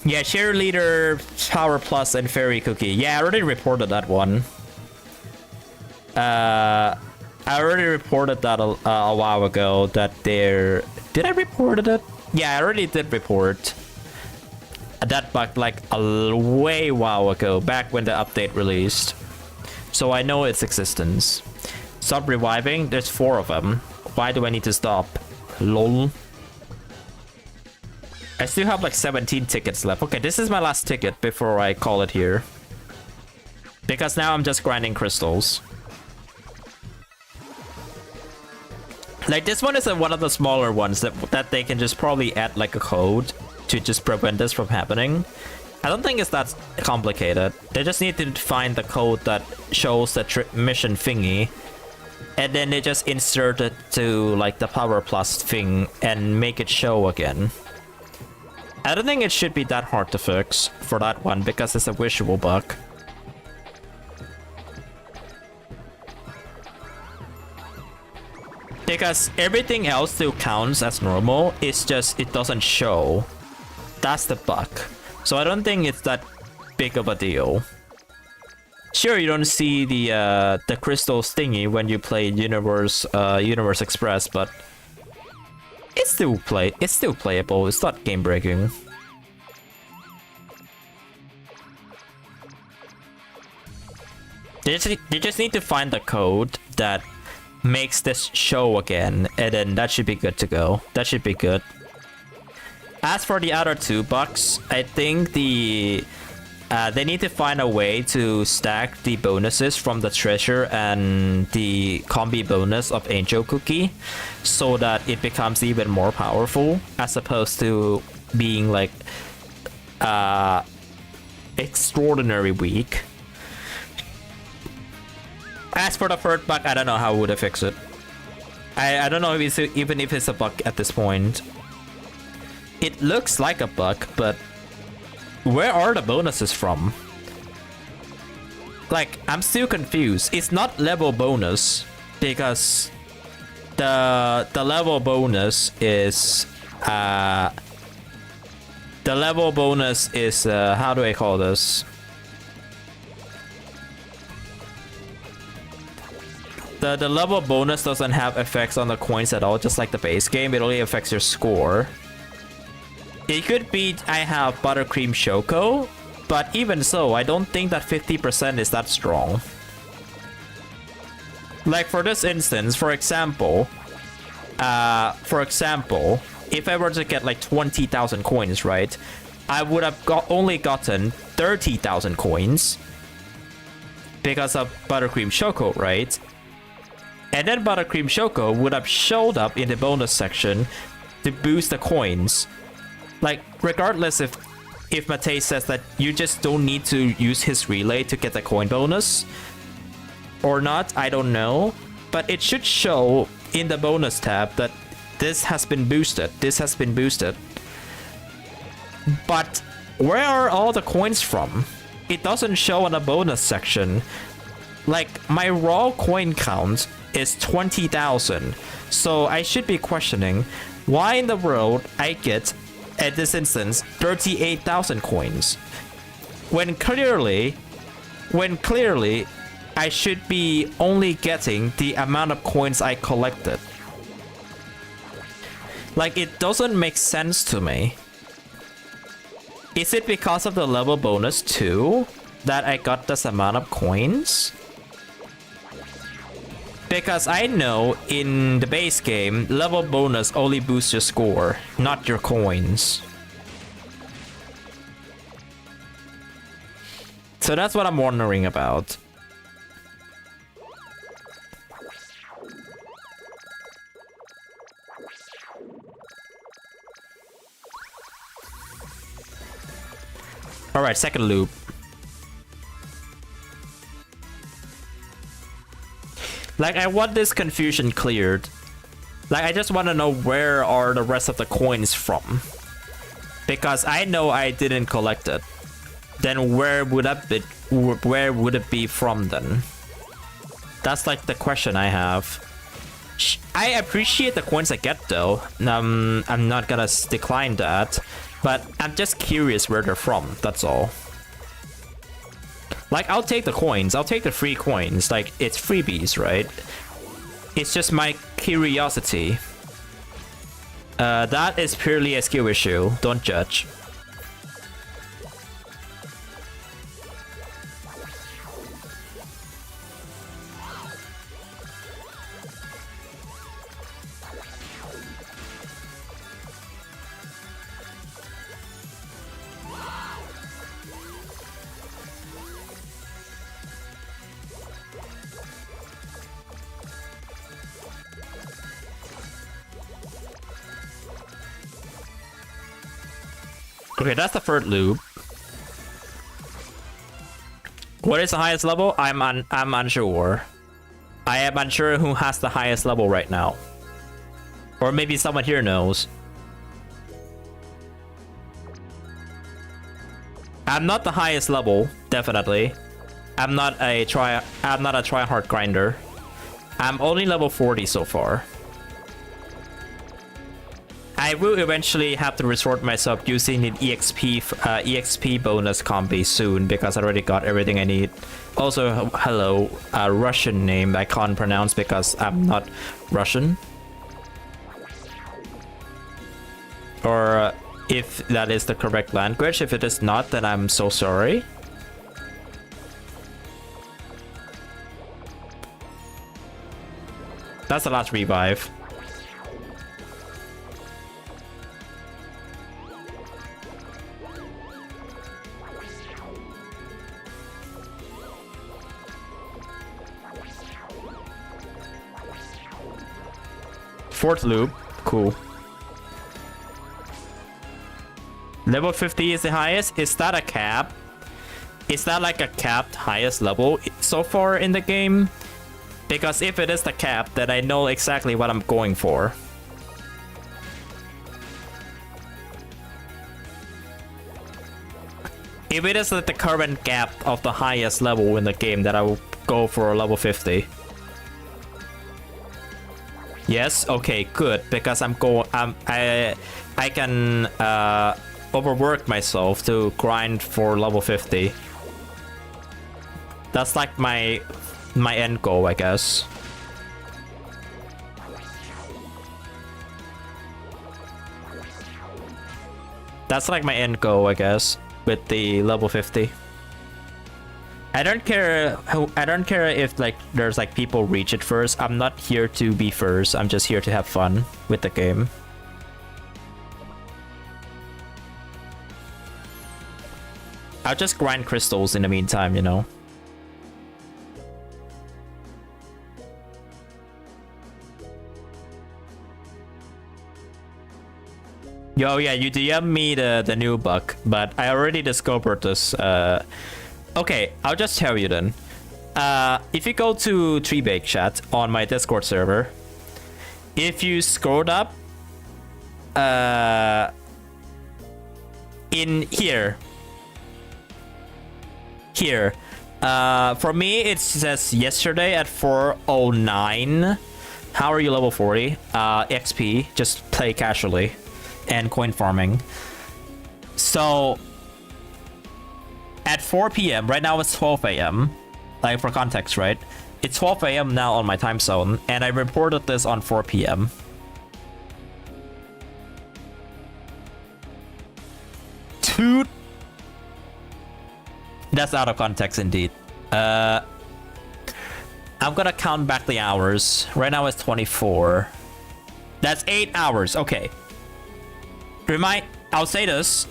Yeah, Cheerleader, Power Plus, and Fairy Cookie. Yeah, I already reported that one. I already reported that a while ago that they're... Did I report it? Yeah, I already did report that bug a way while ago, back when the update released. So I know its existence. Stop reviving. There's 4 of them. Why do I need to stop? Lol. I still have 17 tickets left. Okay, this is my last ticket before I call it here. Because now I'm just grinding crystals. This one is one of the smaller ones that they can just probably add a code to just prevent this from happening. I don't think it's that complicated. They just need to find the code that shows the mission thingy, and then they just insert it to the Power Plus thing and make it show again. I don't think it should be that hard to fix for that one because it's a visual bug. Because everything else still counts as normal, it's just it doesn't show. That's the bug. So I don't think it's that big of a deal. Sure, you don't see the crystals thingy when you play Universe Express, but it's still playable. It's not game breaking. They just need to find the code that makes this show again, and then that should be good to go. That should be good. As for the other 2 bucks, I think they need to find a way to stack the bonuses from the treasure and the combi bonus of Angel Cookie so that it becomes even more powerful as opposed to being like extraordinary weak. As for the 3rd bug, I don't know how would I fix it. I don't know if it's, even if it's a bug at this point. It looks like a bug, but where are the bonuses from? Like, I'm still confused. It's not level bonus because the level bonus is how do I call this? The level bonus doesn't have effects on the coins at all, just like the base game. It only affects your score. It could be I have Buttercream Choco, but even so, I don't think that 50% is that strong. Like for this instance, for example, if I were to get like 20,000 coins, right? I would have only gotten 30,000 coins because of Buttercream Choco, right? And then Buttercream Choco would have showed up in the bonus section to boost the coins. Like, regardless if Matei says that you just don't need to use his relay to get the coin bonus or not, I don't know. But it should show in the bonus tab that this has been boosted. This has been boosted. But where are all the coins from? It doesn't show on the bonus section. Like, my raw coin count is 20,000. So I should be questioning why in the world I get, at this instance, 38,000 coins. When clearly I should be only getting the amount of coins I collected. Like, it doesn't make sense to me. Is it because of the level bonus too that I got this amount of coins? Because I know in the base game, level bonus only boosts your score, not your coins. So that's what I'm wondering about. Alright, second loop. Like, I want this confusion cleared. Like, I just want to know where are the rest of the coins from. Because I know I didn't collect it. Then where would it be from then? That's like the question I have. I appreciate the coins I get though. I'm not gonna decline that. But I'm just curious where they're from, that's all. Like, I'll take the coins. I'll take the free coins. Like, it's freebies, right? It's just my curiosity. That is purely a skill issue. Don't judge. Okay, that's the third loop. What is the highest level? I'm unsure. I am unsure who has the highest level right now. Or maybe someone here knows. I'm not the highest level, definitely. I'm not a try-hard grinder. I'm only level 40 so far. I will eventually have to resort myself using an EXP bonus combi soon because I already got everything I need. Also, hello, a Russian name I can't pronounce because I'm not Russian. Or if that is the correct language. If it is not, then I'm so sorry. That's the last revive. Fourth loop, cool. Level 50 is the highest. Is that a cap? Is that like a capped highest level so far in the game? Because if it is the cap, then I know exactly what I'm going for. If it is at the current gap of the highest level in the game, then I will go for a level 50. Yes, okay, good, because I can overwork myself to grind for level 50. That's like my end goal, I guess. That's like my end goal, I guess, with the level 50. I don't care if like there's like people reach it first. I'm not here to be first. I'm just here to have fun with the game. I'll just grind crystals in the meantime, you know. Yo, yeah, you DM me the new bug, but I already discovered this. Okay, I'll just tell you then. If you go to 3Baked chat on my Discord server, if you scrolled up in here, for me it says yesterday at 4:09. How are you level 40? XP, just play casually and coin farming. So at 4 p.m. right now, it's 12 a.m. like for context, right? It's 12 a.m. now on my time zone, and I reported this on 4 p.m. Dude, that's out of context indeed. I'm gonna count back the hours. Right now it's 24. That's 8 hours. Okay. I'll say this.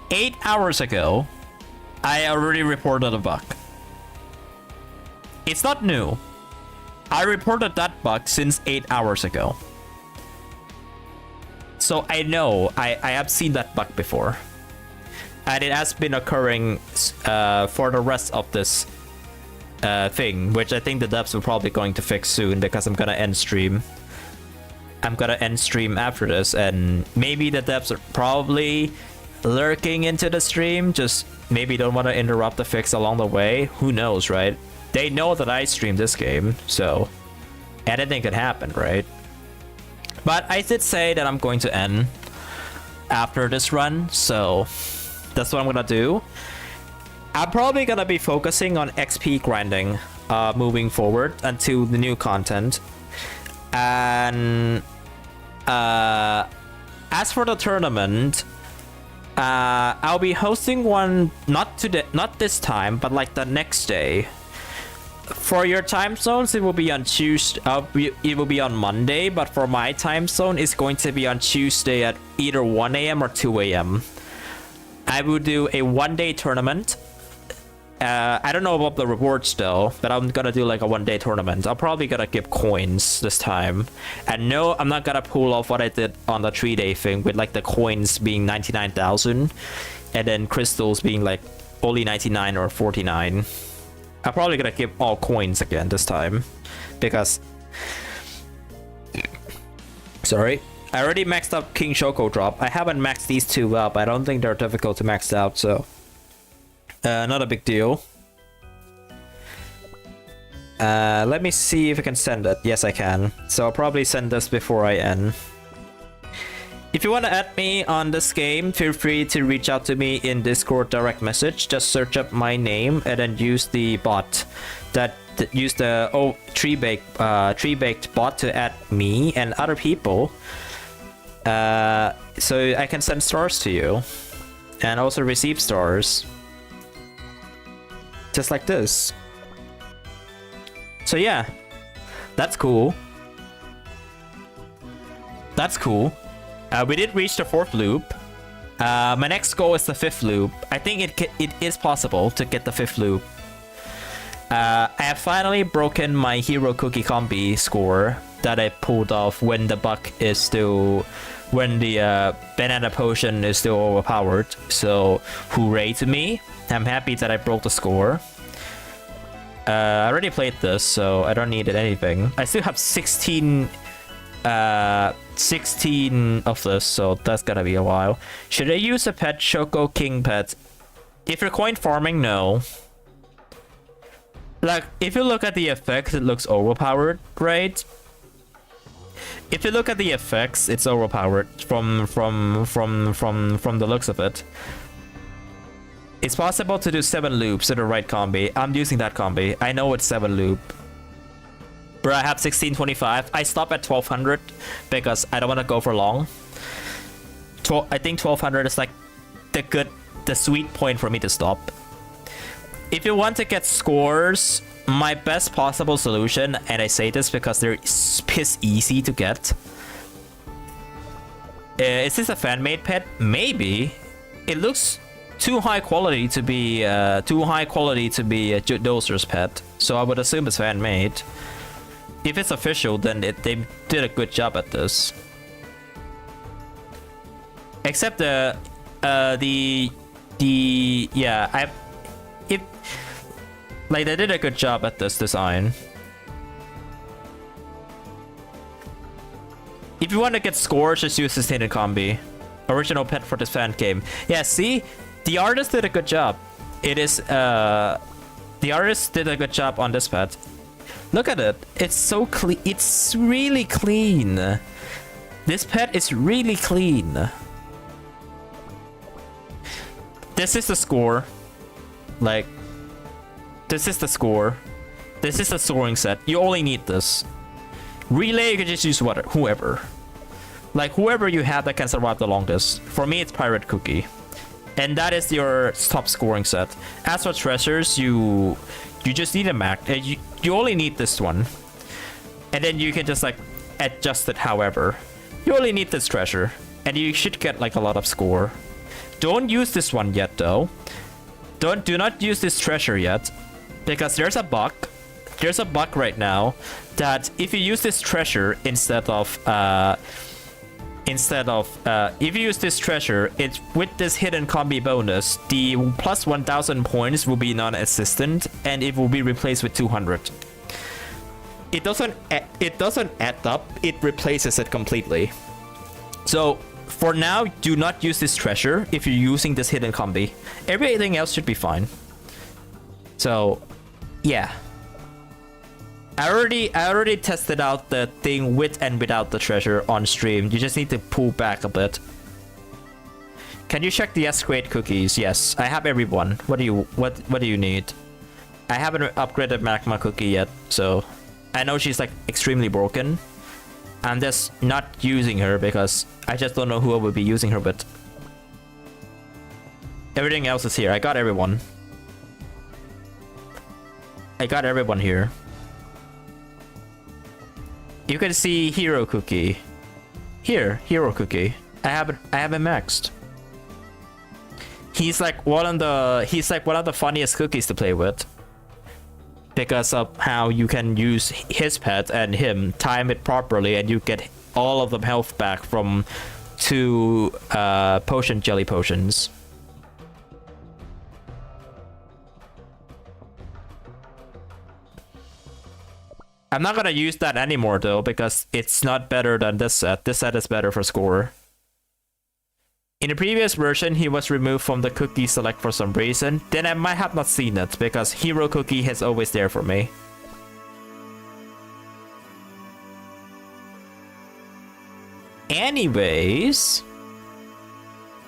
8 hours ago, I already reported a bug. It's not new. I reported that bug since 8 hours ago. So I know, I have seen that bug before. And it has been occurring for the rest of this thing, which I think the devs are probably going to fix soon because I'm gonna end stream. I'm gonna end stream after this, and maybe the devs are probably lurking into the stream, just maybe don't want to interrupt the fix along the way. Who knows, right? They know that I stream this game, so anything could happen, right? But I did say that I'm going to end after this run, so that's what I'm gonna do. I'm probably gonna be focusing on XP grinding moving forward until the new content. And as for the tournament, I'll be hosting one not this time, but like the next day. For your time zones, it will be on Tuesday. It will be on Monday, but for my time zone, it's going to be on Tuesday at either 1 a.m. or 2 a.m. I will do a one-day tournament. I don't know about the rewards still, but I'm gonna do like a one-day tournament. I'm probably gonna give coins this time. And no, I'm not gonna pull off what I did on the 3-day thing with like the coins being 99,000 and then crystals being like only 99 or 49. I'm probably gonna give all coins again this time because... Sorry. I already maxed up King Choco Drop. I haven't maxed these two up. I don't think they're difficult to max out, so... not a big deal. Let me see if I can send it. Yes, I can. So I'll probably send this before I end. If you want to add me on this game, feel free to reach out to me in Discord direct message. Just search up my name and then use the bot use the 3Baked bot to add me and other people. So I can send stars to you and also receive stars. Just like this. So yeah, That's cool. That's cool. We did reach the 4th loop. My next goal is the 5th loop. I think it is possible to get the 5th loop. I have finally broken my hero cookie combi score that I pulled off when the buck is still... when the banana potion is still overpowered. So, hooray to me. I'm happy that I broke the score. I already played this, so I don't need anything. I still have 16 of this, so that's gonna be a while. Should I use a pet Choco King pet? If you're coin farming, no. Like, if you look at the effects, it looks overpowered, right? If you look at the effects, it's overpowered from the looks of it. It's possible to do 7 loops to the right combi. I'm using that combi. I know it's 7 loop. Bro, I have 1625. I stop at 1200 because I don't want to go for long. I think 1200 is like the sweet point for me to stop. If you want to get scores, my best possible solution, and I say this because they're piss easy to get. Is this a fan-made pet? Maybe. It looks too high quality to be a Doser's pet, so I would assume it's fan-made. If it's official, then they did a good job at this. Except yeah, like they did a good job at this design. If you want to get scores, just use Sustained Combi. Original pet for this fan game. Yeah, see? The artist did a good job. It is, the artist did a good job on this pet. Look at it. It's so clean. It's really clean. This pet is really clean. This is the score. Like, this is the score. This is the scoring set. You only need this. Relay, you can just use whoever. Like, whoever you have that can survive the longest. For me, it's Pirate Cookie. And that is your top scoring set. As for treasures, you just need a max. You only need this one. And then you can just, like, adjust it however. You only need this treasure. And you should get, like, a lot of score. Don't use this one yet, though. Do not use this treasure yet. Because there's a bug. There's a bug right now that if you use this treasure instead of if you use this treasure, it's with this hidden combi bonus, the plus 1000 points will be non-existent and it will be replaced with 200. It doesn't add up, it replaces it completely. So for now, do not use this treasure if you're using this hidden combi. Everything else should be fine. So yeah, I already tested out the thing with and without the treasure on stream. You just need to pull back a bit. Can you check the S-grade cookies? Yes, I have everyone. What do you need? I haven't upgraded Magma Cookie yet, so I know she's like extremely broken. I'm just not using her because I just don't know who I would be using her with. Everything else is here. I got everyone. I got everyone here. You can see Hero Cookie. Here, Hero Cookie. I have it maxed. He's like one of the funniest cookies to play with. Because of how you can use his pet and him, time it properly, and you get all of the health back from 2 potion jelly potions. I'm not gonna use that anymore though, because it's not better than this set. This set is better for score. In the previous version, he was removed from the cookie select for some reason. Then I might have not seen it, because Hero Cookie is always there for me. Anyways,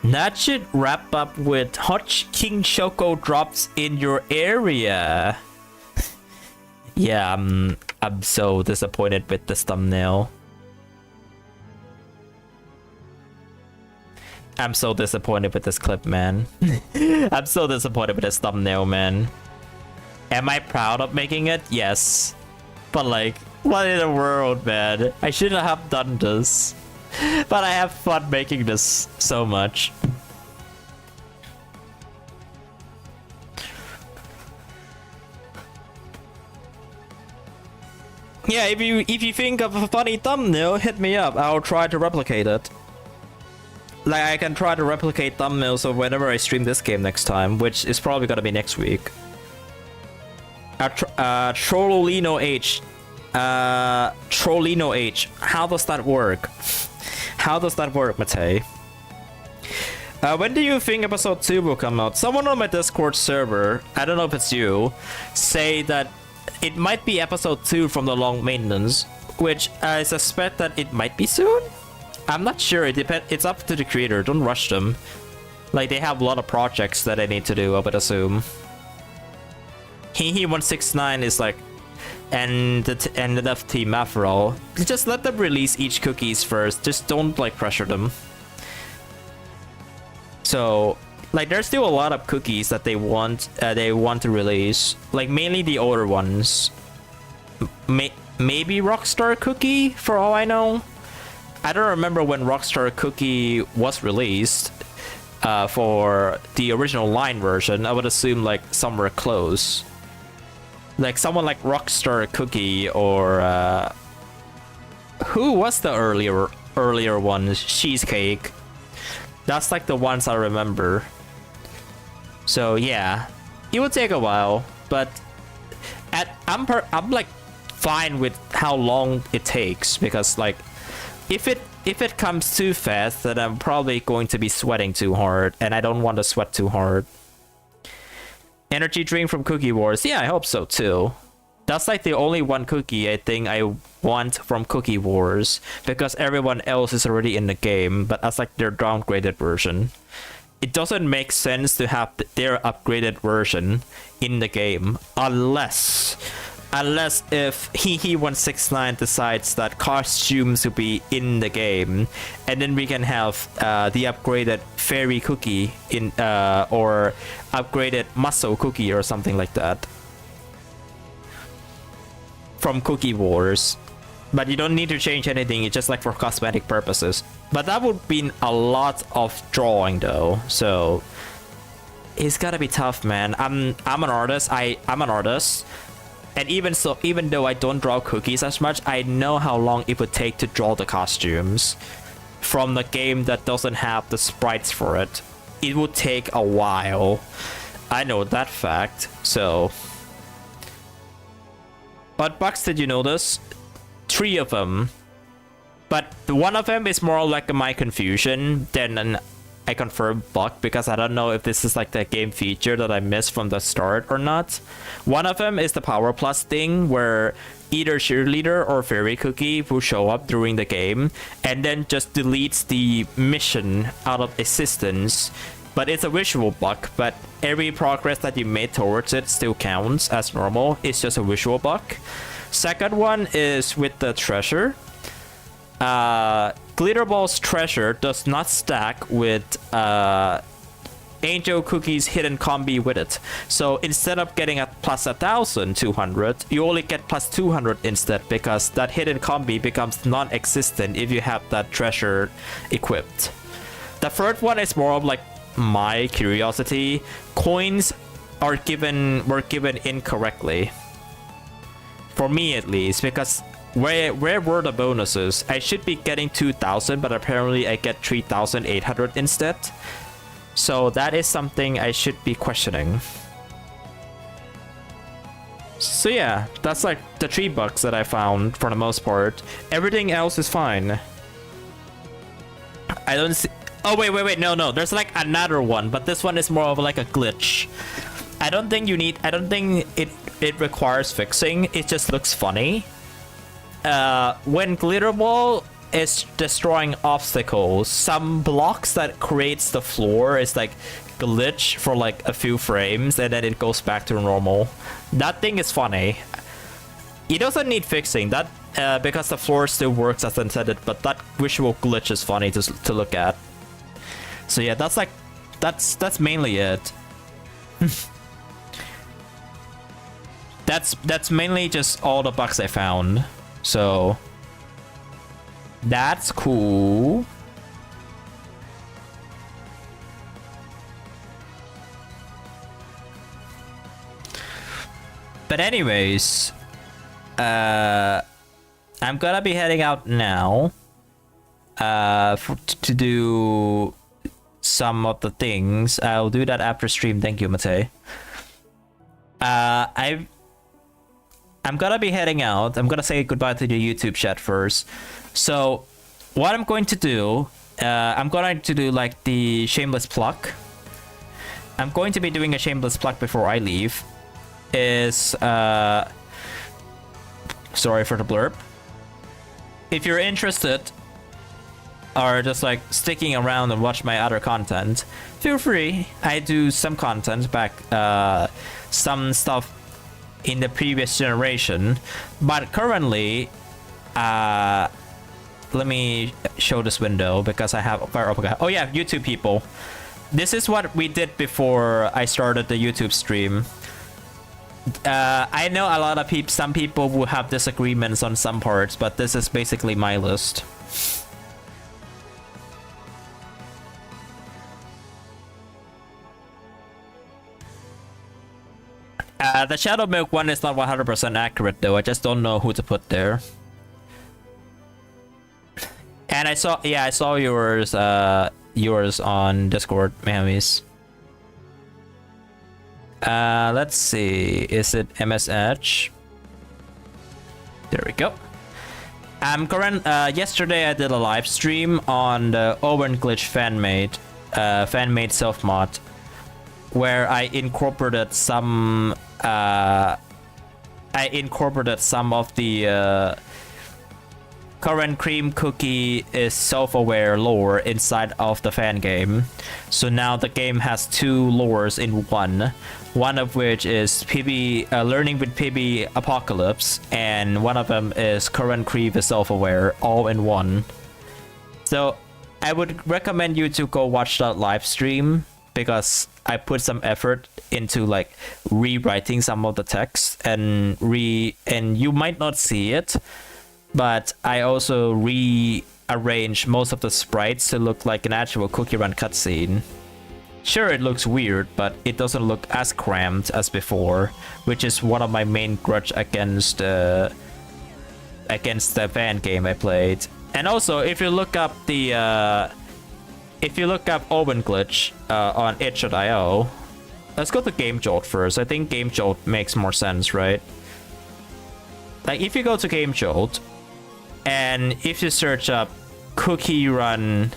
that should wrap up with hot King Choco drops in your area. Yeah, I'm so disappointed with this thumbnail. I'm so disappointed with this clip, man. I'm so disappointed with this thumbnail, man. Am I proud of making it? Yes. But like, What in the world, man? I shouldn't have done this. But I have fun making this so much. Yeah, if you think of a funny thumbnail, hit me up. I'll try to replicate it. Like, I can try to replicate thumbnails of whenever I stream this game next time, which is probably gonna be next week. Trollino H. Trollino H. How does that work? How does that work, Matei? When do you think episode 2 will come out? Someone on my Discord server, I don't know if it's you, say that it might be episode 2 from the long maintenance, which I suspect that it might be soon? I'm not sure, it's up to the creator, don't rush them. Like, they have a lot of projects that they need to do, I would assume. HeHe169 is like, and the dev team after all. Just let them release each cookies first, just don't like pressure them. So, like, there's still a lot of cookies that they want to release, like mainly the older ones. Maybe Rockstar Cookie, for all I know. I don't remember when Rockstar Cookie was released for the original line version. I would assume like somewhere close, like someone like Rockstar Cookie or who was the earlier one? Cheesecake. That's like the ones I remember. So yeah, it would take a while, but I'm like fine with how long it takes, because like if it comes too fast, then I'm probably going to be sweating too hard, and I don't want to sweat too hard. Energy drink from Cookie Wars. Yeah, I hope so too. That's like the only one cookie I think I want from Cookie Wars, because everyone else is already in the game, but that's like their downgraded version. It doesn't make sense to have their upgraded version in the game unless if HeHe169 decides that costumes will be in the game, and then we can have the upgraded fairy cookie in or upgraded muscle cookie or something like that from Cookie Wars. But you don't need to change anything, it's just like for cosmetic purposes. But that would be a lot of drawing though, so it's gotta be tough, man. I'm an artist. I'm an artist. And even though I don't draw cookies as much, I know how long it would take to draw the costumes from the game that doesn't have the sprites for it. It would take a while. I know that fact, so. What bugs did you notice? 3 of them. But one of them is more like my confusion than an I confirm bug, because I don't know if this is like the game feature that I missed from the start or not. One of them is the Power Plus thing, where either Cheerleader or Fairy Cookie will show up during the game and then just deletes the mission out of existence. But it's a visual bug, but every progress that you made towards it still counts as normal. It's just a visual bug. Second one is with the treasure. Glitterball's treasure does not stack with Angel Cookie's hidden combi with it. So instead of getting a plus 1,200, you only get plus 200 instead, because that hidden combi becomes non-existent if you have that treasure equipped. The third one is more of like my curiosity. Coins were given incorrectly. For me at least, because where were the bonuses? I should be getting 2,000, but apparently I get 3,800 instead. So that is something I should be questioning. So yeah, that's like the 3 bugs that I found for the most part. Everything else is fine. I don't see. Oh wait, no. There's like another one, but this one is more of like a glitch. I don't think it requires fixing. It just looks funny. When Glitterball is destroying obstacles, some blocks that creates the floor is like glitch for like a few frames, and then it goes back to normal. That thing is funny. It doesn't need fixing that because the floor still works as intended, but that visual glitch is funny to look at. So yeah, that's mainly it. That's mainly just all the bugs I found. So that's cool. But anyways, I'm gonna be heading out now to do some of the things. I'll do that after stream. Thank you, Mate. I'm gonna be heading out. I'm gonna say goodbye to the YouTube chat first. So what I'm going to do, I'm going to do like the shameless plug. I'm going to be doing a shameless plug before I leave. Is sorry for the blurb. If you're interested or just like sticking around and watch my other content, feel free. I do some content back, some stuff in the previous generation, but currently, let me show this window because I have oh yeah, YouTube people. This is what we did before I started the YouTube stream. I know a lot of people, some people will have disagreements on some parts, but this is basically my list. The Shadow Milk one is not 100% accurate though. I just don't know who to put there. And I saw yours, yours on Discord, Mamis. Let's see, is it MSH? There we go. Yesterday I did a live stream on the Ovenglitch fan-made self-mod, where I incorporated some of the current cream cookie is self-aware lore inside of the fan game. So now the game has 2 lores in one of which is PB learning with PB Apocalypse, and one of them is current creep is self-aware, all in one. So I would recommend you to go watch that live stream because I put some effort into like rewriting some of the text and you might not see it, but I also rearranged most of the sprites to look like an actual cookie run cutscene. Sure, it looks weird, but it doesn't look as cramped as before, which is one of my main grudge against the fan game I played. And also, if you look up Ovenglitch on itch.io, let's go to Game Jolt first. I think Game Jolt makes more sense, right? Like if you go to Game Jolt, and if you search up cookie run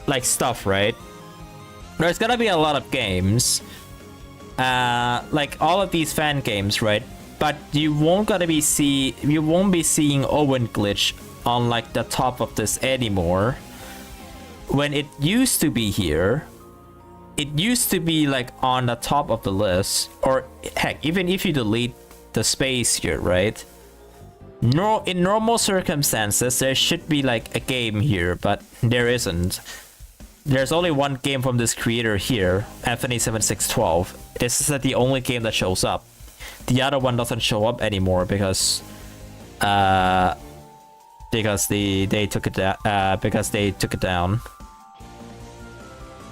like stuff, right? There's gonna be a lot of games, like all of these fan games, right? But you won't be seeing Ovenglitch on like the top of this anymore. When it used to be here, it used to be like on the top of the list, or heck, even if you delete the space here, right? No, in normal circumstances, there should be like a game here, but there isn't. There's only one game from this creator here, Anthony7612. This is the only game that shows up. The other one doesn't show up anymore because they took it down.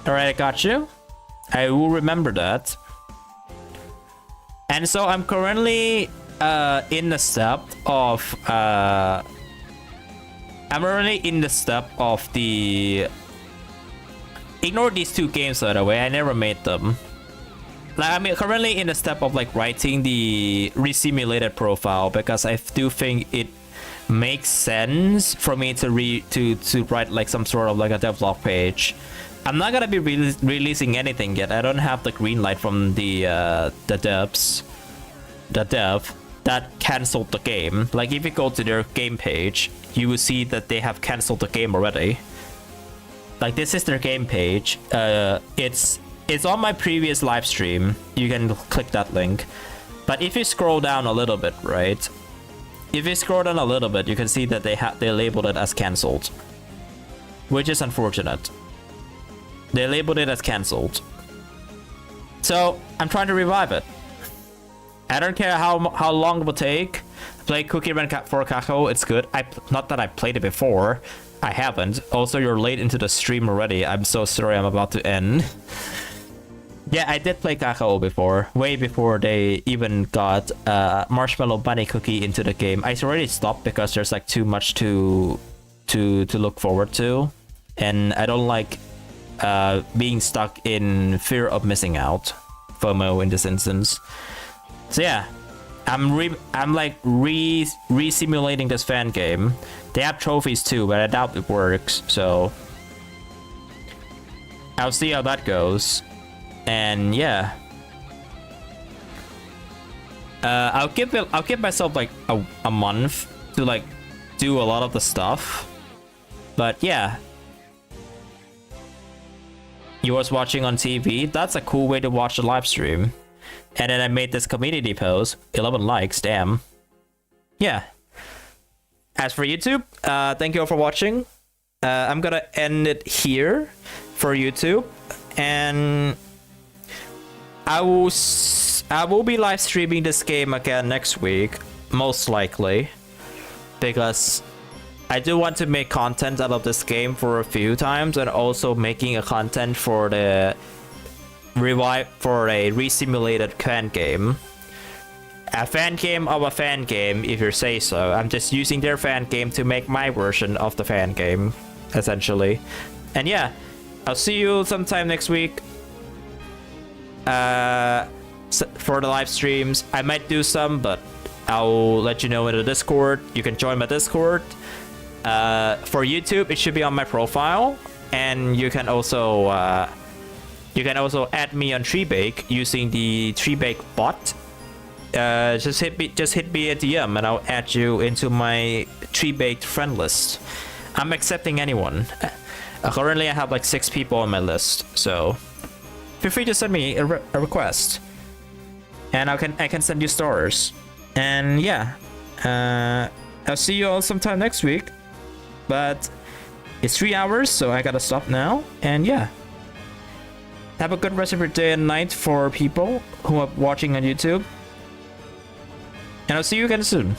All right, I got you. I will remember that. And so I'm currently in the step of the. Ignore these 2 games, by the way. I never made them. Like I'm currently in the step of like writing the resimulated profile because I do think it makes sense for me to write like some sort of like a devlog page. I'm not gonna be releasing anything yet. I don't have the green light from the dev that canceled the game. Like if you go to their game page, you will see that they have canceled the game already. Like this is their game page. It's on my previous live stream. You can click that link. But if you scroll down a little bit, right? If you scroll down a little bit, you can see that they labeled it as cancelled, which is unfortunate. They labeled it as cancelled. So I'm trying to revive it. I don't care how long it will take. Play Cookie Run for Cacola. It's good. Not that I played it before. I haven't. Also, you're late into the stream already. I'm so sorry. I'm about to end. Yeah, I did play Cacola before, way before they even got Marshmallow Bunny Cookie into the game. I already stopped because there's like too much to look forward to, and I don't like being stuck in fear of missing out, FOMO in this instance. So yeah, I'm like re-simulating this fan game. They have trophies too, but I doubt it works. So I'll see how that goes. And yeah, I'll give myself like a month to like do a lot of the stuff. But yeah, you was watching on TV. That's a cool way to watch the live stream. And then I made this community post, 11 likes, damn. Yeah. As for YouTube, thank you all for watching. I'm gonna end it here for YouTube, and I will be live streaming this game again next week, most likely, because I do want to make content out of this game for a few times, and also making a content for the a re-simulated fan game. A fan game of a fan game, if you say so. I'm just using their fan game to make my version of the fan game, essentially. And yeah, I'll see you sometime next week. For the live streams, I might do some, but I'll let you know in the Discord. You can join my Discord. For YouTube, it should be on my profile, and you can also add me on 3Baked using the 3Baked bot. Just hit me a DM and I'll add you into my 3Baked friend list. I'm accepting anyone. Currently, I have like 6 people on my list, so feel free to send me a request, and I can send you stars. And yeah, I'll see you all sometime next week. But it's 3 hours, so I gotta stop now. And yeah, have a good rest of your day and night for people who are watching on YouTube. And I'll see you again soon.